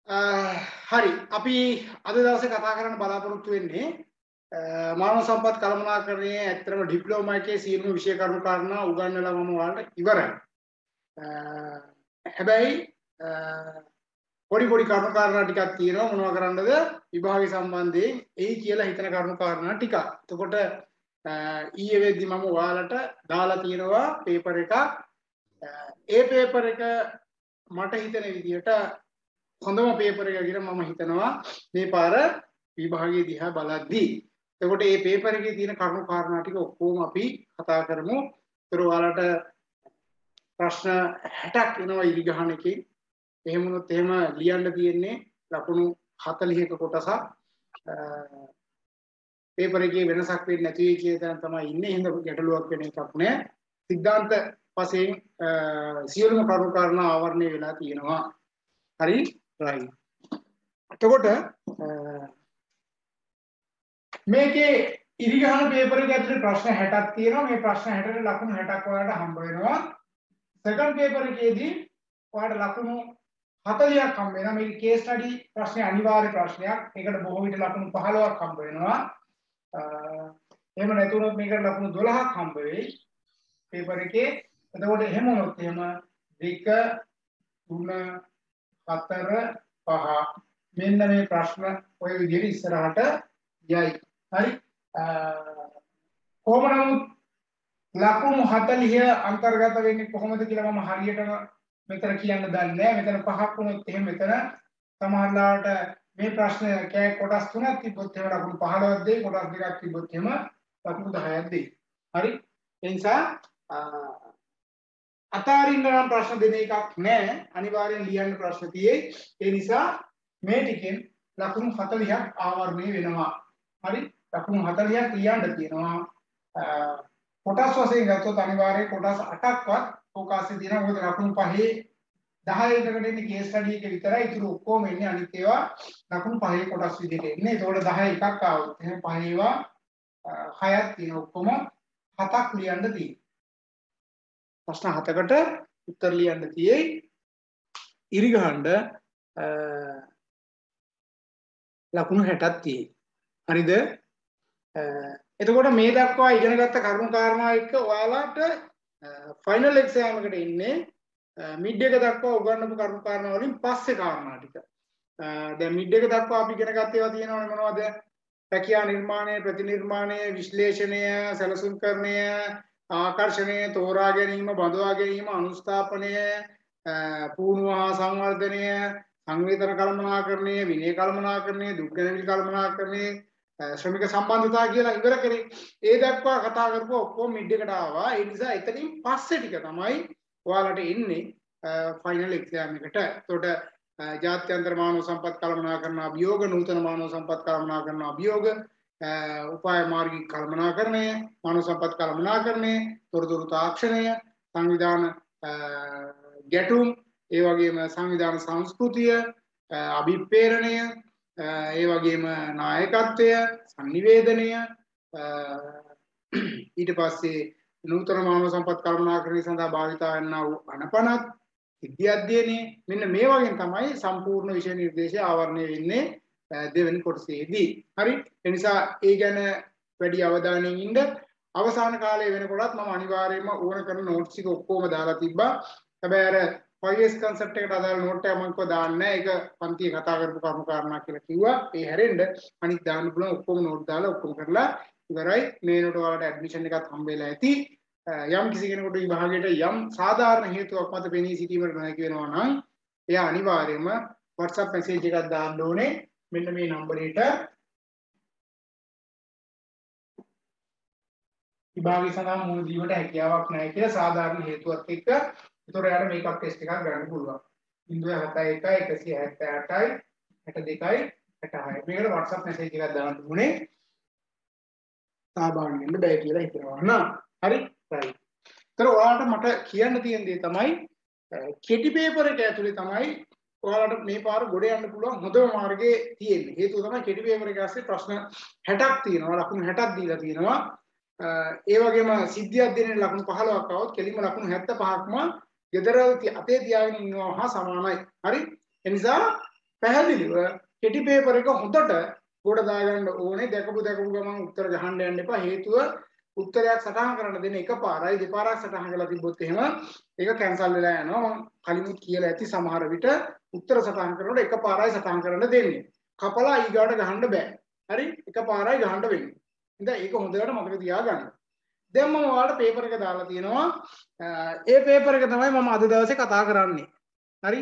හරි අපි අද දවසේ කතා කරන්න බලාපොරොත්තු වෙන්නේ මානව සම්පත් කළමනාකරණයේ ඇත්තටම ඩිප්ලෝමා එකේ සියලුම විෂය කරුණු කාරණා උගන්වලා මම ඔයාලට ඉවරයි. හැබැයි පොඩි පොඩි කරුණු කාරණා ටිකක් තියෙනවා මොනවා කරන්නද විභාගය සම්බන්ධයෙන් එයි කියලා හිතන කරුණු කාරණා ටිකක්. එතකොට ඊයේ වෙද්දි මම ඔයාලට දාලා තියෙනවා පේපර් එකක්. ඒ පේපර් එක මට හිතෙන විදිහට හොඳම පේපර් එක කියලා මම හිතනවා මේ පාර විභාගයේ දිහා බලද්දී. එතකොට මේ පේපර් එකේ තියෙන කරුණු කාරණා ටික ඔක්කොම අපි කතා කරමු. ඒතර ඔයාලට ප්‍රශ්න 60ක් එනවා ඉරිගහන එකේ. එහෙම වුණොත් එහෙම ලියන්න තියෙන්නේ ලකුණු 40ක කොටසක්. පේපර් එකේ වෙනසක් වෙන්නේ නැති වෙයි කියන තමයි ඉන්නේ. එහෙනම් ගැටලුවක් වෙන එකක් නෑ. සිද්ධාන්ත වශයෙන් සියලුම කරුණු කාරණා ආවරණය වෙලා තියෙනවා. හරි right. එතකොට මේකේ ඉරිගහන පේපර් එකේ ඇතුලේ ප්‍රශ්න 60ක් තියෙනවා. මේ ප්‍රශ්න 60ට ලකුණු 60ක් ඔයාලට හම්බ වෙනවා. සෙකන්ඩ් පේපර් එකේදී ඔයාලට ලකුණු 40ක් හම්බ වෙනවා. මේක කේස් ස්ටඩි ප්‍රශ්නේ අනිවාර්ය ප්‍රශ්නයක්. ඒකට බොහෝ විට ලකුණු 15ක් හම්බ වෙනවා. එහෙම නැතුනොත් මේකට ලකුණු 12ක් හම්බ වෙයි පේපර් එකේ. එතකොට එහෙම වුණොත් එහෙම 2 3 4 5 මෙන්න මේ ප්‍රශ්න ඔය විදිහට ඉස්සරහට යයි. හරි. කොහොම නමුත් ලකුණු 40 අන්තර්ගත වෙන්නේ කොහොමද කියලා මම හරියටම මෙතන කියන්න දන්නේ නැහැ. මෙතන 5ක් වුණොත් එහෙම මෙතන සමහරවිට මේ ප්‍රශ්න කෑ කොටස් 3ක් තිබ්බොත් එහෙම ලකුණු 15ක් දෙයි. කොටස් 2ක් තිබ්බොත් එහෙම ලකුණු 10ක් දෙයි. හරි. ඒ නිසා අතාරින්න නම් ප්‍රශ්න දෙන එකක් නැහැ. අනිවාර්යෙන් ලියන්න ප්‍රශ්න තියෙයි. ඒ නිසා මේ ටිකෙන් ලකුණු 40ක් ආවරණය වෙනවා. හරි. ලකුණු 40ක් ලියන්න තියෙනවා. කොටස් වශයෙන් ගත්තොත් අනිවාර්යයෙන් කොටස් 8ක්වත් ફોකස්ේ තියෙනවා. මොකද ලකුණු 5 10කට එන්නේ කේස් ස්ටඩි එක විතරයි. ඉතුරු ඔක්කොම එන්නේ අනිත් ඒවා ලකුණු 5 කොටස් විදිහට එන්නේ. ඒතකොට 10 එකක් ආවොත් එහෙනම් 5 ඒවා 6ක් තියෙන ඔක්කොම 7ක් ලියන්න තියෙනවා. ප්‍රශ්න 7කට උත්තර ලියන්න තියෙයි. ඉරිගහන්න ලකුණු 60ක් තියෙයි. හරිද? එතකොට මේ දක්වා ඉගෙනගත්ත කරුණු කාරණා එක්ක ඔයාලට ෆයිනල් එක්සෑම් එකට ඉන්නේ මිඩ් එක දක්වා උගන්වපු කරුණු කාරණා වලින් පස්සේ කාරණා ටික. දැන් මිඩ් එක දක්වා අපි ඉගෙන ගත්ත ඒවා තියෙනවනේ මොනවද? රැකියා නිර්මාණය, ප්‍රතිනිර්මාණය, විශ්ලේෂණය, සැලසුම්කරණය, ආකර්ෂණය, තෝරා ගැනීම, බඳවා ගැනීම, අනුස්ථාපනය, පුහුණුව හා සංවර්ධනය, සංවේදන කළමනාකරණය, විනය කළමනාකරණය, දුක් ගැනවිලි කළමනාකරණය, ශ්‍රමික සම්බන්ධතා කියලා ඉවර කරේ. ඒ දක්වා කතා කරපුව ඔක්කොම මිඩ් එකට ආවා. ඒ නිසා එතනින් පස්සේ ටික තමයි ඔයාලට එන්නේ ෆයිනල් එක්සෑම් එකට. එතකොට ජාත්‍යන්තර මානව සම්පත් කළමනාකරණ අභියෝග, නූතන මානව සම්පත් කළමනාකරණ අභියෝග, උපාය මාර්ගික කළමනාකරණය, මානව සම්පත් කළමනාකරණය, තොරතුරු තාක්ෂණය, සංවිධාන ගැටුම්, ඒ වගේම සංවිධාන සංස්කෘතිය, අභිප්‍රේරණය, ඒ වගේම නායකත්වය, sannivedanaya, ඊට පස්සේ නූතන මානව සම්පත් කළමනාකරණය සඳහා භාවිතා වන්නා වූ අනපනත්, සිද්ධි අධ්‍යයනය, මෙන්න මේ වගේ තමයි සම්පූර්ණ විෂය නිර්දේශය ආවරණය වෙන්නේ දෙවෙනි කොටසේදී. හරි. ඒ නිසා ඒ ගැන වැඩි අවධානයෙන් ඉන්න. අවසාන කාලයේ වෙනකොටත් මම අනිවාර්යයෙන්ම ඕන කරන නෝට්ස් ටික ඔක්කොම දාලා තිබ්බා. හැබැයි අර 5S concept එකට අදාළ නෝට් එක මම කොහොමද දාන්නේ? ඒක පන්තියේ කතා කරපු කරුණු කාරණා කියලා කිව්වා. ඒ හැරෙන්න අනිත් දාන්න පුළුවන් ඔක්කොම නෝට් දාලා ඔක්කොම කරලා ඉවරයි. මේ නෝට වලට ඇඩ්මිෂන් එකත් හම්බ වෙලා ඇති. යම් කිසි කෙනෙකුට විභාගයට යම් සාධාරණ හේතුවක් මත පෙනී සිටීමට නොහැකි වෙනවා නම් එයා අනිවාර්යයෙන්ම WhatsApp message එකක් දාන්න ඕනේ. මෙන්න මේ නම්බරේට විභාගය සඳහා මුහුණ දීමට හැකියාවක් නැහැ කියලා සාධාරණ හේතුවක් එක්ක. ඒතොර යාට මේකප් ටෙස්ට් එකක් ගන්න පුළුවන්. 071 178යි 62යි 66. මේකට WhatsApp message එකක් දාන්න ඕනේ. සහභාගී වෙන්න බෑ කියලා හිතනවා නේද? හරි? right. ඒතර ඔයාලට මට කියන්න තියෙන දේ තමයි කෙටි පේපර් එක ඇතුලේ තමයි ඔයාලට මේ පාර ගොඩ යන්න පුළුවන් හොඳම මාර්ගය තියෙන්නේ. හේතුව තමයි කෙටි පේපර් එක ඇස්සේ ප්‍රශ්න 60ක් තියෙනවා. ලකුණු 60ක් දීලා තියෙනවා. ඒ වගේම සිද්ධි අධ්‍යයනයේ ලකුණු 15ක් આવොත් කෙලින්ම ලකුණු 75ක්ම gedara අතේ තියාගෙන ඉන්නවා හා සමානයි. හරි? ඒ නිසා පැහැදිලිව කෙටි පේපර් එක හොඳට ගොඩ දාගන්න ඕනේ. දැකපු ගමන් උත්තර ගහන්න යන්න එපා. හේතුව උත්තරයක් සටහන් කරන්න දෙන එකපාරයි දෙපාරක් සටහන් කරලා තිබ්බොත් එහෙම ඒක කැන්සල් වෙලා යනවා. මම කලිමුත් කියලා ඇති සමහර විට උත්තර සටහන් කරනකොට එකපාරයි සටහන් කරන්න දෙන්නේ. කපලා ඊගාට ගහන්න බෑ. හරි? එකපාරයි ගහන්න වෙන්නේ. ඉතින් ඒක හොඳට මතක තියාගන්න. දැන් මම ඔයාලට පේපර් එක දාලා තියෙනවා. ඒ පේපර් එක තමයි මම අද දවසේ කතා කරන්නේ. හරි?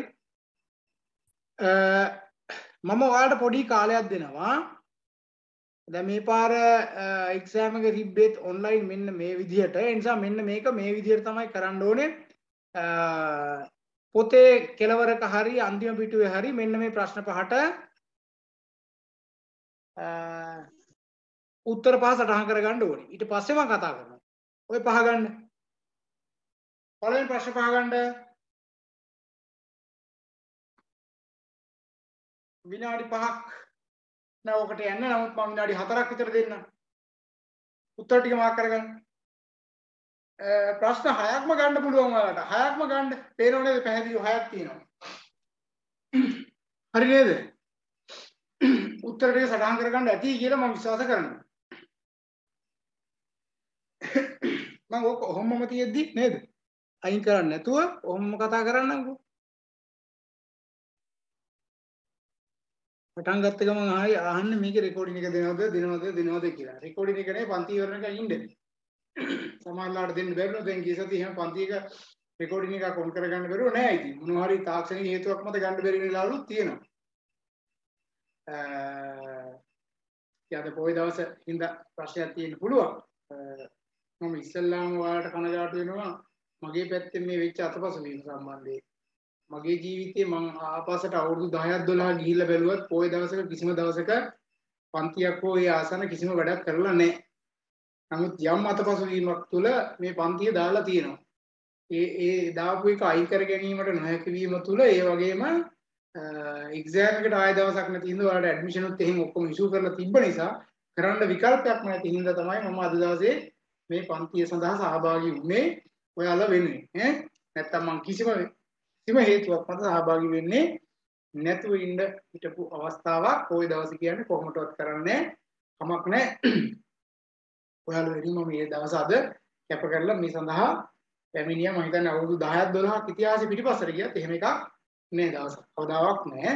මම ඔයාලට පොඩි කාලයක් දෙනවා. දැන් මේ පාර එක්සෑම් එක තිබ්බෙත් ඔන්ලයින් මෙන්න මේ විදිහට. ඒ නිසා මෙන්න මේක මේ විදිහට තමයි කරන්න ඕනේ. පොතේ කෙලවරක හරි අන්තිම පිටුවේ හරි මෙන්න මේ ප්‍රශ්න පහට උත්තර පහ සටහන් කරගන්න ඕනේ. ඊට පස්සේ මම කතා කරනවා. ඔය පහ ගන්න. පළවෙනි ප්‍රශ්න පහ ගන්න. විනාඩි 5ක් නෑ ඔකට යන්න. නමුත් මම විනාඩි 4ක් විතර දෙන්නම්. උත්තර ටික මාක් කරගන්න. ප්‍රශ්න 6ක්ම ගන්න පුළුවන් ඔයාලට. 6ක්ම ගන්න. පේනව නේද? පැහැදිලිව 6ක් තියෙනවා. හරි නේද? උත්තර ටික සටහන් කරගන්න ඇති කියලා මම විශ්වාස කරනවා. මම ඔක ඔහොමම තියෙද්දි නේද? අයින් කරන්නේ නැතුව ඔහොමම කතා කරන්නම්කෝ. පටන් ගත්ත ගමන් අහන්නේ මේකේ රෙකෝඩින් එක දෙනවද කියලා. රෙකෝඩින් එක නේ පන්ති ඉවරනකන් ඉන්නේ. සමහරලාට දෙන්න බැරිනොත් දැන් ගිය සතියේ එහෙම පන්ති එක රෙකෝඩින් එකක් ඔන් කරගන්න බැරුව නෑ ඉතින්. මොනවා හරි තාක්ෂණික හේතුවක් මත ගන්න බැරි වෙලාවලුත් තියෙනවා. යාද පොයි දවස් හින්දා ප්‍රශ්නයක් තියෙන්න පුළුවන්. මම ඉස්සල්ලාම ඔයාලට කනගාටු වෙනවා මගේ පැත්තෙන් මේ වෙච්ච අතපසුවීම සම්බන්ධයෙන්. මගේ ජීවිතේ මම ආපස්සට අවුරුදු 10ක් 12ක් ගිහිල්ලා බැලුවත් පොයි දවසක කිසිම දවසක පන්තියක් හෝ ඒ ආසන කිසිම වැඩක් කරලා නැහැ. නමුත් යම් අතපසුවීමක් තුළ මේ පන්තිය දාලා තියෙනවා. ඒ දාපු එක අයින් කර ගැනීමට නොහැකි වීම තුළ ඒ වගේම එක්සෑම් එකට ආය දවසක් නැති හින්දා ඔයාලට ඇඩ්මිෂන් උත් එහෙම ඔක්කොම ඉෂුව කරලා තිබ්බ නිසා කරන්න විකල්පයක් නැති හින්දා තමයි මම අද දවසේ මේ පන්තිය සඳහා සහභාගී වුණේ ඔයාලා වෙනුවෙන්. නැත්තම් මම කිසිම හේතුවක් මත සහභාගී වෙන්නේ නැතුව ඉන්න හිටපු අවස්ථාවක් ওই දවසේ කියන්නේ කොහොමදවත් කරන්නේ කමක් නැහැ. ඔයාලා වෙනුවෙන් මම මේ දවස් අද කැප කරලා මේ සඳහා පැමිණියා. මම හිතන්නේ අවුරුදු 10ක් 12ක් ඉතිහාසෙ පිටිපස්සට ගියත් එහෙම එකක් නේ දවස් කවදාවත් නැහැ.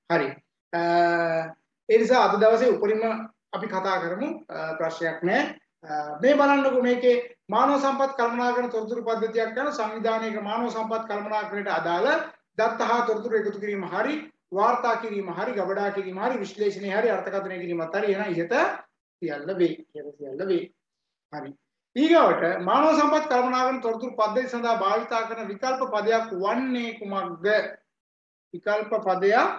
හරි. ඒ නිසා අද දවසේ උපරිම අපි කතා කරමු. ප්‍රශ්නයක් නැහැ. මේ බලන්නකෝ මේකේ මානව සම්පත් කළමනාකරන තොරතුරු පද්ධතියක් යන සංවිධානයක මානව සම්පත් කළමනාකරණයට අදාළ දත්ත හා තොරතුරු එකතු කිරීම හරි වාර්තා කිරීම හරි ගබඩා කිරීම හරි විශ්ලේෂණය හරි අර්ථකථනය කිරීමත් හරි එන ඉහත සියල්ල වේ. හරි. ඊගොට මානව සම්පත් කළමනාකරන තොරතුරු පද්ධතිය සඳහා භාවිතා කරන විකල්ප පදයක් වන්නේ කුමක්ද? විකල්ප පදයක්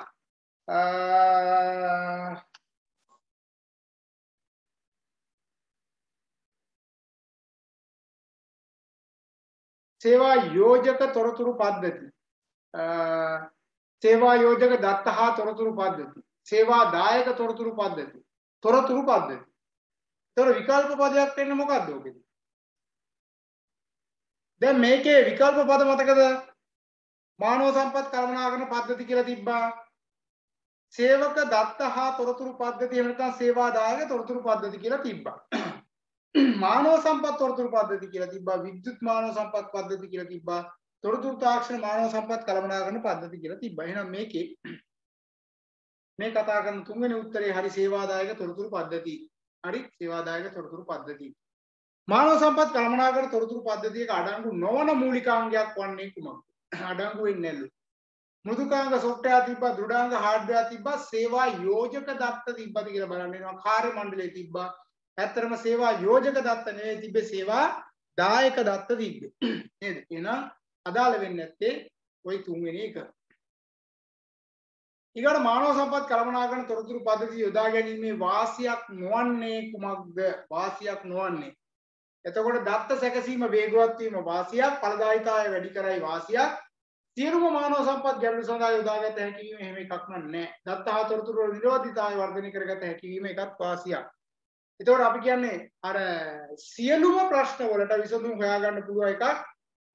सेवा योजक तोरतुरु पद्धति, सेवा योजक दत्त हा तोरतुरु पद्धति, सेवा दायक तोरतुरु पद्धति, तोरतुरु पद्धति. तोर विकल्प पदයක් වෙන්නේ මොකක්ද ඔකේ? දැන් මේකේ විකල්ප පද මතකද? මානව සම්පත් කළමනාකරන පද්ධති කියලා තිබ්බා. සේවක දත්ත හා තොරතුරු පද්ධතිය එහෙම නැත්නම් සේවා දායක තොරතුරු පද්ධති කියලා තිබ්බා. මානව සම්පත් තොරතුරු පද්ධති කියලා තිබ්බා. විද්‍යුත් මානව සම්පත් පද්ධති කියලා තිබ්බා. තොරතුරු තාක්ෂණ මානව සම්පත් කළමනාකරන පද්ධති කියලා තිබ්බා. එහෙනම් මේකේ මේ කතා කරන තුන්වෙනි උත්තරේ හරි සේවාදායක තොරතුරු පද්ධති. හරි සේවාදායක තොරතුරු පද්ධති. මානව සම්පත් කළමනාකරන තොරතුරු පද්ධතියක අඩංගු නොවන මූලිකාංගයක් වන්නේ කුමක්ද? අඩංගු වෙන්නේ නැලු. මෘදුකාංග සොෆ්ට්වෙයාර් තිබ්බා, දෘඩාංග හાર્ඩ්වෙයාර් තිබ්බා, සේවා යෝජක දත්ත තිබ්බද කියලා බලන්න වෙනවා. කාර්ය මණ්ඩලය තිබ්බා. ඇත්තරම සේවා යෝජක දත්ත නෙවෙයි තිබ්බේ, සේවා දායක දත්ත තිබ්බේ. නේද? එහෙනම් අදාළ වෙන්නේ නැත්තේ ওই තුන්වෙනි එක. ඊගොඩ මානව සම්පත් කළමනාකරන තොරතුරු පද්ධතිය යොදා ගැනීමේ වාසියක් නොවන්නේ කුමක්ද? වාසියක් නොවන්නේ. එතකොට දත්ත සැකසීම වේගවත් වීම වාසියක්, ඵලදායීතාවය වැඩි කරයි වාසියක්. සියලුම මානව සම්පත් ගැටළු සඳහා යොදාගත හැකි වීම එහෙම එකක් නැහැ. දත්ත හා තොරතුරු වල විරෝධීතාවය වර්ධනය කරගත හැකි වීම එකක් වාසියක්. එතකොට අපි කියන්නේ අර සියලුම ප්‍රශ්න වලට විසඳුම් හොයාගන්න පුළුවන් එකක්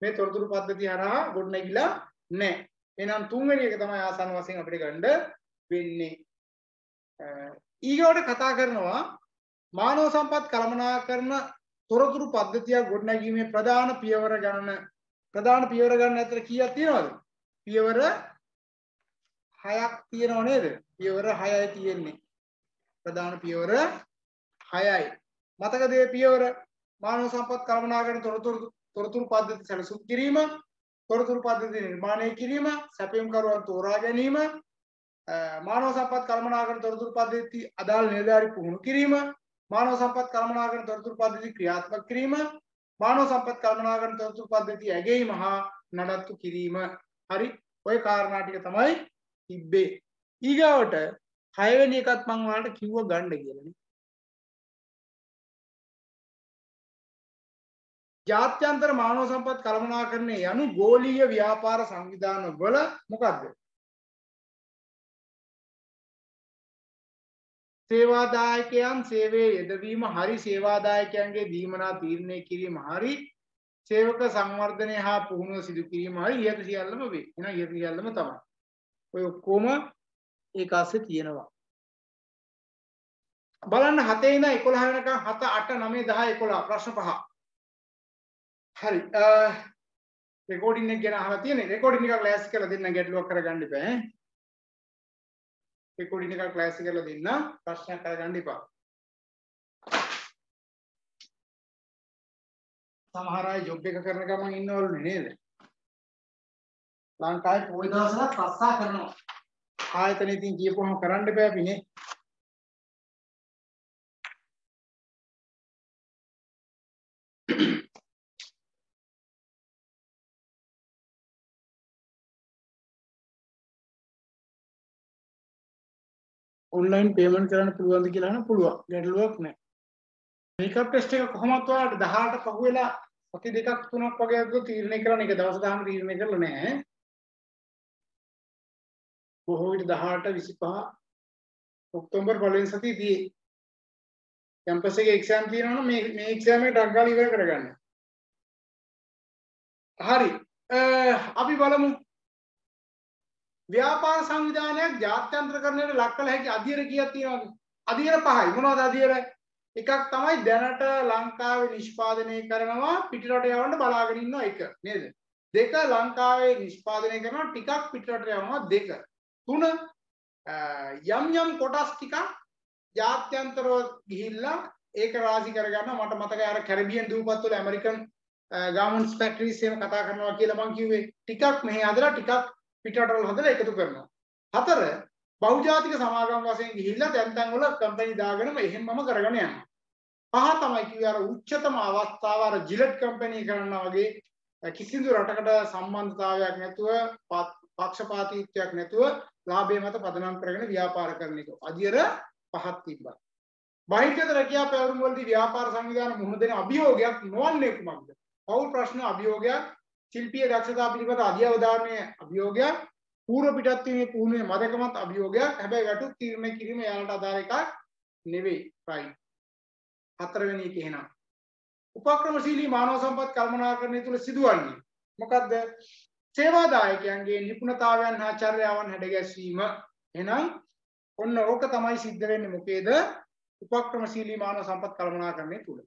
මේ තොරතුරු පද්ධතිය හරහා ගොඩනැගිලා නැහැ. එහෙනම් තුන්වෙනි එක තමයි ආසන්න වශයෙන් අපිට ගන්න වෙන්නේ. ඊගොඩ කතා කරනවා මානව සම්පත් කළමනාකරන තොරතුරු පද්ධතිය ගොඩනැගීමේ ප්‍රධාන පියවර ගන්න අතර කීයක් තියෙනවද? පියවර 6ක් තියෙනව නේද? පියවර 6යි තියෙන්නේ. ප්‍රධාන පියවර 6යි. මතකද මේ පියවර? මානව සම්පත් කළමනාකරන තොරතුරු පද්ධති සැලසුම් කිරීම, තොරතුරු පද්ධති නිර්මාණය කිරීම, සැපයුම් කරුවන් තෝරා ගැනීම, මානව සම්පත් කළමනාකරන තොරතුරු පද්ධති අදාළ නිලධාරි පුහුණු කිරීම, මානව සම්පත් කළමනාකරන තොරතුරු පද්ධති ක්‍රියාත්මක කිරීම, මානව සම්පත් කළමනාකරන තොරතුරු පද්ධති ඇගීම හා නඩත්තු කිරීම. හරි, ඔය කාරණා ටික තමයි තිබ්බේ. ඊගාවට 6 වෙනි එකත් මම ඔයාලට කිව්ව ගන්න කියලානේ. ජාත්‍යන්තර මානව සම්පත් කළමනාකරණය යනු ගෝලීය ව්‍යාපාර සංවිධාන වල මොකද්ද? සේවාදායකයන් සේවයේ යෙදවීම හරි, සේවාදායකයන්ගේ දීමනා තීරණය කිරීම හරි, සේවක සංවර්ධනය හා පුහුණුව සිදු කිරීම හරි ඉහත සියල්ලම වේ. එහෙනම් ඉහත සියල්ලම තමයි. ඔය ඔක්කොම ඒක ASCII තියෙනවා. බලන්න 7 ඉඳන් 11 වෙනකන් 7 8 9 10 11 ප්‍රශ්න 5. හරි. රෙකෝඩින් එක ගැන අහලා තියෙන්නේ. රෙකෝඩින් එකක් ලෑස්ති කරලා දෙන්න, ගැටලුවක් කරගන්න එපා ඈ. රෙකෝඩින් එකක් ලෑස්ති කරලා දෙන්න, ප්‍රශ්නයක් කරගන්න එපා. සමහර අය ජොබ් එක කරන ගමන් ඉන්නවලුනේ නේද? ලංකාවේ පොයි දවසට රස්සා කරනවා. ආයතන ඉතින් කියපුවම කරන්න බෑ පිනේ. ඔන්ලයින් පේමන්ට් කරන්න පුළුවන්ද කියලා අහන පුළුවන්. ගැටලුවක් නැහැ. මේකප් ටෙස්ට් එක කොහොමද ඔයාලට 18ට පහුවෙලා සති දෙකක් තුනක් වගේ අතට තීරණය කරන්න. ඒක දවස් 10ක් තීරණය කරලා නැහැ. බොහෝ විට 18 25 ඔක්තෝබර් පළවෙනි සතියේදී කැම්පස් එකේ එක්සෑම් තියෙනවා නම් මේ එක්සෑම් එක ඩක් ගාලා ඉවර කරගන්න. හරි. අපි බලමු ව්‍යාපාර සංවිධානයක් ජාත්‍යන්තරකරණයට ලක් කළ හැකි අධීර කීයක් තියෙනවද? අධීර 5යි. මොනවද අධීර? එකක් තමයි දැනට ලංකාවේ නිෂ්පාදනය කරනවා පිටරට යවන්න බලාගෙන ඉන්නවා එක නේද? දෙක ලංකාවේ නිෂ්පාදනය කරනවා ටිකක් පිටරට යවනවා දෙක. තුන යම් කොටස් ටිකක් ජාත්‍යන්තරව ගිහිල්ලා ඒක රාශි කරගන්නවා. මට මතකයි අර කැරිබියන් දූපත් වල ඇමරිකන් ගාමන්ට්ස් ෆැක්ටරිස් එහෙම කතා කරනවා කියලා මම කිව්වේ. ටිකක් මෙහි හදලා ටිකක් පිටරටවල හදලා එකතු කරනවා. 4 බහුජාතික සමාගම් වශයෙන් ගිහිල්ලා තැන් වල කම්පැනි දාගෙනම එහෙම්මම කරගෙන යනවා. 5 තමයි කිව්වේ අර උච්චතම අවස්ථාව අර ජිලට් කම්පැනි කරනවා වගේ කිසිදු රටකට සම්බන්ධතාවයක් නැතුව පක්ෂපාතීත්වයක් නැතුව ලාභය මත පදනම් කරගෙන ව්‍යාපාර කරන එක. අධීර 5ක් තිබ්බා. බාහිර රැකියා පැවරුම් වලදී ව්‍යාපාර සංවිධාන මුහුණ දෙන අභියෝගයක් නොවන්නේ කුමක්ද? පෞල් ප්‍රශ්න අභියෝගයක්, ශිල්පීය දක්ෂතා පිළිබඳ අධ්‍යයවදානයේ අභියෝගයක්, පූර්ව පිටත් වීමේ පුහුණුවේ මදකමත් අභියෝගයක්. හැබැයි වැටුප් තීරණය කිරීම යාලට අදාළ එකක් නෙවෙයි. right. 4 වෙනි එක එහෙනම්. උපක්‍රමශීලී මානව සම්පත් කළමනාකරණය තුළ සිදුවන්නේ මොකද්ද? සේවාදායකයන්ගේ නිපුණතාවයන් හා චර්යාවන් හැඩගැස්වීම. එහෙනම් ඔන්න ඕක තමයි සිද්ධ වෙන්නේ මොකේද? උපක්‍රමශීලී මානව සම්පත් කළමනාකරණය තුළ.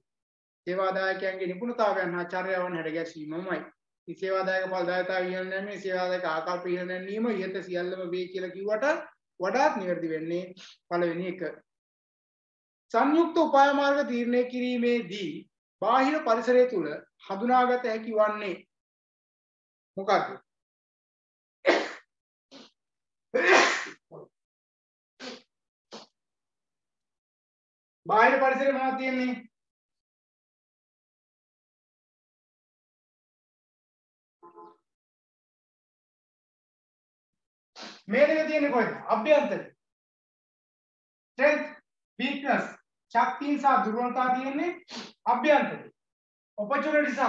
සේවාදායකයන්ගේ නිපුණතාවයන් හා චර්යාවන් හැඩගැස්වීමමයි. මේ සේවාදායක ඵලදායකතාව ඉහළ නැමේ සේවාදායක ආකල්ප ඉහළ නැමීම ඉහත සියල්ලම වේ කියලා කිව්වට වඩාත් නිවැරදි වෙන්නේ පළවෙනි එක. සංයුක්ත උපාය මාර්ග තීරණය කිරීමේදී බාහිර පරිසරය තුළ හඳුනාගත හැකි වන්නේ මොකක්ද? බාහිර පරිසරය මොනවද තියෙන්නේ? මේ දෙක තියෙන්නේ කොහෙද? අභ්‍යන්තරේ. strength, weakness, ශක්තිය සහ දුර්වලතා තියෙන්නේ අභ්‍යන්තරේ. opportunity සහ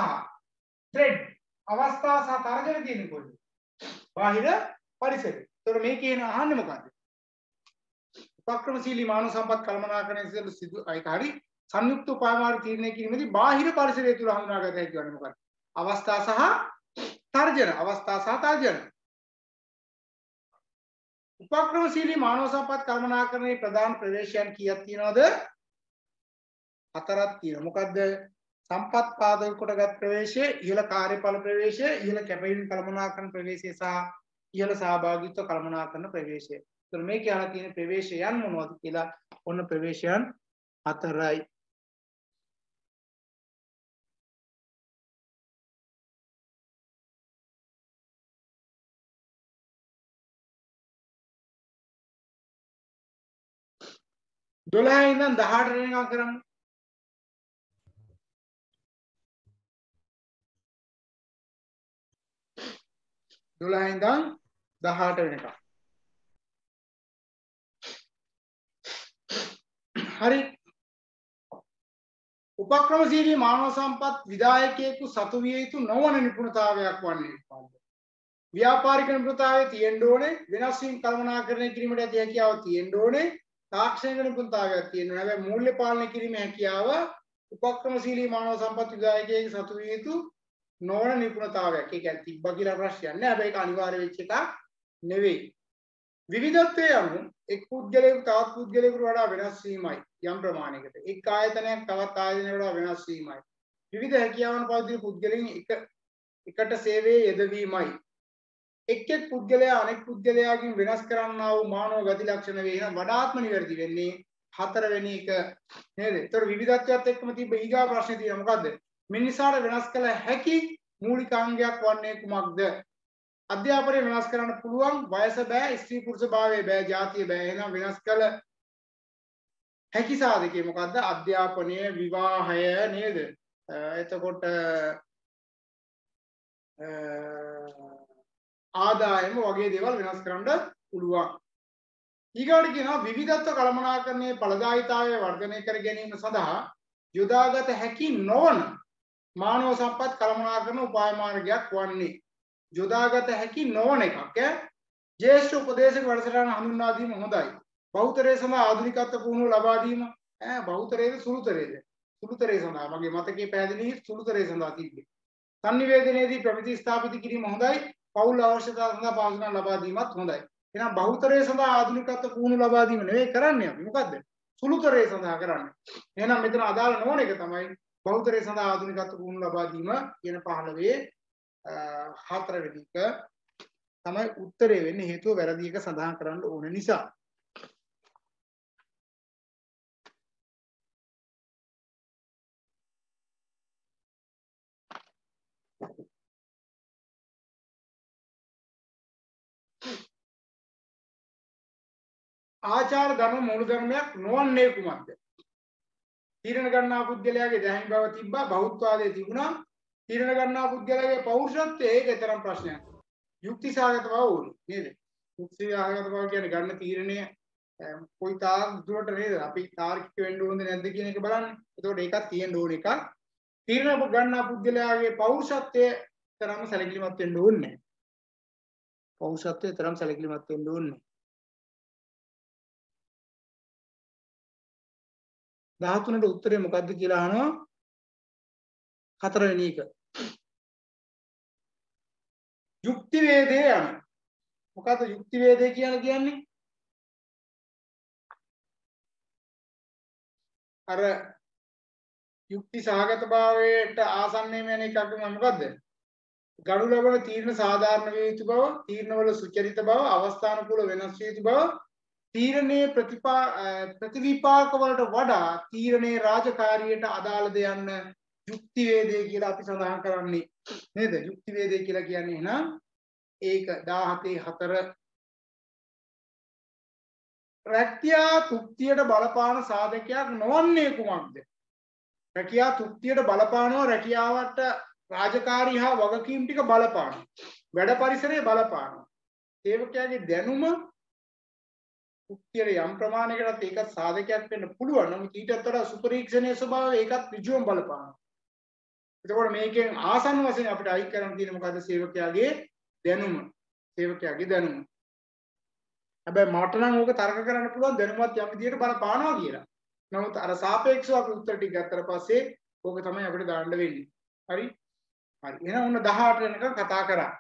threat, අවස්ථා සහ තරජන තියෙන්නේ කොහෙද? බාහිර පරිසරේ. ඒතකොට මේ කියන අහන්නේ මොකද්ද? උපක්‍රමශීලී මානව සම්පත් කළමනාකරණය සිදු ඒක හරි සංයුක්ත උපාය මාර්ග තීරණය කිරීමේදී බාහිර පරිසරය තුල හඳුනාගත හැකි වන්නේ මොකක්ද? අවස්ථා සහ තර්ජන. අවස්ථා සහ තර්ජන. උපක්‍රමශීලී මානව සම්පත් කළමනාකරණයේ ප්‍රධාන ප්‍රවේශයන් කීයක් තියෙනවද? 4ක් තියෙනවා. මොකද්ද? සම්පත් පාදක කොටගත් ප්‍රවේශය, ඉහළ කාර්යඵල ප්‍රවේශය, ඉහළ කැපවීම කළමනාකරණ ප්‍රවේශය සහ ඉහළ සහභාගීත්ව කළමනාකරණ ප්‍රවේශය. එතකොට මේ කියලා තියෙන ප්‍රවේශයන් මොනවද කියලා ඔන්න ප්‍රවේශයන් 4යි. දොළහේ ඉඳන් 18 වෙනිකම් කරන්න. 12 ඉඳන් 18 වෙනකම්. හරි. උපක්‍රමශීලී මානව සම්පත් විධායකයෙකු සතු විය යුතු නොවන නිපුණතාවයක් වන්නේ මොකක්ද? ව්‍යාපාරික නිපුණතාවය තියෙන්න ඕනේ, වෙනස් වීම කළමනාකරණය කිරීමට ඇති හැකියාව තියෙන්න ඕනේ, තාක්ෂණික නිපුණතාවයක් තියෙන්න ඕනේ. හැබැයි මූල්‍ය පාලනය කිරීමේ හැකියාව උපක්‍රමශීලී මානව සම්පත් විධායකයෙකු සතු විය යුතු නොවන නිපුණතාවයක්. ඒක ඇත්ත තිබ්බා කියලා ප්‍රශ්නයක් නෑ. හැබැයි ඒක අනිවාර්ය වෙච්ච එකක් නෙවෙයි. විවිධත්වයේ අනුව එක් පුද්ගලයෙකු තවත් පුද්ගලයෙකුට වඩා වෙනස් වීමයි යම් ප්‍රමාණයකට. එක් ආයතනයක් තවත් ආයතනයකට වඩා වෙනස් වීමයි. විවිධ හැකියාවන් පවතින පුද්ගලයන් එකට සේවයේ යෙදවීමයි. එක් පුද්ගලයා අනෙක් පුද්ගලයාගෙන් වෙනස් කරන්නා වූ මානව ගති ලක්ෂණ වේ. එහෙනම් වඩාත්ම නිවැරදි වෙන්නේ 4 වෙනි එක නේද? ඒතර විවිධත්වයත් එක්කම තිබ්බ ඊගා ප්‍රශ්නේ තියෙනවා මොකද්ද? මිනිසාට වෙනස් කළ හැකි මූලික අංගයක් වන්නේ කුමක්ද? අධ්‍යාපනය වෙනස් කරන්න පුළුවන්, වයස බෑ, ස්ත්‍රී පුරුෂ භාවය බෑ, ජාතිය බෑ. එහෙනම් වෙනස් කළ හැකි සාධකය මොකද්ද? අධ්‍යාපනය, විවාහය නේද? එතකොට ආදායම වගේ දේවල් වෙනස් කරන්න පුළුවන්. ඊගාට කියනවා විවිධත්ව කළමනාකරණයේ ඵලදායීතාවය වර්ධනය කර ගැනීම සඳහා යොදාගත හැකි නොවන මානව සම්පත් කළමනාකරණ උපාය මාර්ගයක් වන්නේ. යොදාගත හැකි නොවන එකක්. ජ්‍යෙෂ්ඨ උපදේශක වැඩසටහන හඳුන්වා දීම හොඳයි. බහුතරය සඳහා ආධුනිකත්ව පුහුණුව ලබා දීම. බහුතරයේද සුළුතරයේද? සුළුතරය සඳහා මගේ මතකයේ පැහැදිලි සුළුතරය සඳහා තිබ්බේ. සංනිවේදනයේදී ප්‍රමිති ස්ථාපිත කිරීම හොඳයි. පෞල් අවශ්‍යතාව සඳහා පාසුකම් ලබා දීමත් හොඳයි. එහෙනම් බහුතරය සඳහා ආධුනිකත්ව පුහුණුව ලබා දීම නෙවෙයි කරන්නේ අපි. මොකද්ද? සුළුතරය සඳහා කරන්නේ. එහෙනම් මෙතන අදාළ නොවන එක තමයි බහුතරය සඳහා ආධුනිකත්ව පුහුණුව ලබා දීම කියන 15 4 වෙනි එක තමයි උත්තරේ වෙන්නේ. හේතුව වැරදි එක සඳහන් කරන්න ඕන නිසා. ආචාර ධර්ම මූල ධර්මයක් නොවන්නේ කුමක්ද? තීරණ ගන්නා පුද්ගලයාගේ දැහැමි බව තිබ්බා, බහුත්වාදයේ තිබුණා. තීරණ ගන්නා පුද්ගලයාගේ පෞරුෂත්වය ඒක තරම් ප්‍රශ්නයක්. යුක්ති සාගත බව ඕනේ නේද? යුක්ති සාගත බව කියන්නේ ගන්න තීරණය කොයි තාක් දුරට නේද? අපි තාර්කික වෙන්න ඕනද නැද්ද කියන එක බලන්න. එතකොට ඒකත් තියෙන්න ඕන එකක්. තීරණ ගන්නා පුද්ගලයාගේ පෞරුෂත්වය තරම් සැලකිලිමත් වෙන්න ඕනේ නැහැ. පෞරුෂත්වය තරම් සැලකිලිමත් වෙන්න ඕනේ. 13ට උත්තරේ මොකද්ද කියලා අහනවා. 4 වෙනි එක. යුක්ති වේදේ යන. මොකද්ද යුක්ති වේදේ කියලා කියන්නේ? අර යුක්ති සහගත භාවයට ආසන්නයෙන් යන එකක් මොකද්ද? ගනු ලබන තීරණ සාධාරණ වේ යුතු බව, තීරණවල සුචරිත බව, අවස්ථානුකූල වෙනස් වේ යුතු බව, තීරණයේ ප්‍රතිවිපාක වලට වඩා තීරණයේ රාජකාරියට අදාළද යන්න යුක්ති වේදේ කියලා අපි සඳහන් කරන්නේ නේද? යුක්ති වේදේ කියලා කියන්නේ එහෙනම් ඒක 17 4 රැකියා තුක්තියට බලපාන සාධකයක් නොවන්නේ කුමක්ද? රැකියා තුක්තියට බලපානවා, රැකියාවට රාජකාරී හා වගකීම් ටික බලපානවා. වැඩ පරිසරයේ බලපානවා. සේවකයාගේ දැනුම තුක්තියට යම් ප්‍රමාණයකට ඒක සාධකයක් වෙන්න පුළුවන්. නමුත් ඊටත් වඩා සුපරීක්ෂණයේ ස්වභාවය ඒකත් ඍජුවම බලපානවා. එතකොට මේකෙන් ආසන්න වශයෙන් අපිට අයින් කරන්න තියෙන මොකද්ද? සේවකයාගේ දැනුම. සේවකයාගේ දැනුම. හැබැයි මට නම් ඕක තර්ක කරන්න පුළුවන් දැනුමත් යම් විදියට බලපානවා කියලා. නමුත් අර සාපේක්ෂව අපි උත්තර ටික ගත්තට පස්සේ ඕක තමයි අපිට දාන්න වෙන්නේ. හරි? හරි. එහෙනම් ඔන්න 18 වෙනකන් කතා කරා.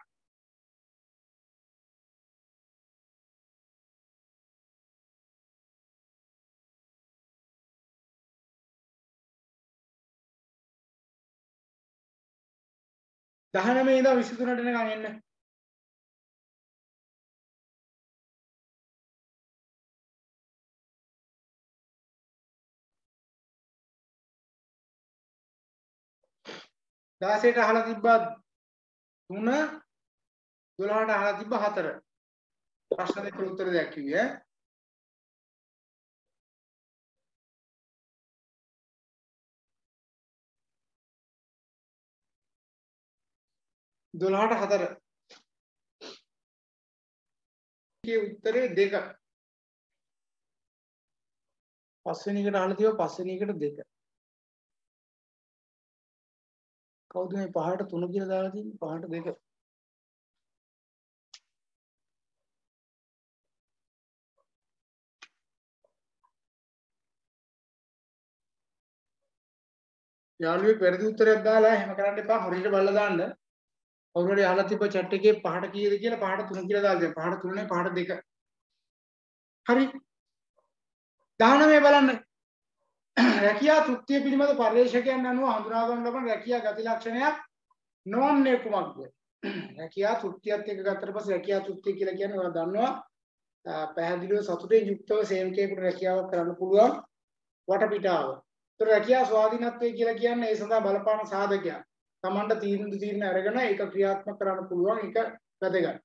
19 ඉඳන් 23ට එනකන් එන්න. දාසයට අහලා තිබ්බා 3 12ට අහලා තිබ්බා 4. ප්‍රශ්න දෙකට උත්තර දෙයක් කිව්වේ ඈ. දොළහට 4 කේ උත්තරේ 2. පස්වෙනි එකට අහලා තියව පස්වෙනි එකට 2. කවුද මේ 5ට 3 කියලා දාලා තියෙන්නේ? 5ට 2. යාළුවෙක් වැරදි උත්තරයක් දාලා එහෙම කරන්න එපා. හරියට බලලා දාන්න. කවුරු හරි අහලා තිබ්බ chat එකේ 5ට කීයද කියලා 5ට 3 කියලා දාලා දෙන්න. 5ට 3 නේ 5ට 2. හරි. 19 බලන්න. රැකියා තෘප්තිය පිළිබඳ පරිශ්‍රකයන් අනුව හඳුනා ගන්න ලබන රැකියා ගති ලක්ෂණයක් නොවන්නේ කුමක්ද? රැකියා තෘප්තියත් එක්ක ගත්තට පස්සේ රැකියා තෘප්තිය කියලා කියන්නේ ඔයාලා දන්නවා පැහැදිලිව සතුටෙන් යුක්තව සේවකයෙකුට රැකියාවක් කරන්න පුළුවන් වටපිටාව. ඒතර රැකියා ස්වාධීනත්වය කියලා කියන්නේ ඒ සඳහා බලපාන සාධකයක්. Tamanට තීරණ අරගෙන ඒක ක්‍රියාත්මක කරන්න පුළුවන් එක වැදගත්.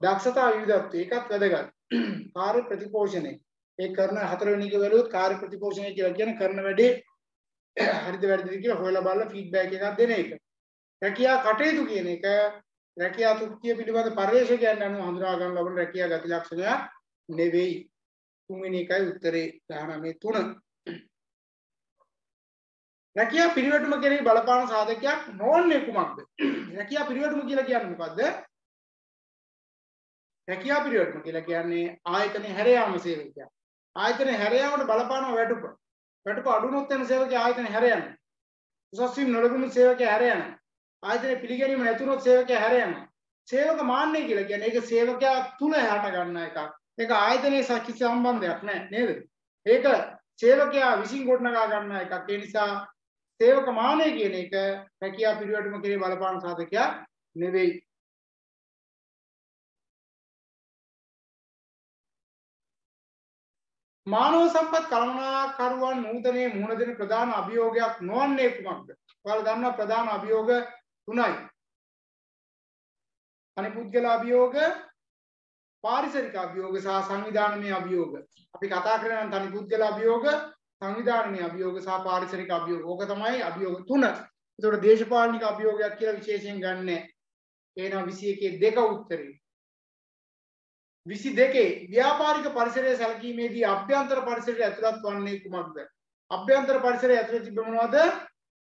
දක්ෂතා විවිධත්වය ඒකත් වැදගත්. කාර්ය ප්‍රතිපෝෂණය ඒ කරන 4 වෙනි එක වැළුවොත් කාර්ය ප්‍රතිපෝෂණය කියලා කියන්නේ කරන වැඩේ හරිද වැරදිද කියලා හොයලා බලලා ෆීඩ්බැක් එකක් දෙන එක. රැකියා කටයුතු කියන එක රැකියා තෘප්තිය පිළිබඳ පරිශ්‍රකයන් අනුව හඳුනා ගන්න ලබන රැකියා ගති ලක්ෂණයක් නෙවෙයි. 3 වෙනි එකයි උත්තරේ 19 3. රැකියා පිරිවැටුම කෙරෙහි බලපාන සාධකයක් නොවන්නේ කුමක්ද? රැකියා පිරිවැටුම කියලා කියන්නේ මොකද්ද? රැකියා පිරිවැටුම කියලා කියන්නේ ආයතනයේ හැර යාම සේවකයා. ආයතනයේ හැර යාමට බලපාන වැටුප. වැටුප අඩු වුණොත් එන සේවකයා ආයතනයේ හැර යනවා. උසස් වීම නොලැබුණු සේවකයා හැර යනවා. ආයතනයේ පිළිගැනීම නැතුනොත් සේවකයා හැර යනවා. සේවක මාන්නය කියලා කියන්නේ ඒක සේවකයා තුල හට ගන්න එකක්. ඒක ආයතනයේ කිසි සම්බන්ධයක් නැහැ නේද? ඒක සේවකයා විසින් ගොඩනගා ගන්න එකක්. ඒ නිසා සේවක මානය කියන එක රැකියා පිරිවැටුම කෙරේ බලපාන සාධකයක් නෙවෙයි. මානව සම්පත් කළමනාකරුවන් නූතනයේ මුහුණ දෙන ප්‍රධාන අභියෝගයක් නොවන්නේ කුමක්ද? ඔයාලා දන්නවා ප්‍රධාන අභියෝග 3යි. අනිපුද්ගල අභියෝග, පාරිසරික අභියෝග සහ සංවිධානමය අභියෝග. අපි කතා කරන තනිපුද්ගල අභියෝග, සංවිධානමය අභියෝග සහ පාරිසරික අභියෝග. ඕක තමයි අභියෝග 3. ඒතකොට දේශපාලනික අභියෝගයක් කියලා විශේෂයෙන් ගන්නෑ. එහෙනම් 21 2 උත්තරේ. 22 ව්‍යාපාරික පරිසරයේ සැලකීමේදී අභ්‍යන්තර පරිසරයට ඇතුළත් වන්නේ කුමක්ද? අභ්‍යන්තර පරිසරයේ ඇතුළත තිබෙ මොනවද?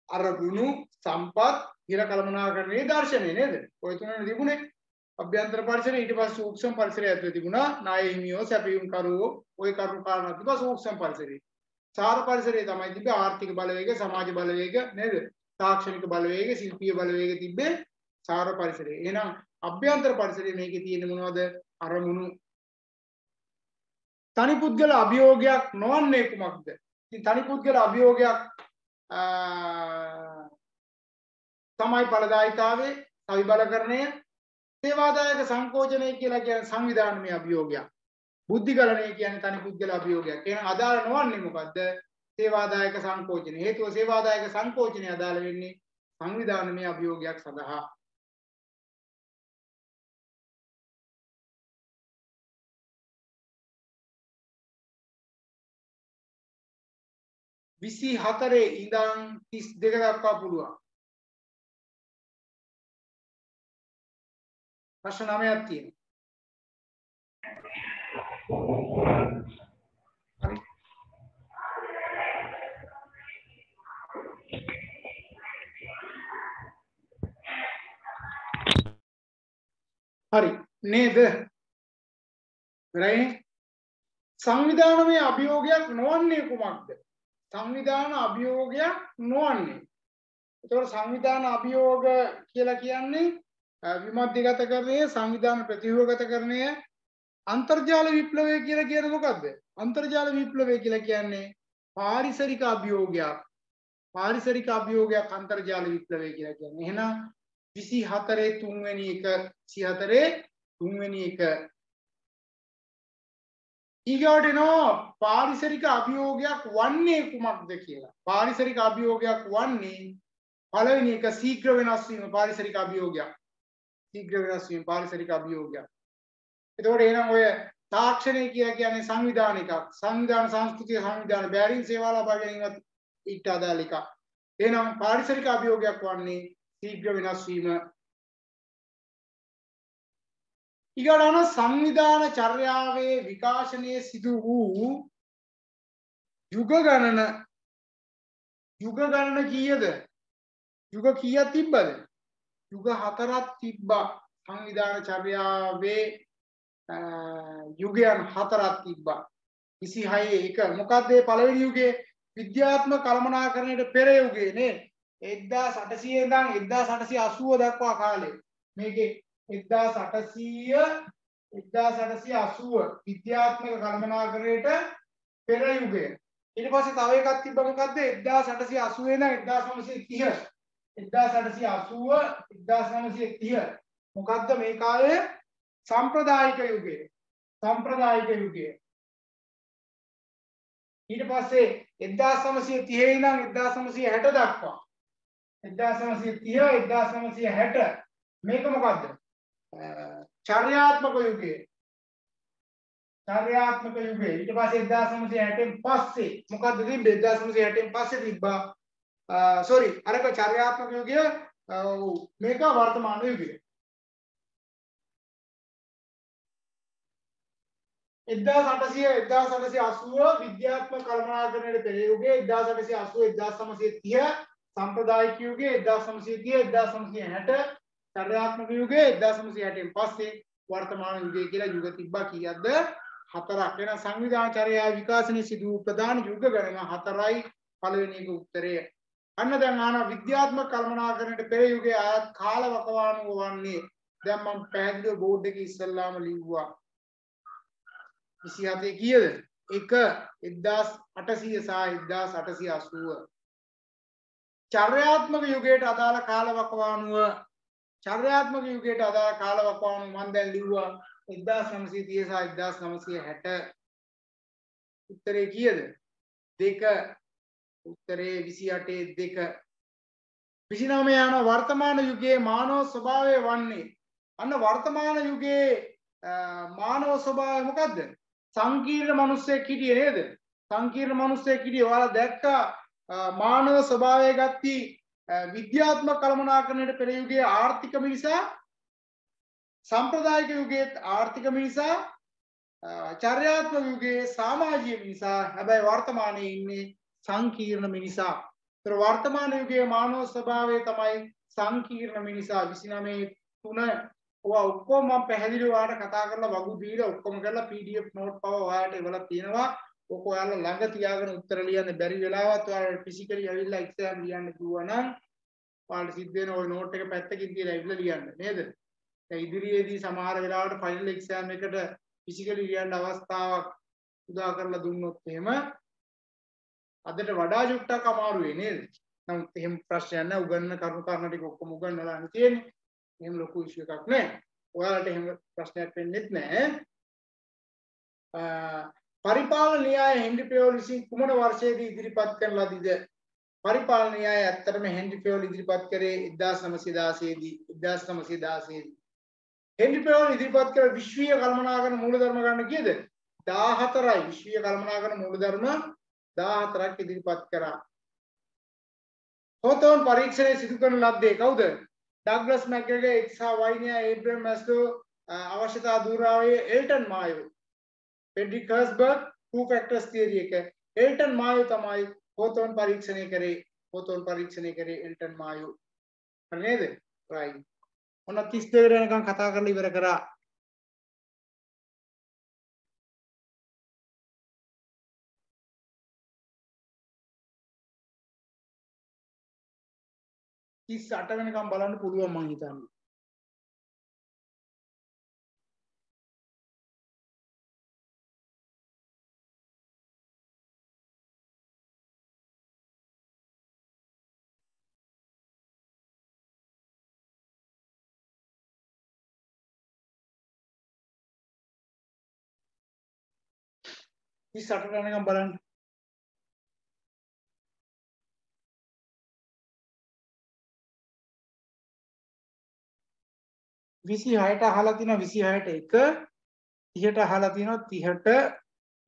අරගුණු, සම්පත්, හිර කළමනාකරණයේ දර්ශනය නේද? ඔය තුනනේ තිබුණේ. අභ්‍යන්තර පරිසරය ඊට පස්සේ සූක්ෂම පරිසරය ඇතුළත තිබුණා. ණය හිමියෝ, සැපයුම් කරුවෝ, ඔය කරුණු කාරණා තිබ්බා සූක්ෂම පරිසරයේ. සාර පරිසරයේ තමයි තිබ්බේ ආර්ථික බලවේග, සමාජ බලවේග නේද? තාක්ෂණික බලවේග, ශිල්පීය බලවේග තිබ්බේ සාර පරිසරයේ. එහෙනම් අභ්‍යන්තර පරිසරයේ මේකේ තියෙන්නේ මොනවද? අරමුණු. තනිපුද්ගල අභියෝගයක් නොවන්නේ කුමක්ද? ඉතින් තනිපුද්ගල අභියෝගයක් තමයි ඵලදායිතාවේ, සවිබලකරණය, සේවාදායක සංකෝචනය කියලා කියන සංවිධානමය අභියෝගයක්. බුද්ධිගලණය කියන්නේ තනිපුද්ගල අභියෝගයක්. එහෙනම් අදාළ නොවන්නේ මොකද්ද? සේවාදායක සංකෝචනය. හේතුව සේවාදායක සංකෝචනය අදාළ වෙන්නේ සංවිධානමය අභියෝගයක් සඳහා. විසි 4 ඉඳන් 32 දක්වා පුළුවන්. ප්‍රශ්න 9ක් තියෙනවා. හරි නේද? right? සංවිධානමය අභියෝගයක් නොවන්නේ කුමක්ද? සංවිධාන අභියෝගයක් නොවන්නේ. ඒතකොට සංවිධාන අභියෝග කියලා කියන්නේ විමධ්‍යගතකරණය, සංවිධාන ප්‍රතිව්‍යුහගතකරණය, අන්තර්ජාල විප්ලවය කියලා කියන්නේ මොකද්ද? අන්තර්ජාල විප්ලවය කියලා කියන්නේ පාරිසරික අභියෝගයක්. පාරිසරික අභියෝගයක් අන්තර්ජාල විප්ලවය කියලා කියන්නේ. එහෙනම් 24 තුන්වෙනි එක 24 තුන්වෙනි එක ඊගොඩ එනවා පාරිසරික අභියෝගයක් වන්නේ කුමක්ද කියලා. පාරිසරික අභියෝගයක් වන්නේ පළවෙනි එක ශීඝ්‍ර වෙනස් වීම පාරිසරික අභියෝගයක්. ශීඝ්‍ර වෙනස් වීම පාරිසරික අභියෝගයක්. එතකොට එහෙනම් ඔය තාක්ෂණය කියන්නේ සංවිධාන එකක්. සංවිධාන සංස්කෘතිය සංවිධාන බැරින් සේවා ලබා ගැනීමත් ඊට අදාළ එකක්. එහෙනම් පාරිසරික අභියෝගයක් වන්නේ ශීඝ්‍ර වෙනස් වීම. ඊගොඩන සංවිධාන චර්යාවේ විකාශනයේ සිදු වූ යුග ගණන කීයද? යුග කීයක් තිබ්බද? යුග 4ක් තිබ්බා. සංවිධාන චර්යාවේ යුගයන් 4ක් තිබ්බා. 26 එක මොකක්ද මේ පළවෙනි යුගයේ? විද්‍යාත්මක කළමනාකරණයට පෙර යුගයේ නේ. 1800 ඉඳන් 1880 දක්වා කාලේ. මේකේ 1880 විද්‍යාත්මක කළමනාකරණයට පෙර යුගය. ඊට පස්සේ තව එකක් තිබ්බා මොකද්ද? 1880 ඉඳන් 1930. 1880 1930 මොකද්ද මේ කාලය? සම්ප්‍රදායික යුගය. සම්ප්‍රදායික යුගය. ඊට පස්සේ 1930 ඉඳන් 1960 දක්වා 1930 1960 මේක මොකද්ද? චර්යාත්මක යුගය. චර්යාත්මක යුගය. ඊට පස්සේ 1960න් පස්සේ මොකද්ද තිබ්බේ? 1960න් පස්සේ තිබ්බා sorry අරක චර්යාත්මක යුගය මේක වර්තමාන යුගය. 1880 විද්‍යාත්මක කළමනාකරණයට පෙර යුගයේ 1880 1930 සම්ප්‍රදායික යුගයේ 1930 1960 චර්යාත්මක යුගයේ 1960න් පස්සේ වර්තමාන යුගය කියලා යුග තිබ්බා. කීයක්ද? 4ක්. වෙන සංවිධාන චර්යාවේ විකාශනයේ සිදු වූ ප්‍රධාන යුග ගණන 4යි. පළවෙනි එක උත්තරය. අන්න දැන් ආන විද්‍යාත්මක කළමනාකරණයට පෙර යුගයේ ආයත් කාල වකවානුව වන්නේ දැන් මම පැහැදිලිව බෝඩ් එකේ ඉස්සල්ලාම ලිව්වා. 27 කීයද? 1800 සහ 1880. චර්යාත්මක යුගයට අදාළ කාල වකවානුව මම දැන් ලිව්වා 1930 සහ 1960. උත්තරේ කීයද? 2. උත්තරේ 28 2. 29 යන වර්තමාන යුගයේ මානව ස්වභාවය වන්නේ. අන්න වර්තමාන යුගයේ මානව ස්වභාවය මොකද්ද? සංකීර්ණ මිනිස්සෙක් හිටියේ නේද? සංකීර්ණ මිනිස්සෙක් හිටියේ. ඔයාලා දැක්කා මානව ස්වභාවය ගත්ති විද්‍යාත්මක කළමනාකරණයට පෙර යුගයේ ආර්ථික මිනිසා, සම්ප්‍රදායික යුගයේ ආර්ථික මිනිසා, චර්යාත්මක යුගයේ සමාජීය මිනිසා. හැබැයි වර්තමානයේ ඉන්නේ සංකීර්ණ මිනිසා. ඒතර වර්තමාන යුගයේ මානව ස්වභාවය තමයි සංකීර්ණ මිනිසා. 29 3 ඔයා ඔක්කොම මම පැහැදිලිව ඔයාලට කතා කරලා වගු දීලා ඔක්කොම කරලා PDF නෝට් පව ඔයාලට එවලා තියෙනවා. ඔක ඔයාලා ළඟ තියාගෙන උත්තර ලියන්න බැරි වෙලාවත් ඔයාලට ෆිසිකලි ඇවිල්ලා එක්සෑම් ලියන්න කිව්වා නම් ඔයාලට සිද්ධ වෙන ওই නෝට් එක පැත්තකින් තියලා ඇවිල්ලා ලියන්න නේද? දැන් ඉදිරියේදී සමහර වෙලාවට ෆයිනල් එක්සෑම් එකට ෆිසිකලි ලියන්න අවස්ථාවක් උදා කරලා දුන්නොත් එහෙම අදට වඩා චුට්ටක් අමාරු වෙයි නේද? නමුත් එහෙම ප්‍රශ්නයක් නැහැ. උගන්නන කරුණු කාරණා ටික ඔක්කොම උගන්නලා තියෙන්නේ. එහෙම ලොකු ඉෂුව එකක් නෑ. ඔයාලට එහෙම ප්‍රශ්නයක් වෙන්නෙත් නෑ. පරිපාලන න්‍යාය හෙන්රි පෙයෝල් විසින් කුමන වර්ෂයේදී ඉදිරිපත් කරන ලදීද? පරිපාලන න්‍යාය ඇත්තටම හෙන්රි පෙයෝල් ඉදිරිපත් කරේ 1916 දී. 1916 දී. හෙන්රි පෙයෝල් ඉදිරිපත් කළ විශ්වීය කළමනාකරණ මූලධර්ම ගන්න කීයද? 14යි. විශ්වීය කළමනාකරණ මූලධර්ම 14ක් ඉදිරිපත් කරා. හෝතෝන් පරීක්ෂණය සිදු කරන ලද්දේ කවුද? ඩග්ලස් මැක්ග්‍රෙගර්, එක්ස් හා වයි න්‍යාය, ඒබ්‍රහම් මැස්ලෝ, අවශ්‍යතා දුරාවේ එල්ටන් මායෝ, ෆෙඩරික් හර්ස්බර්ග්, two factors theory එක. එල්ටන් මායෝ තමයි හෝතෝන් පරීක්ෂණය කරේ. හෝතෝන් පරීක්ෂණය කරේ එල්ටන් මායෝ. හරි නේද? right. ඔන්න 32 වෙනකන් කතා කරලා ඉවර කරා. තිස් 8 වෙනකම් බලන්න පුළුවන් මං හිතන්නේ. 38ට යනකම් බලන්න. 26ට අහලා තිනවා 26ට 1, 30ට අහලා තිනවා 30ට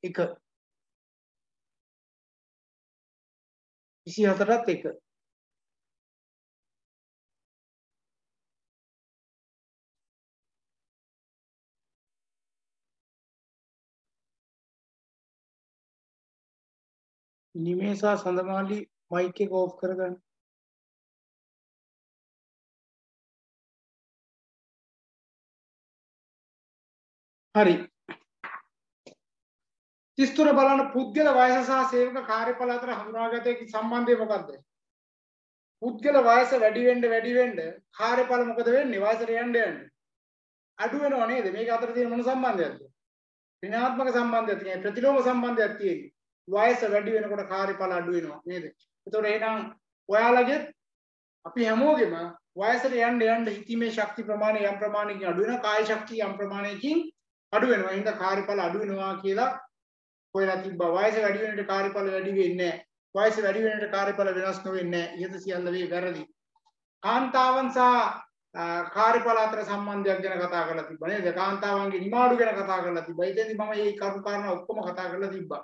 1, 24ටත් 1. නිමේසා සඳමාලි මයික් එක ඕෆ් කරගන්න. හරි. 33 බලන්න පුද්ගල වයස සහ සේවක කාර්යඵල අතර හඳුනාගත හැකි සම්බන්ධය මොකක්ද? පුද්ගල වයස වැඩි වෙන්න කාර්යඵල මොකද වෙන්නේ? වයසට යන්න අඩු වෙනව නේද? මේක අතර තියෙන මොන සම්බන්ධයක්ද? ඍණාත්මක සම්බන්ධයක් තියෙනවා. ප්‍රතිලෝම සම්බන්ධයක් තියෙනවා. වයස වැඩි වෙනකොට කාර්යඵල අඩු වෙනවා නේද? ඒතකොට එහෙනම් ඔයාලගේ අපි හැමෝගෙම වයසට යන්න හිතීමේ ශක්ති ප්‍රමාණය යම් ප්‍රමාණයකින් අඩු වෙනවා. කාය ශක්තිය යම් ප්‍රමාණයකින් අඩු වෙනවා. එහෙනම් කාර්යඵල අඩු වෙනවා කියලා හොයලා තිබ්බා. වයස වැඩි වෙන විට කාර්යඵල වැඩි වෙන්නේ නැහැ. වයස වැඩි වෙන විට කාර්යඵල වෙනස් නොවෙන්නේ නැහැ. ඊට සියල්ල වේ වැරදි. කාන්තාවන් සහ කාර්යඵල අතර සම්බන්ධයක් ගැන කතා කරලා තිබ්බා නේද? කාන්තාවන්ගේ නිමාඩු ගැන කතා කරලා තිබ්බා. ඉතින් මම මේ කරුණු කාරණා ඔක්කොම කතා කරලා තිබ්බා.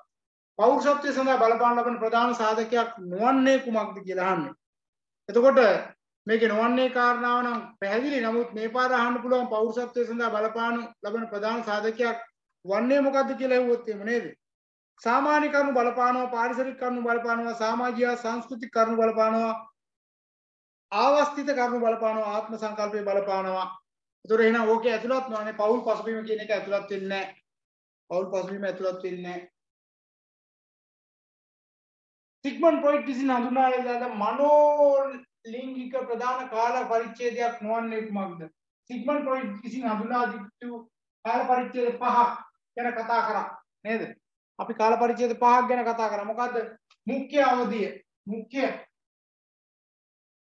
පෞරුෂත්වයේ සඳහා බලපාන ලබන ප්‍රධාන සාධකයක් නොවන්නේ කුමක්ද කියලා අහන්නේ. එතකොට මේකේ නොවන්නේ කාරණාව නම් පැහැදිලි. නමුත් මේ පාර අහන්න පුළුවන් පෞරුෂත්වයේ සඳහා බලපාන ලබන ප්‍රධාන සාධකයක් වන්නේ මොකද්ද කියලා ඇහුවොත් එහෙම නේද? සාමාන්‍ය කරුණු බලපානවා, පාරිසරික කරුණු බලපානවා, සමාජීය සංස්කෘතික කරුණු බලපානවා, ආවස්තිත කරුණු බලපානවා, ආත්ම සංකල්පය බලපානවා. ඒතකොට එහෙනම් ඕකේ ඇතුළත් නොවන්නේ පෞල් පසුබිම කියන එක ඇතුළත් වෙන්නේ නැහැ. පෞල් පසුබිම ඇතුළත් වෙන්නේ නැහැ. සිග්මන්ඩ් ෆ්‍රොයිඩ් විසින් හඳුන්වාලද මනෝලිංගික ප්‍රධාන කාල පරිච්ඡේදයක් නොවන්නේ කුමක්ද? සිග්මන්ඩ් ෆ්‍රොයිඩ් විසින් හඳුන්වා දීපු කාල පරිච්ඡේද 5ක් ගැන කතා කරා නේද? අපි කාල පරිච්ඡේද 5ක් ගැන කතා කරා. මොකද්ද? මුඛ්‍ය අවධිය. මුඛ්‍ය.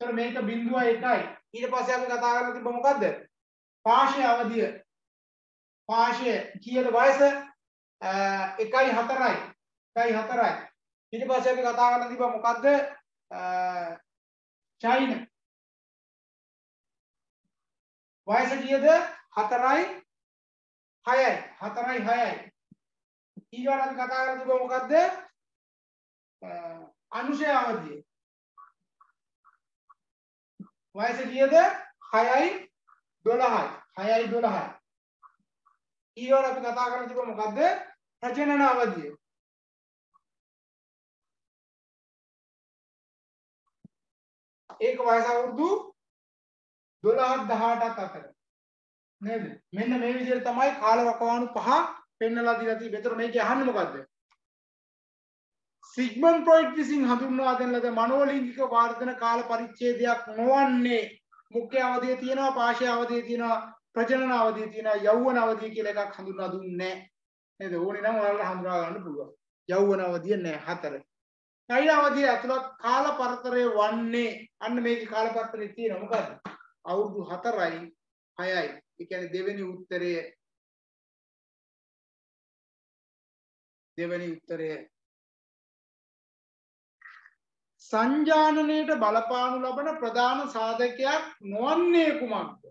මේක 0.1යි. ඊට පස්සේ අපි කතා කරලා තිබ්බ මොකද්ද? පාශය අවධිය. පාශය කීයද වයස? 1.4යි. 1.4යි. ඊට පස්සේ අපි කතා කරලා තිබ්බා මොකද්ද? චෛන. වයස කීයද? 4යි 6යි. 4යි 6යි. ඊළඟට අපි කතා කරලා තිබ්බා මොකද්ද? අනුශය අවධිය. වයස කීයද? 6යි 12යි. 6යි 12යි. ඊළඟට අපි කතා කරලා තිබ්බා මොකද්ද? ප්‍රජනන අවධිය. ඒක වයස අවුරුදු 12 18ක් අතර නේද? මෙන්න මේ විදිහට තමයි කාලවකවානු පහ පෙන්නලා දීලා තියෙන්නේ. ඒතර මේකේ අහන්නේ මොකද්ද? සිග්මන්ඩ් ෆ්‍රොයිඩ් විසින් හඳුන්වා දෙන ලද මනෝලිංගික වර්ධන කාල පරිච්ඡේදයක් නොවන්නේ මුඛ්‍ය අවධිය තියෙනවා, පාශය අවධිය තියෙනවා, ප්‍රජනන අවධිය තියෙනවා, යෞවන අවධිය කියලා එකක් හඳුන්වා දුන්නේ නේද? ඕනේ නම් ඔයාලට හඳුනා ගන්න පුළුවන්. යෞවන අවධිය නෑ 4. චෛන අවධිය ඇතුළත් කාල පරතරය වන්නේ අන්න මේකේ කාල පරතරය තියෙනවා මොකද්ද? අවුරුදු 4යි 6යි. ඒ කියන්නේ දෙවෙනි උත්තරය සංජානනයට බලපානු ලබන ප්‍රධාන සාධකයක් නොවන්නේ කුමක්ද?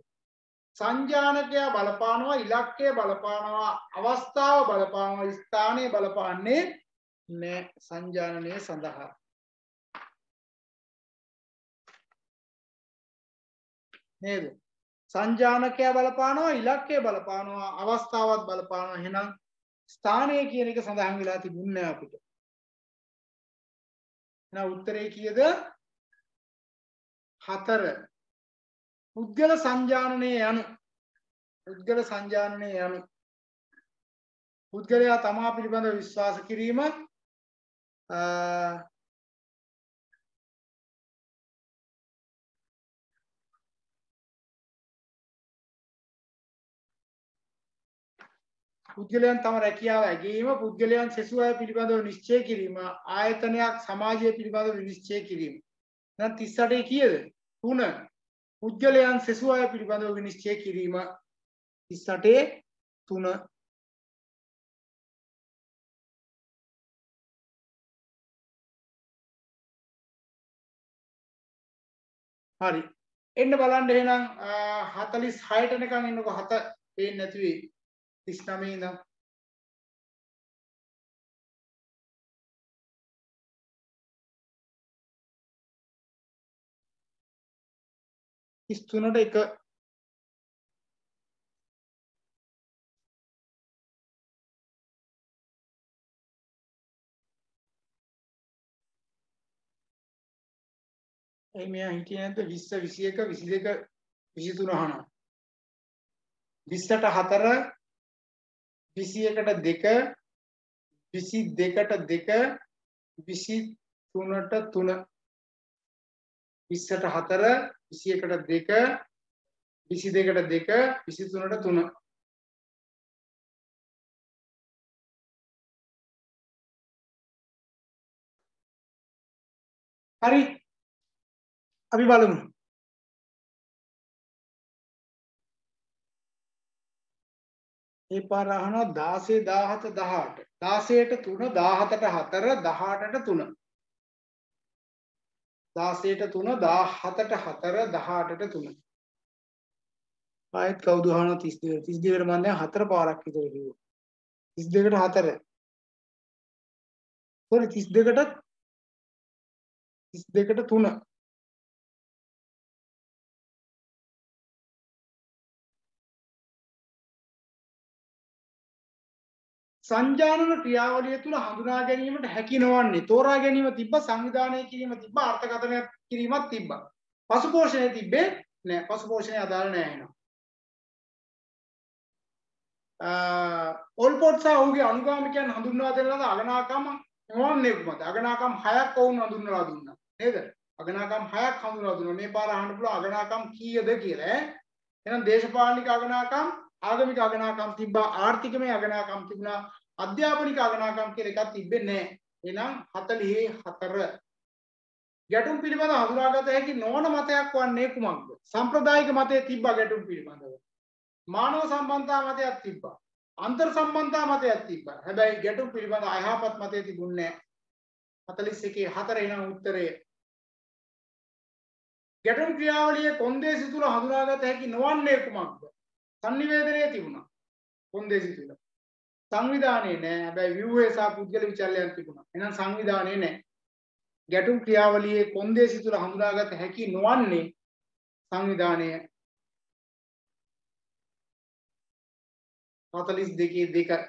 සංජානකයා බලපානවා, ඉලක්කය බලපානවා, අවස්ථාව බලපානවා, ස්ථානය බලපාන්නේ නැහැ සංජානනය සඳහා. නේද? සංජානකයා බලපානවා, ඉලක්කය බලපානවා, අවස්ථාවත් බලපානවා. එහෙනම් ස්ථානය කියන එක සඳහන් වෙලා තිබුණේ නැහැ අපිට. එහෙනම් උත්තරේ කීයද? 4. පුද්ගල සංජානනයේ යනු පුද්ගලයා තමා පිළිබඳව විශ්වාස කිරීම, පුද්ගලයන් තම රැකියාව ඇගීම, පුද්ගලයන් සෙසු අය පිළිබඳව නිශ්චය කිරීම, ආයතනයක් සමාජය පිළිබඳව නිශ්චය කිරීම. එහෙනම් 38 කීයද? 3. පුද්ගලයන් සෙසු අය පිළිබඳව විනිශ්චය කිරීම 38 3. හරි. එන්න බලන්න එහෙනම් 46ට නිකන් ඉන්නකො 7 පේන්නේ නැති වෙයි. 39 ඉඳන් තුනට එක එයි මෙයා හිටියේ නැද්ද 20 21 22 23 අහනවා 20ට 4 21ට 2 22ට 2 23ට 3 20ට 4 21ට 2 22ට 2 23ට 3 හරි අපි බලමු මේ පාර අහනවා 16 17 18 16ට 3 17ට 4 18ට 3 16ට 3 17ට 4 18ට 3 ආයෙත් කවුද අහනවා 32 32ට මම දැන් 4 පාරක් විතර කිව්වා 32ට 4 sorry 32ට 3 සංජානන ක්‍රියාවලිය තුළ හඳුනා ගැනීමට හැකි නොවන්නේ තෝරා ගැනීම තිබ්බ සංවිධානය කිරීම තිබ්බ අර්ථකථනය කිරීමක් තිබ්බා පසුපෝෂණය තිබ්බේ නෑ පසුපෝෂණය අදාළ නෑ එහෙනම් ඕල්පොට් සහ ඔහුගේ අනුගාමිකයන් හඳුන්වා දෙන ලද අගනාකම් නොවන්නේ කුමක්ද අගනාකම් 6ක් ඔවුන් හඳුන්වලා දුන්නා නේද අගනාකම් 6ක් හඳුන්වලා දුන්නා මේ පාර අහන්න පුළුවන් අගනාකම් කීයද කියලා එහෙනම් දේශපාලනික අගනාකම් ආගමික අගනාකම් තිබ්බා ආර්ථිකමය අගනාකම් තිබුණා අධ්‍යාපනික අගනාකම් කියලා එකක් තිබෙන්නේ නැහැ එහෙනම් 44 ගැටුම් පිළිබඳව හඳුනාගත හැකි නොවන මතයක් වන්නේ කුමක්ද සම්ප්‍රදායික මතය තිබ්බා ගැටුම් පිළිබඳව මානව සම්බන්ධතා මතයක් තිබ්බා අන්තර් සම්බන්ධතා මතයක් තිබ්බා හැබැයි ගැටුම් පිළිබඳව අයහපත් මතය තිබුණේ නැහැ 41 4 එනම් උත්තරය ගැටුම් ක්‍රියාවලියේ කොන්දේසි තුල හඳුනාගත හැකි නොවන්නේ කුමක්ද සංනිවේදනයේ තිබුණා කොන්දේසි තුල සංවිධානයේ නෑ හැබැයි ව්‍යුහය සහ පුද්ගල විචල්යන් තිබුණා එහෙනම් සංවිධානයේ නෑ ගැටුම් ක්‍රියාවලියේ කොන්දේසි තුල හඳුනාගත හැකි නොවන්නේ සංවිධානය 42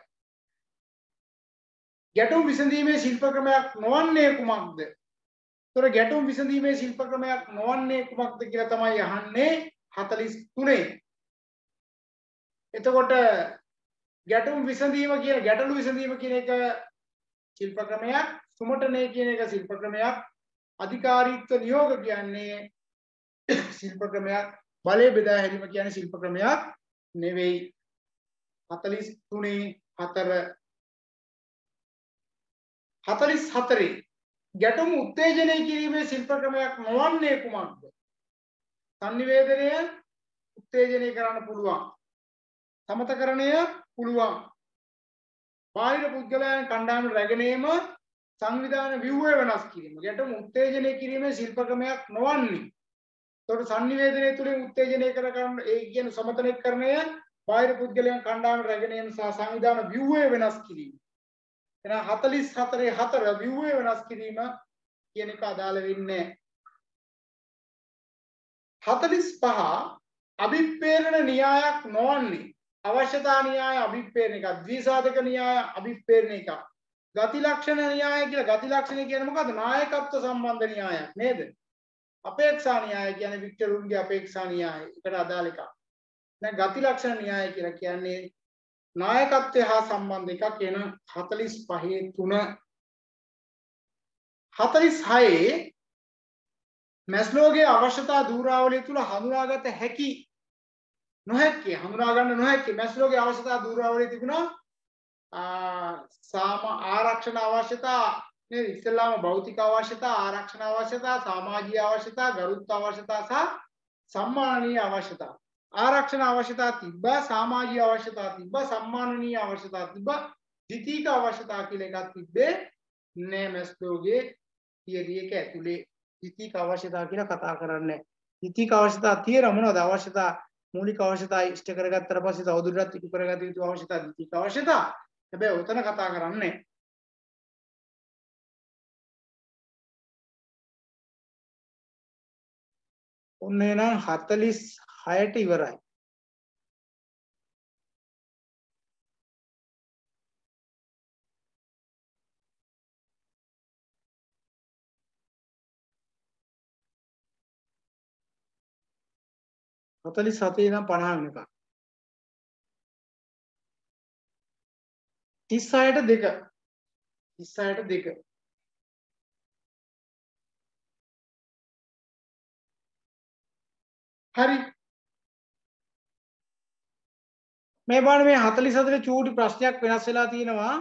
ගැටුම් විසඳීමේ ශිල්ප ක්‍රමයක් නොවන්නේ කුමක්ද? ඒතර ගැටුම් විසඳීමේ ශිල්ප ක්‍රමයක් නොවන්නේ කුමක්ද කියලා තමයි අහන්නේ 43. එතකොට ගැටුම් විසඳීම කියන ගැටලු විසඳීම කියන එක ශිල්ප ක්‍රමයක්, සුමටනේ කියන එක ශිල්ප ක්‍රමයක්, අධිකාරීත්ව නියෝග කියන්නේ ශිල්ප ක්‍රමයක්, බලය බෙදා හැරීම කියන්නේ ශිල්ප ක්‍රමයක් නෙවෙයි. 43 4 44 ගැටුම් උත්තේජනය කිරීමේ ශිල්ප ක්‍රමයක් නොවන්නේ කුමක්ද? සංනිවේදනය උත්තේජනය කරන්න පුළුවන්. සමතකරණය පුළුවන්. බාහිර පුද්ගලයන් කණ්ඩායම රැගෙනීම සංවිධාන ව්‍යුහය වෙනස් කිරීම. ගැටුම් උත්තේජනය කිරීමේ ශිල්ප ක්‍රමයක් නොවන්නේ. ඒකට සංනිවේදනය තුළින් උත්තේජනය කරගන්න ඒ කියන සමතනකරණය බාහිර පුද්ගලයන් කණ්ඩායම රැගෙනීම සහ සංවිධාන ව්‍යුහය වෙනස් කිරීම. එහෙනම් 44 4 ව්‍යුහය වෙනස් කිරීම කියන එක අදාළ වෙන්නේ 45 අභිප්‍රේරණ න්‍යායක් නොවන්නේ අවශ්‍යතා න්‍යාය අභිප්‍රේරණ එක ද්විසාධක න්‍යාය අභිප්‍රේරණ එක ගති ලක්ෂණ න්‍යාය කියලා ගති ලක්ෂණ කියන්නේ මොකද්ද නායකත්ව සම්බන්ධ න්‍යායක් නේද අපේක්ෂා න්‍යාය කියන්නේ වික්ටර් උන්ගේ අපේක්ෂා න්‍යාය එකට අදාළ එකක් දැන් ගති ලක්ෂණ න්‍යාය කියලා කියන්නේ නායකත්වය හා සම්බන්ධ එකක් එන 45 3 46 මැස්ලෝගේ අවශ්‍යතා ධූරාවලිය තුල හඳුනාගත හැකි නොහැකි හඳුනා ගන්න නොහැකි මැස්ලෝගේ අවශ්‍යතා ධූරාවලිය තිබුණා ආරක්ෂණ අවශ්‍යතා නේද ඉස්සෙල්ලාම භෞතික අවශ්‍යතා ආරක්ෂණ අවශ්‍යතා සමාජීය අවශ්‍යතා ගරුත්ව අවශ්‍යතා සහ සම්මානීය අවශ්‍යතා ආරක්ෂණ අවශ්‍යතා තිබ්බා සමාජීය අවශ්‍යතා තිබ්බා සම්මානීය අවශ්‍යතා තිබ්බා ද්විතීක අවශ්‍යතා කියලා එකක් තිබ්බේ නෑ මැස්ලෝගේ තියරි එක ඇතුලේ ද්විතීක අවශ්‍යතා කියලා කතා කරන්නේ ද්විතීක අවශ්‍යතා තියෙන මොනවද? අවශ්‍යතා මූලික අවශ්‍යතා ඉෂ්ට කරගත්තට පස්සේ තවදුරටත් ඉටු කරගත යුතු අවශ්‍යතා ද්විතීක අවශ්‍යතා. හැබැයි උතන කතා කරන්නේ ඔන්න එනම් 46ට ඉවරයි. හතලිස් හතේ ඉඳන් 50 වෙනකම් 36ට 2 36ට 2 හරි මේ බලන්න මේ 44 චූටි ප්‍රශ්නයක් වෙනස් වෙලා තියෙනවා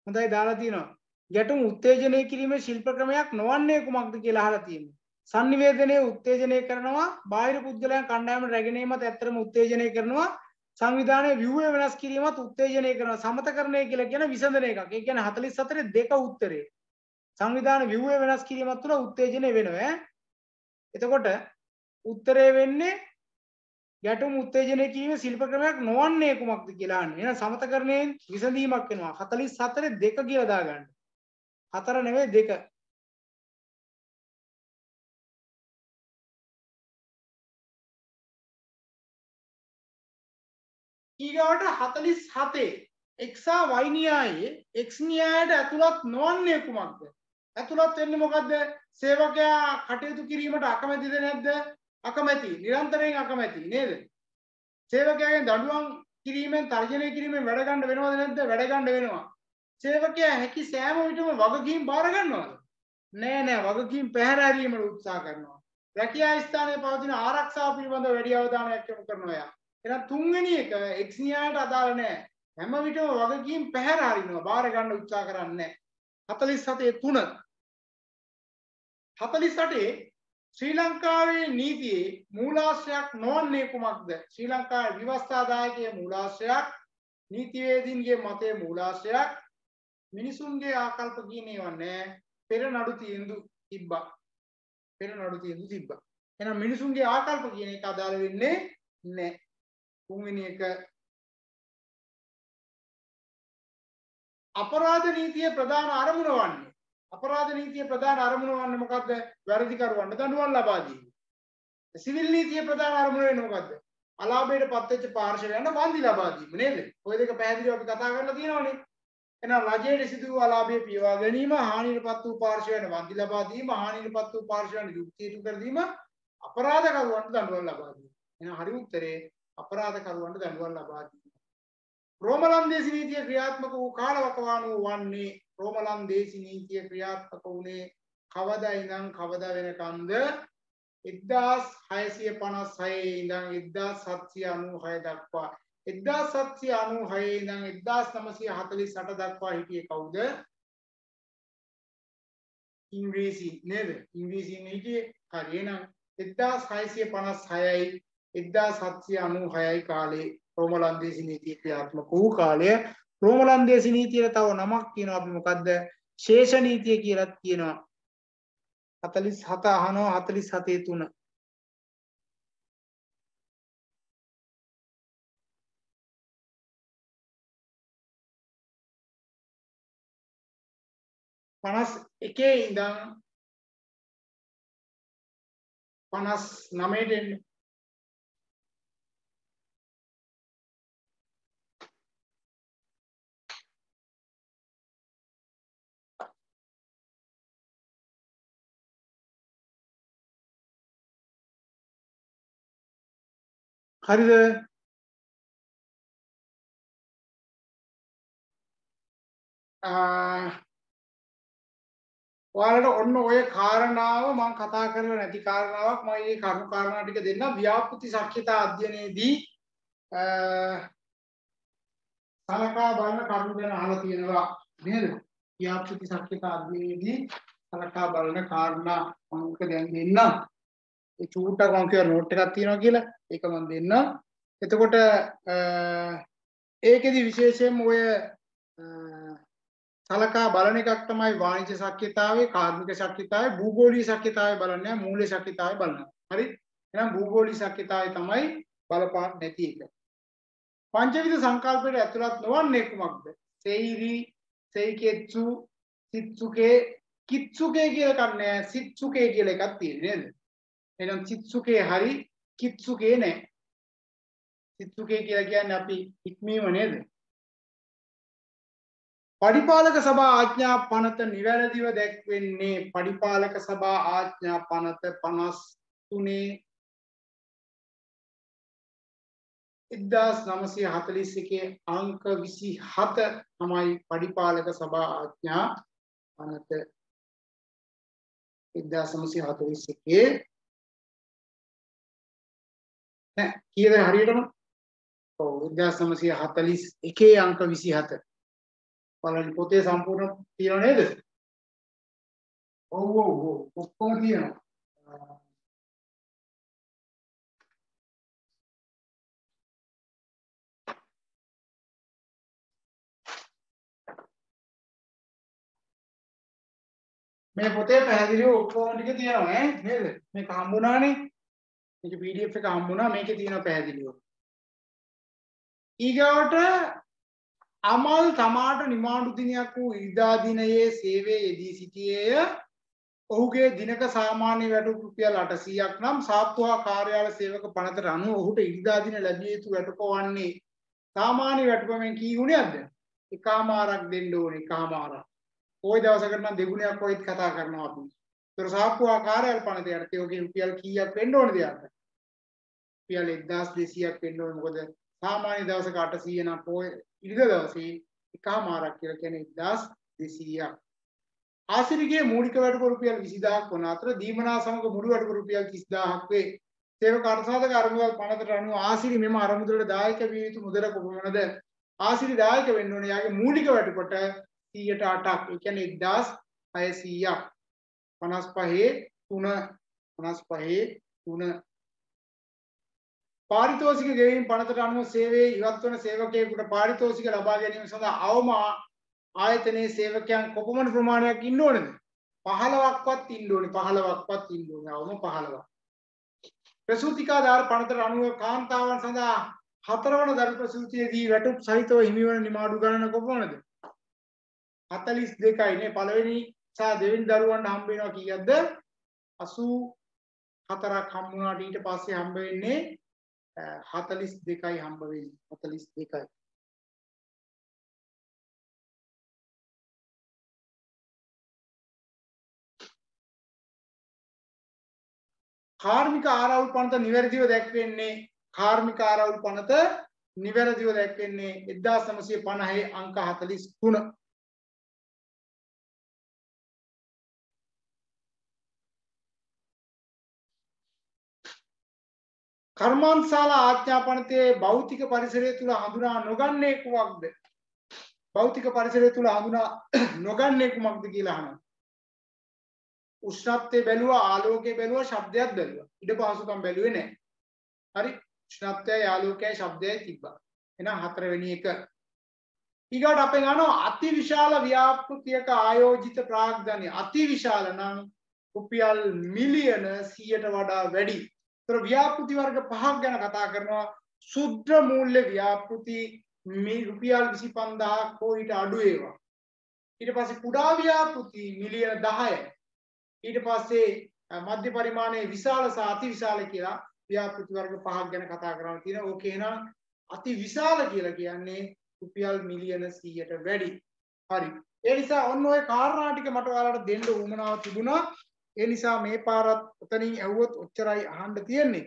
හොඳයි දාලා තියෙනවා ගැටුම් උත්තේජනය කිරීමේ ශිල්ප ක්‍රමයක් නොවන්නේ කුමක්ද කියලා අහලා තියෙනවා sannivedanaya උත්තේජනය කරනවා බාහිර පුද්ගලයන් කණ්ඩායමට රැගෙන ඒමත් ඇත්තටම උත්තේජනය කරනවා සංවිධානයේ ව්‍යුහය වෙනස් කිරීමත් උත්තේජනය කරනවා සමතකරණය කියලා කියන විසඳන එකක් ඒ කියන්නේ 44 දෙක උත්තරේ සංවිධාන ව්‍යුහය වෙනස් කිරීමත් තුළ උත්තේජනය වෙනවා එතකොට උත්තරේ වෙන්නේ ගැටුම් උත්තේජනය කිරීමේ ශිල්ප ක්‍රමයක් නොවන්නේ කුමක්ද කියලා අහන්නේ. එහෙනම් සමතකරණයෙන් විසඳීමක් වෙනවා. 44 2 කියලා දාගන්න. 4 නෙවෙයි 2. ඊගාවට 47 x සහ y න්‍යායයේ x න්‍යායයට ඇතුළත් නොවන්නේ කුමක්ද? ඇතුළත් වෙන්නේ මොකද්ද? සේවකයා කටයුතු කිරීමට අකමැතිද නැද්ද? අකමැති. නිරන්තරයෙන් අකමැති නේද? සේවකයාගෙන් දඬුවම් කිරීමෙන් තර්ජනය කිරීමෙන් වැඩ ගන්න වෙනවද නැද්ද? වැඩ ගන්න වෙනවා. සේවකයා හැකි සෑම විටම වගකීම් බාර ගන්නවද? නෑ නෑ වගකීම් පැහැර හැරීමට උත්සාහ කරනවා. රැකියා ස්ථානයේ පවතින ආරක්ෂාව පිළිබඳව වැඩි අවධානයක් යොමු කරනවා යා. එහෙනම් තුන්වෙනි එක x න්‍යායට අදාළ නෑ. හැම විටම වගකීම් පැහැර හරිනවා. බාර ගන්න උත්සාහ කරන්නේ නෑ. 47 3 48 ශ්‍රී ලංකාවේ නීතියේ මූලාශ්‍රයක් නොවන්නේ කුමක්ද? ශ්‍රී ලංකාවේ විවස්ථාදායකයේ මූලාශ්‍රයක්, නීතිවේදීන්ගේ මතයේ මූලාශ්‍රයක්, මිනිසුන්ගේ ආකල්ප කියන ඒවා නෑ. පෙර නඩු තීන්දුව තිබ්බා. පෙර නඩු තීන්දුව තිබ්බා. එහෙනම් මිනිසුන්ගේ ආකල්ප කියන එක අදාළ වෙන්නේ නෑ. තුන්වෙනි එක අපරාධ නීතියේ ප්‍රධාන අරමුණ වන්නේ අපරාධ නීතියේ ප්‍රධාන අරමුණ වන්නේ මොකද්ද? වැරදිකරුවන්ට දඬුවම් ලබා දීම. සිවිල් නීතියේ ප්‍රධාන අරමුණ වෙන්නේ මොකද්ද? අලාභයට පත්වෙච්ච පාර්ශවයන්ට වන්දි ලබා දීම නේද? ඔය දෙක පැහැදිලිව අපි කතා කරලා තියෙනවනේ. එහෙනම් රජයේ සිදු වූ අලාභය පියවා ගැනීම, හානියටපත් වූ පාර්ශවයන්ට වන්දි ලබා දීම, හානියටපත් වූ පාර්ශවයන්ට යුක්තිය ඉටු කර දීම, අපරාධකරුවන්ට දඬුවම් ලබා දීම. එහෙනම් හරි උත්තරේ අපරාධකරුවන්ට දඬුවම් ලබා දීම. රෝමලන්දේසි නීතිය ක්‍රියාත්මක වූ කාලවකවානුව වන්නේ රෝමලන්දේසි නීතිය ක්‍රියාත්මක වුණේ කවදා ඉඳන් කවදා වෙනකන්ද 1656 ඉඳන් 1796 දක්වා 1796 ඉඳන් 1948 දක්වා හිටියේ කවුද? ඉංග්‍රීසි නේද? ඉංග්‍රීසියෙන් හිටියේ. හරි එහෙනම් 1656යි 1796යි කාලේ රෝමලන්දේසි නීතිය ක්‍රියාත්මක වූ කාලය. රෝමලන්දේසි නීතියට තව නමක් කියනවා අපි මොකද්ද? ශේෂ නීතිය කියලාත් කියනවා. 47 අහනවා 47 3 51 ඉඳන් 59ට එන්නේ. හරිද? ඔයාලට ඔන්න ඔය කාරණාව මම කතා කරලා නැති කාරණාවක් මම මේ කරුණු කාරණා ටික දෙන්නම් ව්‍යාපෘති ශක්්‍යතා අධ්‍යයනයේදී සලකා බලන කරුණු ගැන අහලා තියෙනවා නේද? ව්‍යාපෘති ශක්්‍යතා අධ්‍යයනයේදී සලකා බලන කාරණා මම දැන් දෙන්නම්. ඒ චූට්ටක් මම කියව නෝට් එකක් තියෙනවා කියලා ඒක මම දෙන්නම්. එතකොට ඒකෙදි විශේෂයෙන්ම ඔය සලකා බලන එකක් තමයි වාණිජ්‍ය ශක්්‍යතාවය, කාර්මික ශක්්‍යතාවය, භූගෝලීය ශක්්‍යතාවය බලන්නේ, මූල්‍ය ශක්්‍යතාවය බලනවා. හරි? එහෙනම් භූගෝලීය ශක්්‍යතාවය තමයි බලපාන්නේ නැති එක. පංචවිධ සංකල්පයට ඇතුළත් නොවන්නේ කුමක්ද? සෙයිරි, සෙයිකෙත්සු, සිත්සුකේ, කිත්සුකේ කියලා එකක් නැහැ. සිත්සුකේ කියලා එකක් තියෙන්නේ නේද? එහෙනම් සිත්සුකේ හරි කිත්සුකේ නැහැ. සිත්සුකේ කියලා කියන්නේ අපි ඉක්මීම නේද? පරිපාලක සභා ආඥා පනත නිවැරදිව දැක්වෙන්නේ පරිපාලක සභා ආඥා පනත 53 1941 අංක 27 තමයි පරිපාලක සභා ආඥා පනත 1941 නෑ කීයද හරියටම? ඔව් 1941 අංක 27 බලන්න පොතේ සම්පූර්ණ තියෙනව නේද? ඔව් ඔක්කොම තියෙනවා. මේ පොතේ පැහැදිලිව ඔක්කොම ටික තියෙනවා නේද? මේක හම්බුණානේ. මේක PDF එක හම්බුණා. මේකේ තියෙනවා පැහැදිලිව. ඊගාවට අමල් තමාට නිමාඩු දිනයක් වූ ඉරිදා දිනයේ සේවයේ යෙදී සිටියේය. ඔහුගේ දිනක සාමාන්‍ය වැටුප් රුපියල් 800ක් නම් සාප්පුවා කාර්යාල සේවක පනතට අනුව ඔහුට ඉරිදා දින ලැබිය යුතු වැටුප වන්නේ සාමාන්‍ය වැටුපෙන් කී ගුණයක්ද? එකමාරක් දෙන්න ඕනේ එකමාරක්. ওই දවසකට නම් දෙගුණයක් වයිත් කතා කරනවා අපි. ඒතර සාප්පුවා කාර්යාල පනත යටතේ ඔහුගේ රුපියල් කීයක් වෙන්න ඕනද යාට? රුපියල් 1200ක් වෙන්න ඕනේ. මොකද සාමාන්‍ය දවසක 800 නම් පොය ඉරිදා දවසේ එකමාරක් කියලා කියන්නේ 1200ක්. ආසිරිගේ මූලික වැටුප රුපියල් 20000ක් වන අතර දීමනා සමග මුළු වැටුප රුපියල් 30000ක් වේ. සේවක අර්ථසාධක අරමුදල් පනතට අනුව ආසිරි මෙම අරමුදලට දායක විය යුතු මුදල කොපමණද? ආසිරි දායක වෙන්න ඕනේ යාගේ මූලික වැටුපට 108ක්. ඒ කියන්නේ 1600ක්. 55 පාරිතෝෂික ගෙවීම පනතට අනුව සේවයේ ඉවත් වන සේවකයෙකුට පාරිතෝෂික ලබා ගැනීම සඳහා අවම ආයතනයේ සේවකයන් කොපමණ ප්‍රමාණයක් ඉන්න ඕනද? 15ක්වත් ඉන්න ඕනේ. 15ක්වත් ඉන්න ඕනේ. අවම 15ක්. ප්‍රසූතිකාදාර පනතට අනුව කාන්තාවන් සඳහා 4 වන දරු ප්‍රසූතියේදී වැටුප් සහිතව හිමිවන නිමාඩු ගණන කොපමණද? 42යි නේ. පළවෙනි සහ දෙවෙනි දරුවන්ට හම්බ වෙනවා කීයක්ද? 84ක් හම්බුණාට ඊට පස්සේ හම්බ වෙන්නේ 42යි හම්බ වෙන්නේ. 42යි. කාර්මික ආරවුල් පනත නිවැරදිව දැක්වෙන්නේ කාර්මික ආරවුල් පනත නිවැරදිව දැක්වෙන්නේ 1950 අංක 43. කර්මාන්තශාලා ආඥා පනතේ භෞතික පරිසරය තුල හඳුනා නොගන්නේ කුමක්ද? භෞතික පරිසරය තුල හඳුනා නොගන්නේ කුමක්ද කියලා අහනවා. උෂ්ණත්වය බැලුවා, ආලෝකය බැලුවා, ශබ්දයක් බැලුවා. ඉඩ පහසුකම් බැලුවේ නැහැ. හරි? උෂ්ණත්වයයි ආලෝකයයි ශබ්දයයි තිබ්බා. එහෙනම් හතරවෙනි එක. ඊගොඩ අපෙන් අහනවා අතිවිශාල ව්‍යාපෘතියක ආයෝජිත ප්‍රාග්ධනය. අතිවිශාල නම් රුපියල් මිලියන 100ට වඩා වැඩි. ඒතර ව්‍යාපෘති වර්ග පහක් ගැන කතා කරනවා. සුද්ධ මූල්‍ය ව්‍යාපෘති රුපියල් 25000ක් හෝ ඊට අඩු ඒවා. ඊට පස්සේ කුඩා ව්‍යාපෘති මිලියන 10යි. ඊට පස්සේ මධ්‍ය පරිමාණයේ විශාල සහ අති විශාල කියලා ව්‍යාපෘති වර්ග පහක් ගැන කතා කරන්න තියෙනවා. ඕකේ එහෙනම් අති විශාල කියලා කියන්නේ රුපියල් මිලියන 100ට වැඩි. හරි. ඒ නිසා ඔන්න ඔය කාරණා ටික මට ඔයාලට දෙන්න උවමනාව තිබුණා. ඒ නිසා මේ පාරත් උතනින් ඇහුවොත් ඔච්චරයි අහන්න තියෙන්නේ.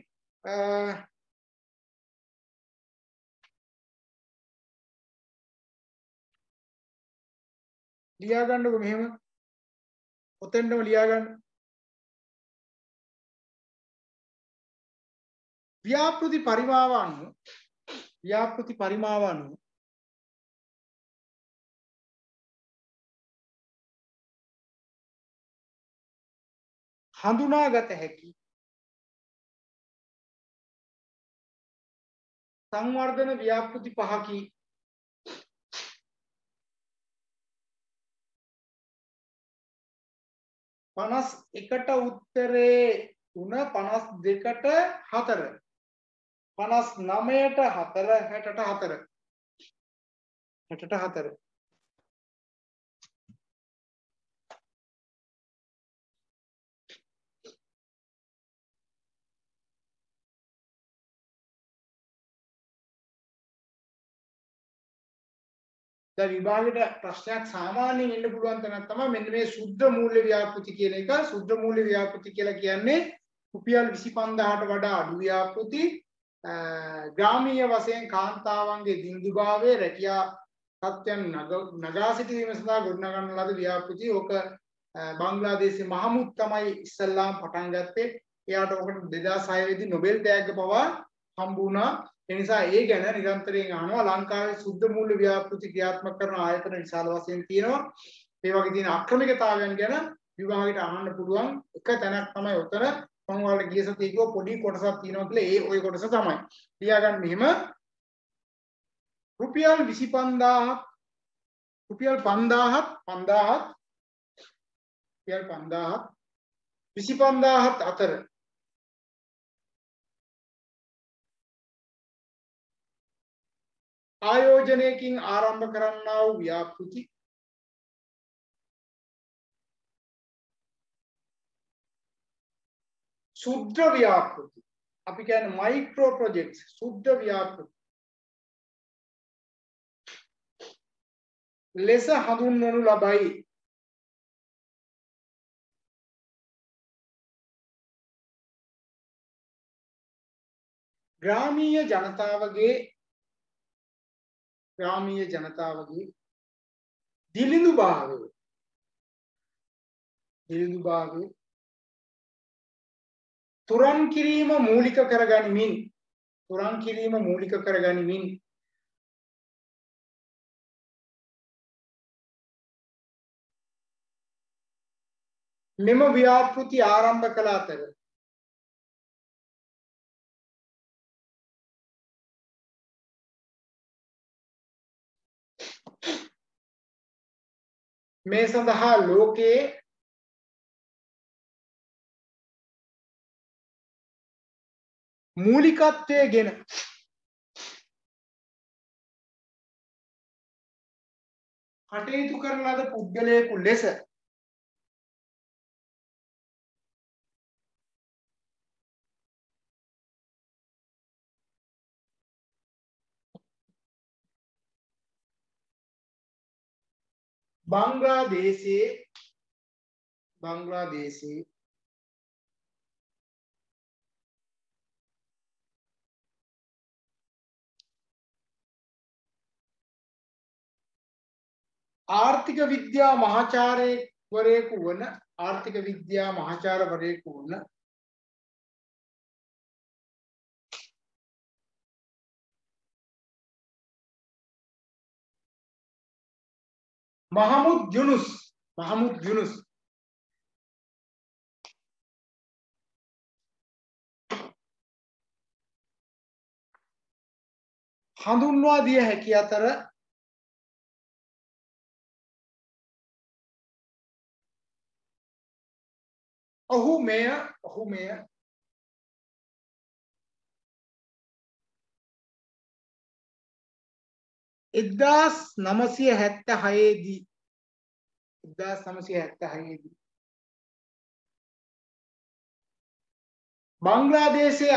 ලියා ගන්නකො මෙහෙම. ඔතෙන්ටම ලියා ගන්න. ව්‍යාපෘති පරිමාව අනුව හඳුනාගත හැකි සංවර්ධන ව්‍යාපෘති පහකි. පනස් එකට උත්තරේ 3 52ට 4 59ට 4 64 64 දැන් විභාගයට ප්‍රශ්නයක් සාමාන්‍යයෙන් එන්න පුළුවන් තැනක් තමයි මෙන්න මේ සුද්ධ මූල්‍ය ව්‍යාපෘති කියන එක. සුද්ධ මූල්‍ය ව්‍යාපෘති කියලා කියන්නේ රුපියල් 25000ට වඩා අඩු ව්‍යාපෘති ග්‍රාමීය වශයෙන් කාන්තාවන්ගේ දින්දුභාවයේ රැකියා තත්ත්වයන් නගා සිටීම සඳහා ගොඩනගන ලද ව්‍යාපෘති. ඕක බංග්ලාදේශයේ මහමුද් තමයි ඉස්සල්ලාම පටන් ගත්තේ. එයාට ඔකට 2006 වෙදි නොබෙල් තෑග්ග පවා හම්බ වුණා. ඒ නිසා ඒ ගැන නිරන්තරයෙන් අහනවා. ලංකාවේ සුද්ධ මූල්‍ය ව්‍යාපෘති ක්‍රියාත්මක කරන ආයතන විශාල වශයෙන් තියෙනවා. ඒ වගේ තියෙන අක්‍රමිකතාවයන් ගැන විභාගයට අහන්න පුළුවන් එක තැනක් තමයි උතර. මම ඔයාලට ගිය සතියේ කිව්වා පොඩි කොටසක් තියෙනවා කියලා. ඒ ওই කොටස තමයි. ලියාගන්න මෙහෙම රුපියල් 25000ක් රුපියල් 5000ක් 25000ත් අතර ආයෝජනයකින් ආරම්භ කරන්නා වූ ව්‍යාපෘති සුද්ධ ව්‍යාපෘති අපි කියන්නේ මයික්‍රෝ ප්‍රොජෙක්ට්ස් සුද්ධ ව්‍යාපෘති ලෙස හඳුන්වනු ලබයි. ග්‍රාමීය ජනතාවගේ දිලිඳු භාවය තුරන් කිරීම මූලික කරගනිමින් මෙම ව්‍යාපෘති ආරම්භ කළ අතර මේ සඳහා ලෝකයේ මූලිකත්වයේ ගෙන කටයුතු කරන ලද පුද්ගලයෙකු ලෙස බංග්ලාදේශයේ ආර්ථික විද්‍යා මහාචාර්යවරයෙකු වන මහමුද් යුනුස් හඳුන්වා දිය හැකි අතර ඔහු මෙය 1976 දී බංග්ලාදේශයේ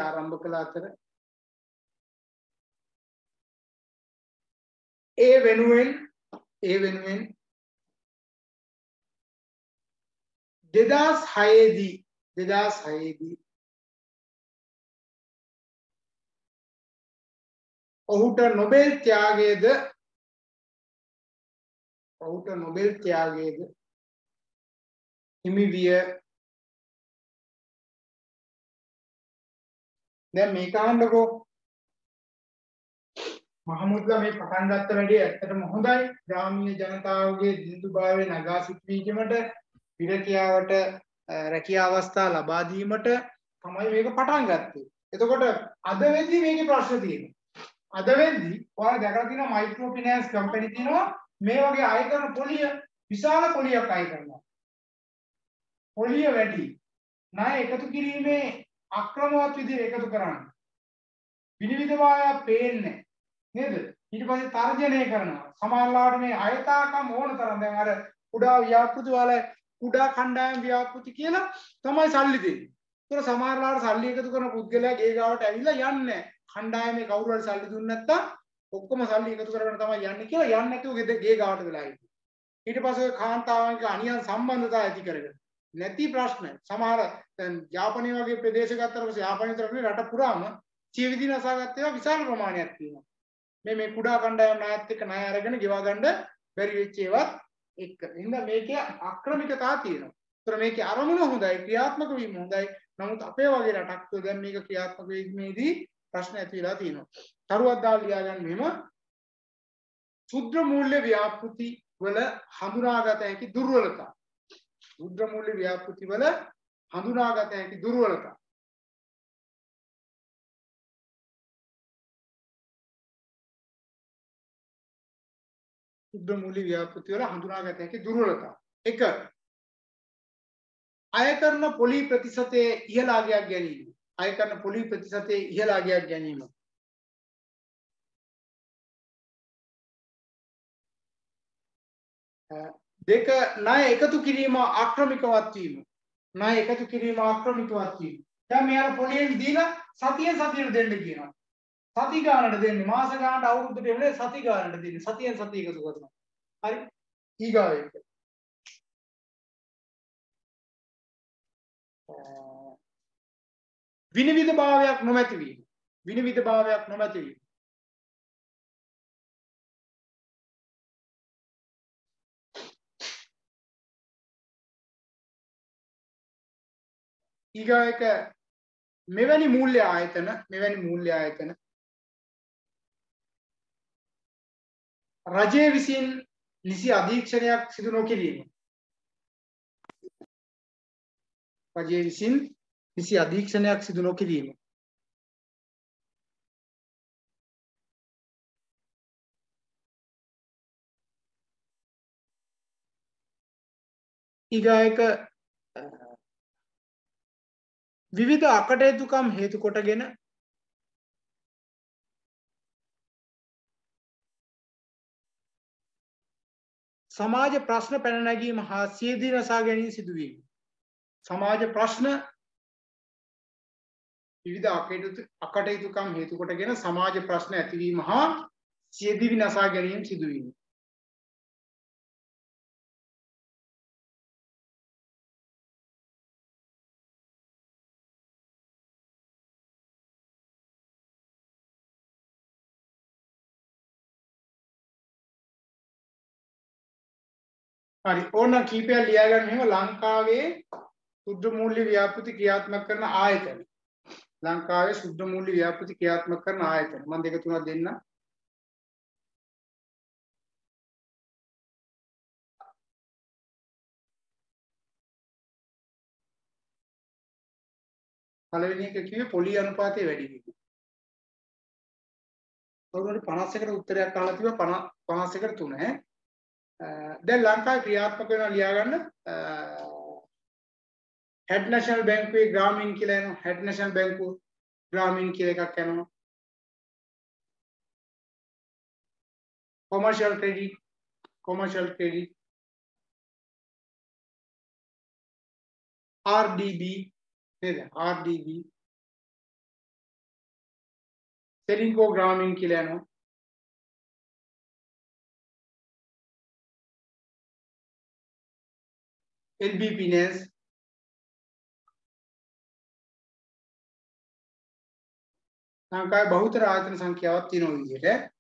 ආරම්භ කළ ඒ වෙනුවෙන් 2006 දී ඔහුට නොබෙල් ත්‍යාගයේද හිමි විය. දැන් මේක අහන්නකෝ මහමුද්ලා මේ පටන් ගත්ත වැඩේ ඇත්තටම හොඳයි. ග්‍රාමීය ජනතාවගේ දිලිඳුභාවය නගා සිටීමට විරකියාවට රැකියා අවස්ථා ලබා දීමට තමයි මේක පටන් ගත්තේ. එතකොට අද වෙද්දී මේකේ ප්‍රශ්න තියෙනවා. අද වෙද්දී ඔයාලා දැකලා තියෙනවා මයික්‍රෝ ෆිනෑන්ස් කම්පැනි තියෙනවා මේ වගේ අය කරන පොලිය විශාල පොලියක් අය කරනවා. පොලිය වැඩි. ණය එකතු කිරීමේ අක්‍රමවත් විදිහට එකතු කරන්න. විනිවිදවාය පේන්නේ නේද? ඊට පස්සේ තර්ජනය කරනවා. සමහරවිට මේ අයථාකම් ඕන තරම් දැන් අර කුඩා ව්‍යාපෘති වල කුඩා කණ්ඩායම් ව්‍යාපෘති කියලා තමයි සල්ලි දෙන්නේ. ඒතර සමහරවිට සල්ලි එකතු කරන පුද්ගලයා ගේ ගාවට ඇවිල්ලා යන්නේ නැහැ. කණ්ඩායමේ කවුරු හරි සල්ලි දුන්නේ නැත්තම් ඔක්කොම සල්ලි එකතු කරගෙන තමයි යන්නේ කියලා යන්නේ නැතුව ගේ ගාවට වෙලා ඉන්නේ. ඊට පස්සේ කාන්තාවන්ගේ අනියම් සම්බන්ධතා ඇති කරගෙන නැති ප්‍රශ්න සමහර දැන් යාපනයේ වගේ ප්‍රදේශ ගත්තට පස්සේ යාපනයේ විතරනේ රට පුරාම ජීව විදි නසාගත්ත ඒවා විශාල ප්‍රමාණයක් තියෙනවා. මේ කුඩා කණ්ඩායම් ණයත් එක්ක ණය අරගෙන ගෙවා ගන්න බැරි වෙච්ච ඒවත් එක්ක. එහෙනම් මේකේ අක්‍රමිකතා තියෙනවා. ඒතර මේකේ අරමුණ හොඳයි, ක්‍රියාත්මක වීම හොඳයි. නමුත් අපේ වගේ රටක් තුළ දැන් මේක ක්‍රියාත්මක වීමේදී ප්‍රශ්න ඇති වෙලා තියෙනවා. තරුවක් දාලා ලියා ගන්න මෙහෙම ශුද්‍ර මූල්‍ය ව්‍යාපෘති වල හඳුනාගත හැකි දුර්වලතා. ශුද්‍ර මූල්‍ය ව්‍යාපෘති වල හඳුනාගත හැකි දුර්වලතා. ශුද්‍ර මූල්‍ය ව්‍යාපෘති වල හඳුනාගත හැකි දුර්වලතා. 1. අය කරන පොලි ප්‍රතිශතයේ ඉහළ අගයක් ගැනීම. අය කරන පොලි ප්‍රතිශතයේ ඉහළ අගයක් ගැනීම. 2. ණය එකතු කිරීම ආක්‍රමිකවත් වීම. ණය එකතු කිරීම ආක්‍රමිකවත් වීම. දැන් මෙයාලා පොලියෙන් දීලා සතියෙන් සතියට දෙන්න කියනවා. සති ගානට දෙන්නේ මාස ගානට අවුරුද්දට එන්නේ සති ගානට දෙන්නේ. සතියෙන් සතිය එකතු කරනවා. හරි? ඊගාව එක. විනිවිද භාවයක් නොමැති වීම. විනිවිද භාවයක් නොමැති වීම. ඊගාව එක මෙවැනි මූල්‍ය ආයතන රජය විසින් නිසි අධීක්ෂණයක් සිදු නොකිරීම. රජය විසින් නිසි අධීක්ෂණයක් සිදු නොකිරීම. ඊගායක විවිධ අකටයුතුකම් හේතු කොටගෙන සමාජ ප්‍රශ්න පැන නැගීම හා සියදී නසා ගැනීම සිදුවීම. සමාජ ප්‍රශ්න විවිධ අකටයුතුකම් හේතු කොටගෙන සමාජ ප්‍රශ්න ඇතිවීම හා සියදී නසා ගැනීම සිදුවීම. හරි ඕන කීපයක් ලියා ගන්න මෙහෙම ලංකාවේ ශුද්ධ මූල්‍ය ව්‍යාපෘති ක්‍රියාත්මක කරන ආයතන. ලංකාවේ ශුද්ධ මූල්‍ය ව්‍යාපෘති ක්‍රියාත්මක කරන ආයතන. මම දෙක තුනක් දෙන්න. පළවෙනි එක කිව්වේ පොලි අනුපාතය වැඩි වීම. කවුරුහරි 51කට උත්තරයක් අහලා තිබ්බා 51කට 3 ඈ. දැන් ලංකාවේ ක්‍රියාත්මක වෙනවා ලියා ගන්න හෙඩ් නැෂනල් බැංකුවේ ග්‍රාමීණ කියලා එනවා. හෙඩ් නැෂනල් බැංකුව ග්‍රාමීණ කියලා එකක් යනවා. කොමර්ෂල් ක්‍රෙඩිට් RDB නේද? RDB සෙලින්කෝ ග්‍රාමීණ කියලා යනවා. LB Finance ලංකාවේ බහුතර ආයතන සංඛ්‍යාවක් තියෙන විදිහට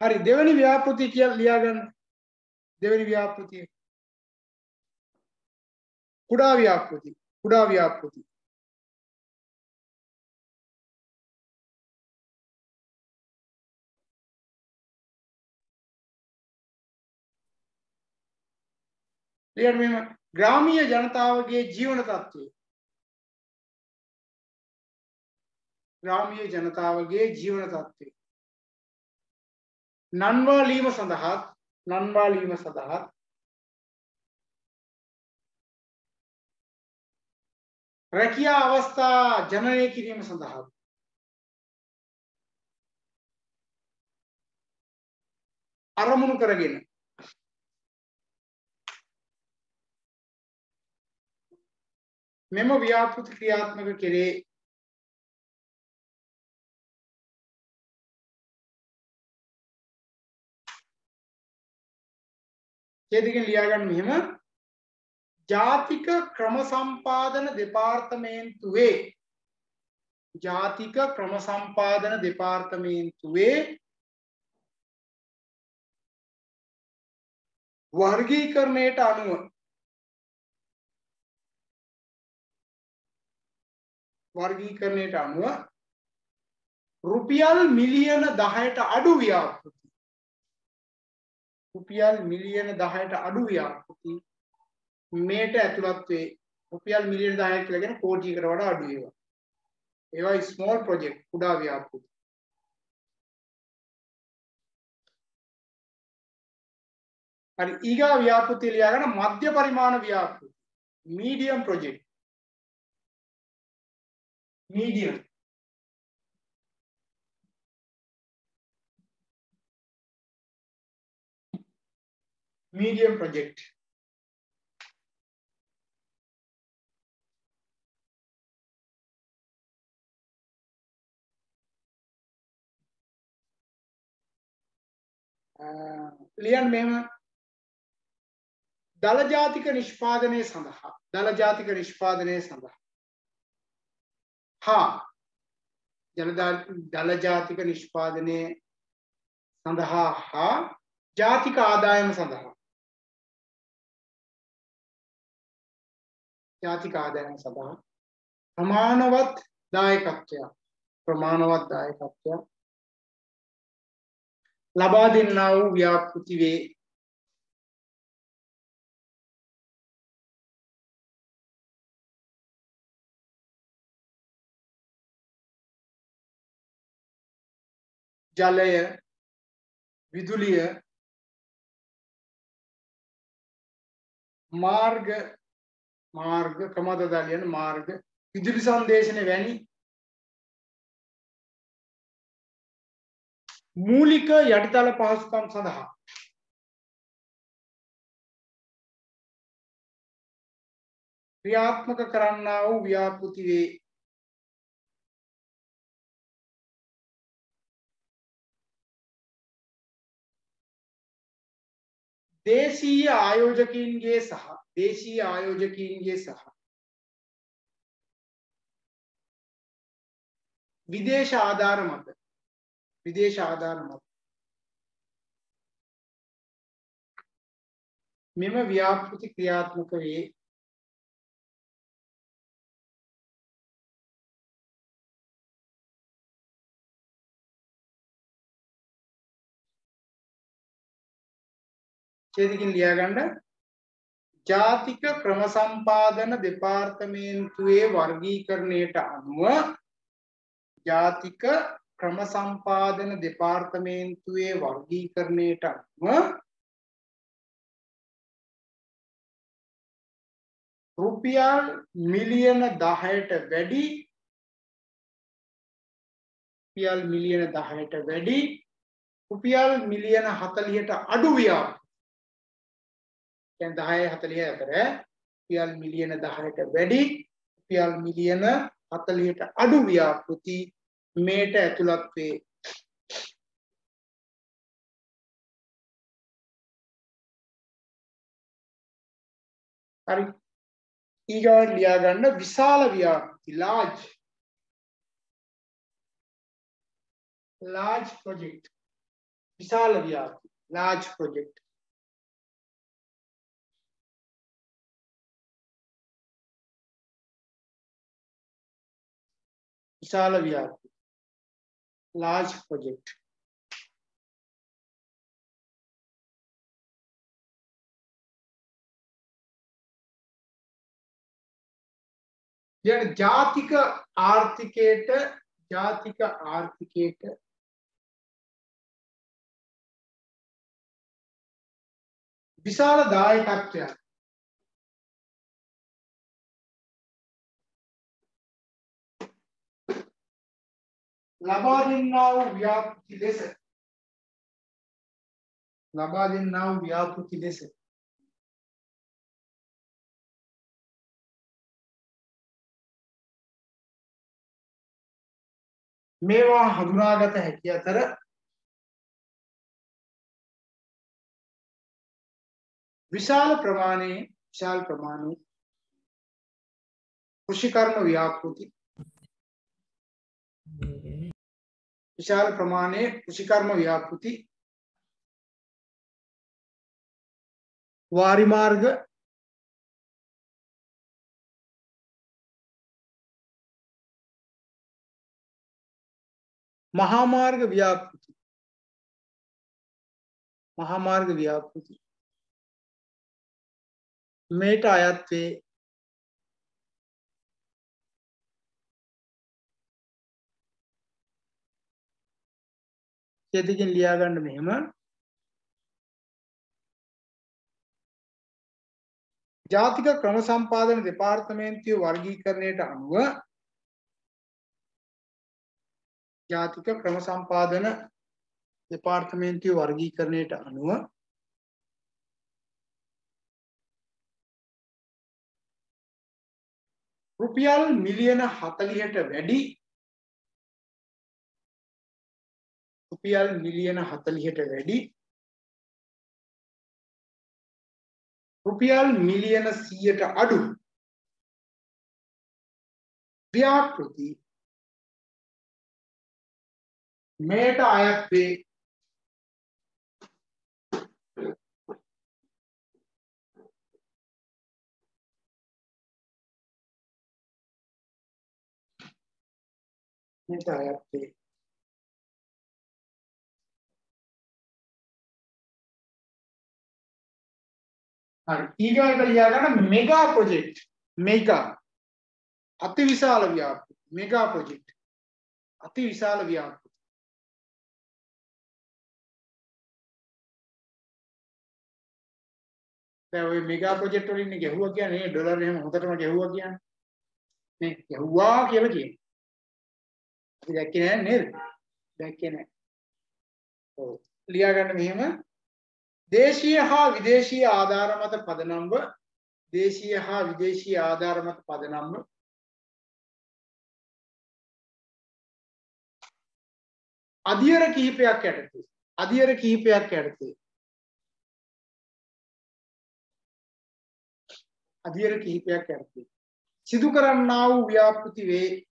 හරි දෙවෙනි ව්‍යාපෘතිය කියලා ලියා ගන්න. දෙවෙනි ව්‍යාපෘතිය කුඩා ව්‍යාපෘති. ලියන්න මෙහෙම ග්‍රාමීය ජනතාවගේ ජීවන තත්ත්වය ग्रामीय जनताවගේ ජීවන තත්ත්වය නන්වාලීම සඳහා රැකියා අවස්ථා ජනනය කිරීම සඳහා අරමුණු කරගෙන මෙම ව්‍යාපෘති ක්‍රියාත්මක කෙරේ ඡේදකින් ලියා ගන්න මෙහෙම ජාතික ක්‍රම සම්පාදන දෙපාර්තමේන්තුවේ වර්ගීකරණයට අනුව රුපියල් මිලියන 10ට අඩු ව්‍යාපෘති මේට ඇතුළත් වේ රුපියල් මිලියන 10ක් කියලා කියන කෝටියකට වඩා අඩු ඒවා ස්මෝල් ප්‍රොජෙක්ට් කුඩා ව්‍යාපෘති හරි ඊගා ව්‍යාපෘතිය ලියා ගන්න මධ්‍ය පරිමාණ ව්‍යාපෘති මීඩියම් ප්‍රොජෙක්ට් medium project ලියන්න මෙහෙම දල ජාතික නිෂ්පාදනය සඳහා දල ජාතික නිෂ්පාදනය සඳහා ජාතික ආදායම සඳහා ප්‍රමාණවත් දායකත්වයක් ලබා දෙන්නා වූ ව්‍යාපෘති වේ ජලය විදුලිය මාර්ග ක්‍රමදදාලියන මාර්ග විදුලි සංදේශන වැනි මූලික යටිතල පහසුකම් සඳහා ක්‍රියාත්මක කරන්නා වූ ව්‍යාපෘති වේ දේශීය ආයෝජකයින්ගේ සහ විදේශ ආධාර මත මෙම ව්‍යාපෘති ක්‍රියාත්මක වේ ඡේදකින් ලියා ගන්න ජාතික ක්‍රම සම්පාදන දෙපාර්තමේන්තුවේ වර්ගීකරණයට අනුව රුපියල් මිලියන 10ට වැඩි රුපියල් මිලියන 40ට අඩු ව්‍යාපෘති දැන් 10 40 අතර රුපියල් මිලියන 10ට වැඩි රුපියල් මිලියන 40ට අඩු ව්‍යාපෘති මේට ඇතුළත් වේ හරි ඊගාට ලියා ගන්න විශාල ව්‍යාපෘති large project විශාල ව්‍යාපෘති large project विशाल व्यापी large project जातिक आर्थिकेट ජාතික ආර්ථිකයට විශාල දායකත්වයක් ලබා දෙන්නා වූ ව්‍යාපෘති ලෙස මේවා හඳුනාගත හැකි අතර විශාල ප්‍රමාණයේ කෘෂිකර්ම ව්‍යාපෘති වාරි මාර්ග මහා මාර්ග ව්‍යාපෘති මේට අයත් වේ. දෙකකින් ලියා ගන්න මෙහෙම ජාතික ක්‍රම සම්පාදන දෙපාර්තමේන්තුවේ වර්ගීකරණයට අනුව රුපියල් මිලියන 40ට වැඩි රුපියල් මිලියන 100ට අඩු ව්‍යාපෘති මේට අයත් වේ. හරි ඊගාට ලියා ගන්න මෙගා ප්‍රොජෙක්ට් අතිවිශාල ව්‍යාපෘති දැන් ওই මෙගා ප්‍රොජෙක්ට් වලින් ඉන්නේ ගැහුවා කියන්නේ ඩොලර් එහෙම හොඳටම ගැහුවා කියන්නේ නේ ගැහුවා කියලා කියන්නේ අපි දැක්කේ නෑ නේද ඔව් ලියා ගන්න මෙහෙම දේශීය හා විදේශීය ආධාර මත පදනම්ව අධියර කිහිපයක් යටතේ සිදු කරන්නා වූ ව්‍යාපෘති වේ.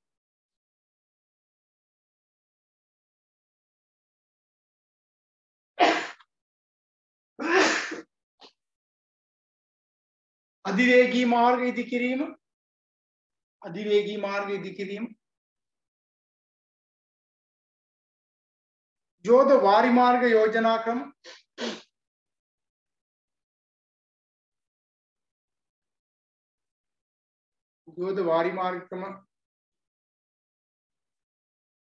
අධිවේගී මාර්ග ඉදිකිරීම යෝධ වාරි මාර්ග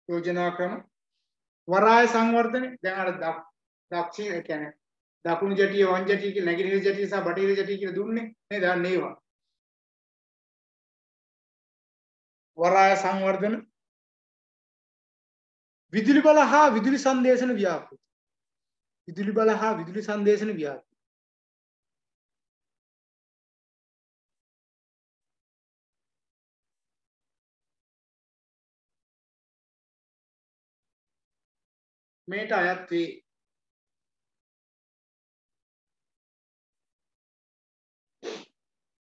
යෝජනා ක්‍රම වරාය සංවර්ධන දැන් අර දක්ෂිණ කියන්නේ දකුණු ජටිය වම් ජටිය කියලා නැගෙනහිර ජටිය සහ බටහිර ජටිය කියලා දුන්නේ නේද? අන්න ඒවා. වරාය සංවර්ධන විදුලි බල හා විදුලි සංදේශන ව්‍යාපෘති. මේට අයත් වේ.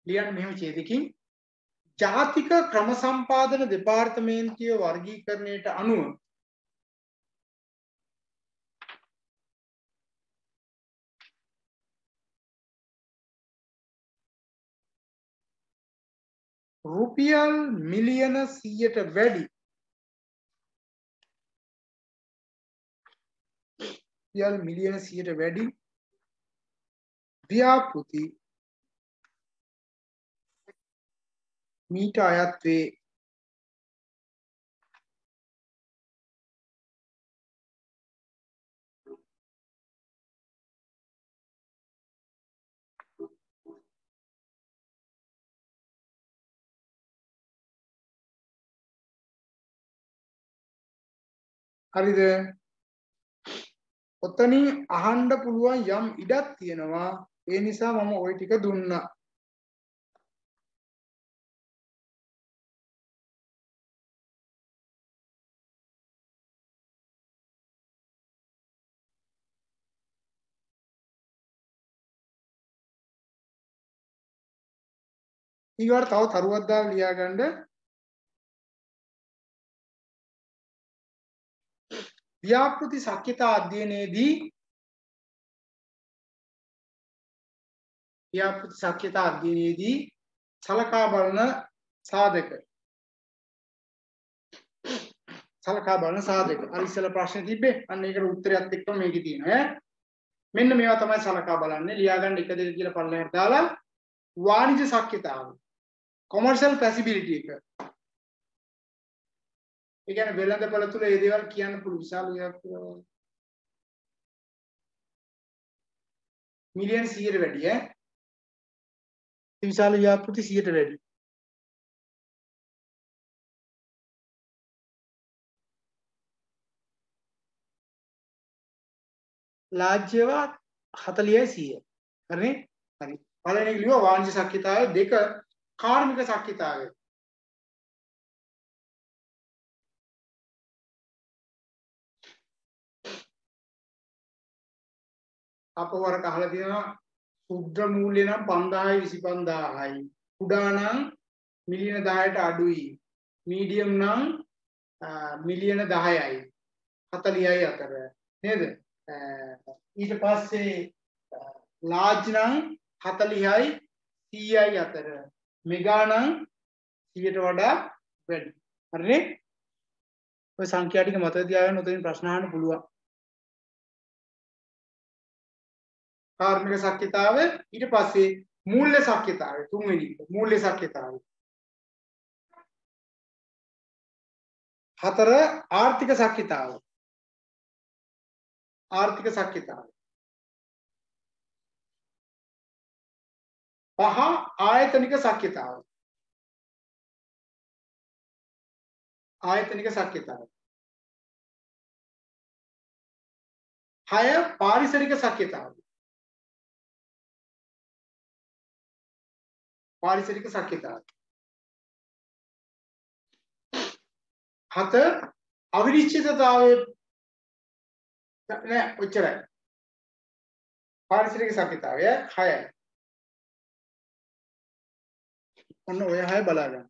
ලියන්න මෙහෙම ඡේදකින් ජාතික ක්‍රම සම්පාදන දෙපාර්තමේන්තුවේ වර්ගීකරණයට අනුව රුපියල් මිලියන 100ට වැඩි ව්‍යාපෘති මීට අයත් වේ. හරිද? ඔතනින් අහන්න පුළුවන් යම් ඉඩක් තියෙනවා. ඒ නිසා මම ওই ටික දුන්නා. ඊගොල්ලෝ තව තරුවක් දාලා ලියා ගන්න. ව්‍යාපෘති ශක්්‍යතා අධ්‍යයනයේදී ව්‍යාපෘති ශක්්‍යතා අධ්‍යයනයේදී සලකා බලන සාධක අර ඉස්සෙල්ලා ප්‍රශ්නේ තිබ්බේ. අන්න ඒකට උත්තරයත් එක්කම මේකේ තියෙනවා. මෙන්න මේවා තමයි සලකා බලන්නේ. ලියා ගන්න 1 2 කියලා පල්ලෙහාට දාලා වාණිජ ශක්්‍යතාව කොමර්ෂල් පැසිබිලිටි එක. ඒ කියන්නේ වෙළඳපොළ තුල මේ දේවල් කියන්න පුළුවන් විශාල මිලියන් 100ට වැඩි විශාල ව්‍යාපෘති 100ට වැඩි. ලාජ්‍යවා 40යි 100. හරිනේ? හරි. පළවෙනි එක ලියුවා වාණිජ ශක්්‍යතාවය, දෙක කාර්මික ශක්්‍යතාවය. අපවර කහලා තියෙනවා සුද්ධ මූල්‍ය නම් 5000යි 25000යි. කුඩා නම් මිලියන 10ට අඩුයි. මීඩියම් නම් මිලියන 10යි 40යි අතර. නේද? ඊට පස්සේ ලාර්ජ් නම් 40යි 100යි අතර. මෙගා නම් 100ට වඩා වැඩි. හරිනේ? ඔය සංඛ්‍යා ටික මතක තියාගන්න උතනින් ප්‍රශ්න අහන්න පුළුවන්. කාර්මික ශක්්‍යතාවය, ඊට පස්සේ මූල්‍ය ශක්්‍යතාවය, තුන්වෙනි එක මූල්‍ය ශක්්‍යතාවය. 4 ආර්ථික ශක්්‍යතාවය. ආර්ථික ශක්්‍යතාවය. 5 ආයතනික ශක්්‍යතාවය. ආයතනික ශක්්‍යතාවය. 6 පාරිසරික ශක්්‍යතාවය. පාරිසරික ශක්්‍යතාවය. 7 අවිනිශ්චිතතාවයේ නෑ ඔච්චරයි. පාරිසරික ශක්්‍යතාවය 6යි. ඔන්න ඔය 6 බලා ගන්න.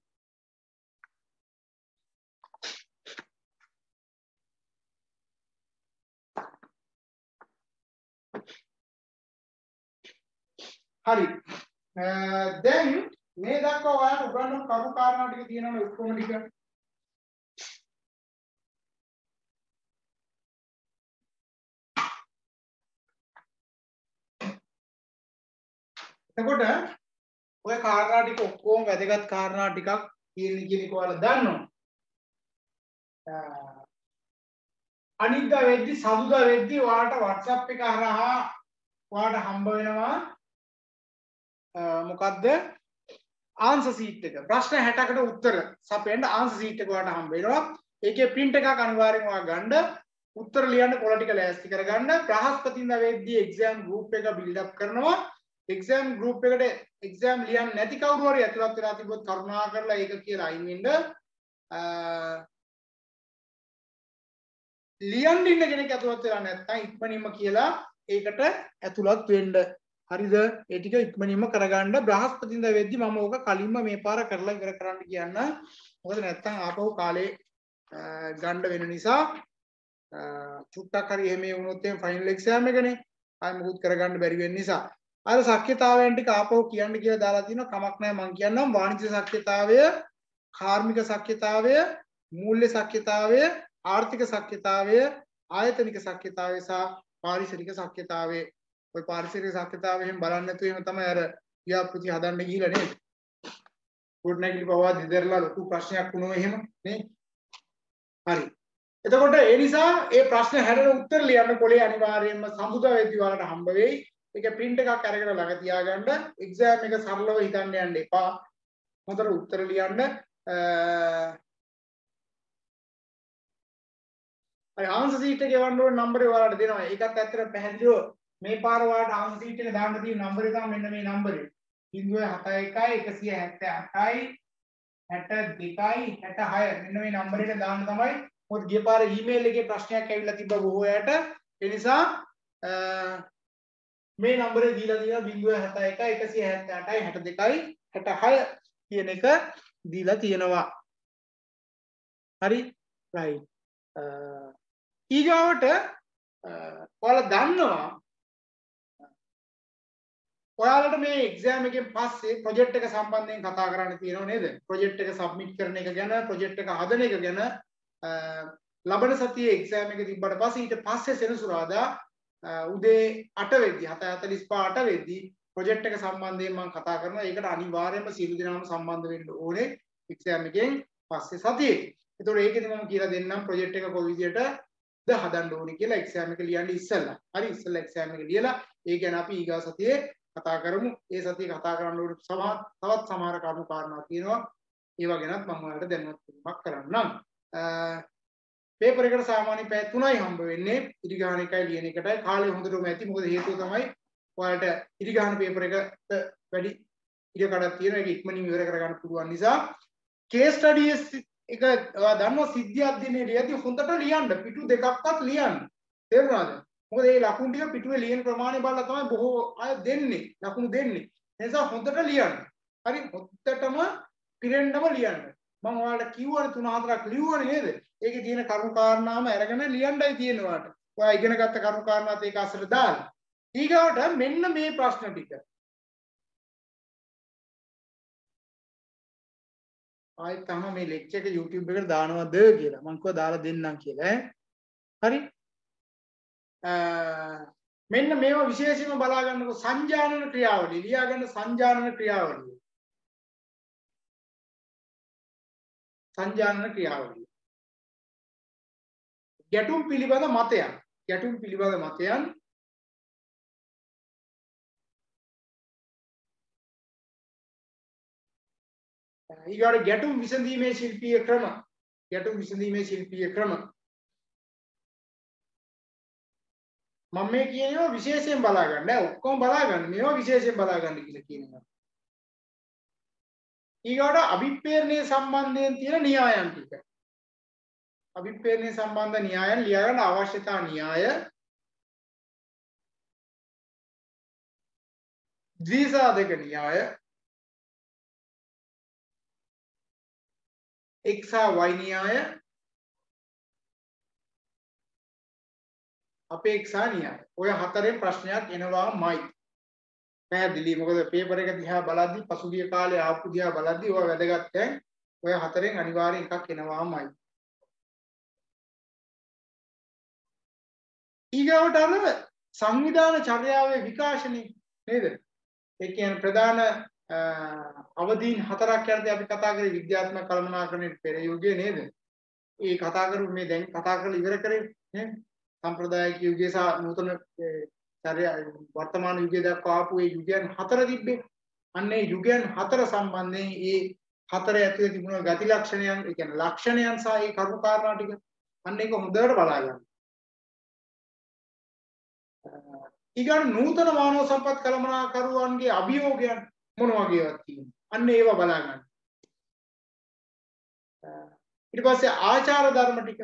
හරි. දැන් මේ දක්වා ඔයාලට උගන්වන කරුණු කාරණා ටික තියෙනවනේ ඔක්කොම ටික. එතකොට ඔය කාරණා ටික ඔක්කොම වැදගත් කාරණා ටිකක් තියෙන කියන එක ඔයාලා දන්නවා. අනිද්දා වෙද්දි සඳුදා වෙද්දි ඔයාලට WhatsApp එක හරහා ඔයාලට හම්බ වෙනවා මොකද්ද ආන්සර් සීට් එක. ප්‍රශ්න 60කට උත්තර සපයන්න ආන්සර් සීට් එක ඔයාලට හම්බ වෙනවා. ඒකේ print එකක් අනිවාර්යෙන් ඔයා ගන්න. උත්තර ලියන්න පොළ ටික ලෑස්ති කරගන්න. බ්‍රහස්පතින්දා වෙද්දී exam group එක build up කරනවා. exam group එකට exam ලියන්න නැති කවුරු හරි ඇතුළත් වෙලා තිබොත් කරුණාකරලා ඒක කියලා අයින් වෙන්න. ලියන්න ඉන්න කෙනෙක් ඇතුළත් වෙලා නැත්නම් ඉක්මනින්ම කියලා ඒකට ඇතුළත් වෙන්න. හරිද? ඒ ටික ඉක්මනින්ම කරගන්න. බ්‍රහස්පතින්දා වෙද්දි මම ඕක කලින්ම මේ පාර කරලා ඉවර කරන්න කියන්න. මොකද නැත්නම් ආපහු කාලේ ගන්න වෙන නිසා චුට්ටක් හරි එහෙම වුණොත් එහෙම ෆයිනල් එක්සෑම් එකනේ ආයෙ මුකුත් කරගන්න බැරි වෙන නිසා අර ශක්්‍යතාවයන් ටික ආපහු කියන්න කියලා දාලා තිනවා. කමක් නැහැ මම කියන්නම්. වාණිජ්‍ය ශක්්‍යතාවය, කාර්මික ශක්්‍යතාවය, මූල්‍ය ශක්්‍යතාවය, ආර්ථික ශක්්‍යතාවය, ආයතනික ශක්්‍යතාවය සහ පාරිසරික ශක්්‍යතාවය. ඔය පාරිසරික ශක්්‍යතාවයෙන් බලන්න නැතුව එහෙම තමයි අර ව්‍යාපෘති හදන්න ගිහිලා නේද? ගොඩනැගිලි පවා දෙදරලා ලොකු ප්‍රශ්නයක් වුණොත් එහෙම නේ. හරි. එතකොට ඒ නිසා ඒ ප්‍රශ්න 60ට උත්තර ලියන්න පොලේ අනිවාර්යයෙන්ම සමුදා වෙද්දී ඔයාලට හම්බ වෙයි. ඒක print එකක් අරගෙන ළඟ තියාගන්න. exam එක සරලව හිතන්න යන්න එපා. හොඳට උත්තර ලියන්න. අය ආන්සර් සීට් එකේ ගෙවන්න ඕන නම්බරේ ඔයාලට දෙනවා. ඒකත් ඇත්තට පැහැදිලිව මේ පාර ඔයාලට ආන්සර් සීට් එකේ දාන්න තියෙන නම්බරේ තමයි මෙන්න මේ නම්බරේ. 071 178යි 62යි 66 මෙන්න මේ නම්බරේට දාන්න තමයි. මොකද ගිය පාර ඊමේල් එකේ ප්‍රශ්නයක් ඇවිල්ලා තිබ්බා බොහෝ අයට. ඒ නිසා මේ නම්බරේ දීලා තියෙනවා 071 178යි 62යි 66 කියන එක දීලා තියෙනවා. හරි right. ඊගාවට ඔයාලා දන්නවා ඔයාලට මේ එක්සෑම් එකෙන් පස්සේ ප්‍රොජෙක්ට් එක සම්බන්ධයෙන් කතා කරන්න තියෙනව නේද? ප්‍රොජෙක්ට් එක සබ්මිට් කරන එක ගැන, ප්‍රොජෙක්ට් එක හදන එක ගැන ලබන සතියේ එක්සෑම් එක තිබ්බට පස්සේ ඊට පස්සේ සෙනසුරාදා උදේ 8 වෙද්දි 7:45 8 වෙද්දි ප්‍රොජෙක්ට් එක සම්බන්ධයෙන් මම කතා කරනවා. ඒකට අනිවාර්යයෙන්ම සියලු දෙනාම සම්බන්ධ වෙන්න ඕනේ එක්සෑම් එකෙන් පස්සේ සතියේ. ඒතකොට ඒකෙදි මම කියලා දෙන්නම් ප්‍රොජෙක්ට් එක කොයි විදිහටද හදන්න ඕනේ කියලා එක්සෑම් එක ලියන්න ඉස්සෙල්ලා. හරි ඉස්සෙල්ලා එක්සෑම් එක ලියලා ඒ ගැන අපි ඊගා සතියේ කතා කරමු. ඒ සතියේ කතා කරන්න ඕනේ තවත් සමහර කරුණු කාරණා තියෙනවා. ඒවා ගැනත් මම ඔයාලට දැනුවත් කිරීමක් කරන්නම්. පේපර් එකට සාමාන්‍ය පැය 3යි හම්බ වෙන්නේ. ඉරිගාන එකයි ලියන එකටයි කාලය හොඳටම ඇති. මොකද හේතුව තමයි ඔයාලට ඉරිගාන පේපර් එකට වැඩි ඉඩ කඩක් තියෙන එක ඉක්මනින් ඉවර කරගන්න පුළුවන් නිසා කේස් ස්ටඩීස් එක ඔයා දන්නවා සිද්ධි අධ්‍යයනයේ ලියද්දි හොඳට ලියන්න. පිටු දෙකක්වත් ලියන්න. තේරුණාද? මොකද මේ ලකුණු ටික පිටුවේ ලියන ප්‍රමාණය බලලා තමයි බොහෝ අය දෙන්නේ. ලකුණු දෙන්නේ. ඒ නිසා හොඳට ලියන්න. හරි හොඳටම පිරෙන්නම ලියන්න. මම ඔයාලට කිව්වනේ 3-4ක් ලියුවනේ නේද? ඒකේ තියෙන කරුණු කාරණාම අරගෙන ලියන්නයි තියෙන්නේ ඔයාලට. ඔයා ඉගෙන ගත්ත කරුණු කාරණාත් ඒක අස්සට දාන්න. ඊගාවට මෙන්න මේ ප්‍රශ්න ටික. ආයෙත් තමයි මේ ලෙක්චර් එක YouTube එකට දානවද කියලා. මම කිව්වා දාලා දෙන්නම් කියලා හරි? මෙන්න මේවා විශේෂයෙන්ම බලා ගන්නකො සංජානන ක්‍රියාවලිය. ලියා ගන්න සංජානන ක්‍රියාවලිය. සංජානන ක්‍රියාවලිය. ගැටුම් පිළිබඳ මතයන්. ගැටුම් පිළිබඳ මතයන් ඊගාට ගැටුම් විසඳීමේ ශිල්පීය ක්‍රම. ගැටුම් විසඳීමේ ශිල්පීය ක්‍රම. මම මේ කියනවා විශේෂයෙන් බලා ගන්න. නෑ ඔක්කොම බලා ගන්න. මේවා විශේෂයෙන් බලා ගන්න කියලා කියනවා. ඊගාට අභිප්‍රේරණයේ සම්බන්ධයෙන් තියෙන න්‍යායන් ටික. අභිප්‍රේරණයේ සම්බන්ධ න්‍යායන් ලියා ගන්න අවශ්‍යතා න්‍යාය. ද්විසාධක න්‍යාය. x හා y න්‍යාය. අපේක්ෂා න්‍යාය. ඔය හතරෙන් ප්‍රශ්නයක් එනවාමයි. පැහැදිලි. මොකද පේපර් එක දිහා බලද්දි පසුගිය කාලේ ආපු දිහා බලද්දි ඔය වැදගත් දැන් ඔය හතරෙන් අනිවාර්යෙන් එකක් එනවාමයි. ඊගවට අර සංවිධාන චර්යාවේ විකාශනය නේද? ඒ කියන්නේ ප්‍රධාන අවදීන් හතරක් යනදී අපි කතා කරේ විද්‍යාත්මක කළමනාකරණයේ පෙර යුගයේ නේද? ඒ කතා කරු මේ දැන් කතා කරලා ඉවර කරේ නේද? සම්ප්‍රදායික යුගයේ සහ නූතන වර්තමාන යුගයේ දක්වා ආපු ඒ යුගයන් හතර තිබ්බේ. අන්න ඒ යුගයන් හතර සම්බන්ධයෙන් ඒ හතර ඇතුලේ තිබුණ ගති ලක්ෂණයන්, ඒ කියන්නේ ලක්ෂණයන් සහ ඒ කරුණු කාරණා ටික අන්න ඒක හොඳට බලා ගන්න. ඊගොල්ලෝ නූතන මානව සම්පත් කළමනාකරුවන්ගේ අභියෝගයන් මොන වගේවත් තියෙනවා. අන්න ඒවා බලා ගන්න. ඊට පස්සේ ආචාර ධර්ම ටික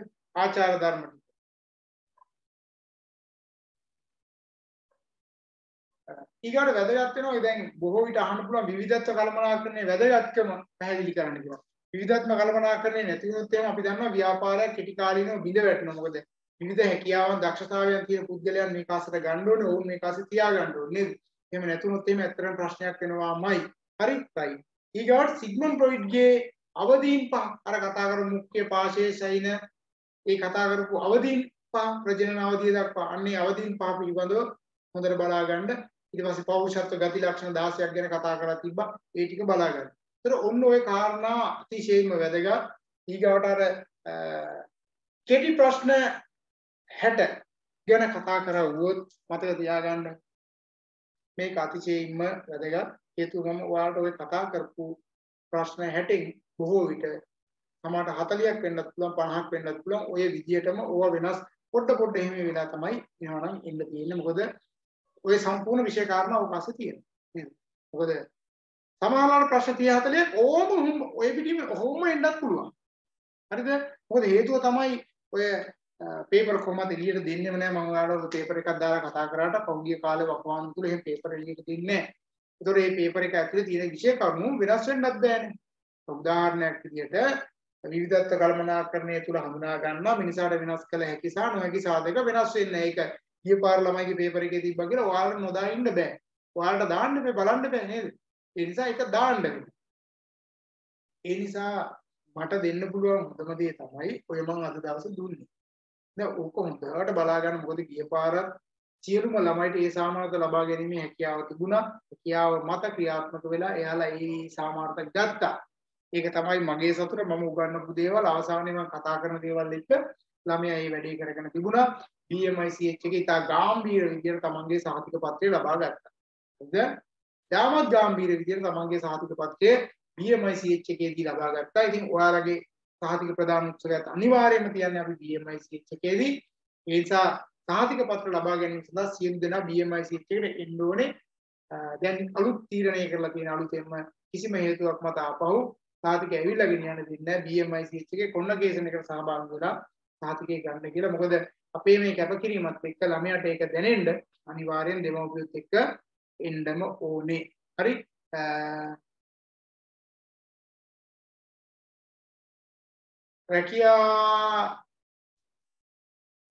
ඊගොල්ලෝ වැදගත් වෙනවා. දැන් බොහෝ විට අහන්න පුළුවන් විවිධත්ව කළමනාකරණයේ වැදගත්කම පැහැදිලි කරන්න කියලා. විවිධත්ව කළමනාකරණේ නැති වුණොත් එහෙනම් අපි දන්නවා ව්‍යාපාරයක් කෙටි කාලීනව බිඳ වැටෙනවා. මොකද විවිධ හැකියාවන් දක්ෂතාවයන් තියෙන පුද්ගලයන් මේක අසට ගන්න ඕනේ. ඕන් මේක අසට තියා ගන්න ඕනේ නේද? එහෙම නැතුනොත් එහෙම ඇත්තටම ප්‍රශ්නයක් වෙනවාමයි. හරි? right. ඊගොල්ලෝ සිග්මන්ඩ් ෆ්‍රොයිඩ්ගේ අවදීන් පහ අර කතා කරමු මුඛ්‍ය පාශයේ සයින ඒ කතා කරපු අවදීන් පහ ප්‍රජනන අවධිය දක්වා අන්නේ අවදීන් පහ පිළිබඳව හොඳට බලා ගන්න. ඊට පස්සේ පෞරුෂත්ව ගති ලක්ෂණ 16ක් ගැන කතා කරලා තිබ්බා. ඒ ටික බලා ගන්න. ඒතර ඔන්න ඔය කාරණා අතිශයින්ම වැදගත්. ඊගවට අර කෙටි ප්‍රශ්න 60 ගැන කතා කරවුවොත් මතක තියාගන්න මේක අතිශයින්ම වැදගත්. හේතුව මම ඔයාලට ඔය කතා කරපු ප්‍රශ්න 60න් බොහෝ විට සමහරට 40ක් වෙන්නත් පුළුවන් 50ක් වෙන්නත් පුළුවන්. ඔය විදියටම ඕවා වෙනස් පොඩ එහෙම වෙලා තමයි එනවා නම් එන්න තියෙන්නේ. මොකද ඔය සම්පූර්ණ විෂය කාරණා අවකාශය තියෙනවා. නේද? මොකද සමහරවල් ප්‍රශ්න 30 40ක් ඕම ඔය පිටින් ඔහොම එන්නත් පුළුවන්. හරිද? මොකද හේතුව තමයි ඔය පේපර් කොහොමද එළියට දෙන්නේම නැහැ. මම ඔයාලට පේපර් එකක් දාලා කතා කරාට පෞද්ගලික කාලේ වකවානුව තුල එහෙම පේපර් එළියට දෙන්නේ නැහැ. ඒතකොට මේ පේපර් එක ඇතුලේ තියෙන විෂය කරුණු වෙනස් වෙන්නත් බෑනේ. උදාහරණයක් විදිහට විවිධත්ව කළමනාකරණය තුල හඳුනා ගන්නවා මිනිසාට වෙනස් කළ හැකි සහ නොහැකි සාධක වෙනස් වෙන්නේ. ඒක ගිය පාර ළමයිගේ පේපර් එකේ තිබ්බා කියලා ඔයාලට නොදා ඉන්න බෑ. ඔයාලට දාන්න බෑ බලන්න බෑ නේද? ඒ නිසා ඒක දාන්න වෙනවා. ඒ නිසා මට දෙන්න පුළුවන් හොඳම දේ තමයි ඔය මම අද දවසේ දුන්නේ. දැන් ඕක හොඳට බලා ගන්න මොකද ගිය පාරත් සියලුම ළමයිට ඒ සාමාර්ථ ලබා ගැනීමේ හැකියාව තිබුණා. හැකියාව මත ක්‍රියාත්මක වෙලා එයාලා ඒ සාමාර්ථ ගත්තා. ඒක තමයි මගේ සතුට. මම උගන්වපු දේවල් අවසානයේ මම කතා කරන දේවල් එක්ක ළමයා මේ වැඩේ කරගෙන තිබුණා. BMICH එකේ ඉතා ගැඹීර විදියට තමන්ගේ සහතික පත්‍රය ලබා ගත්තා. හරිද? යාමත් ගැඹීර විදියට තමන්ගේ සහතික පත්‍රය BMICH එකේදී ලබා ගත්තා. ඉතින් ඔයාලගේ සහතික ප්‍රදාන උත්සවයත් අනිවාර්යයෙන්ම තියන්නේ අපි BMICH එකේදී. ඒ නිසා සහතික පත්‍ර ලබා ගැනීම සඳහා සියලු දෙනා BMICH එකට එන්න ඕනේ. දැන් අලුත් තීරණය කරලා තියෙන අලුතෙන්ම කිසිම හේතුවක් මත ආපහු සහතික ඇවිල්ලා ගෙන යන්න දෙන්නේ නැහැ. BMICH එකේ කොන්වොකේෂන් එකට සහභාගී වෙලා සහතිකේ ගන්න කියලා. මොකද අපේ මේ කැපකිරීමත් එක්ක ළමයාට ඒක දැනෙන්න අනිවාර්යෙන් දෙමව්පියොත් එක්ක එන්නම ඕනේ. හරි?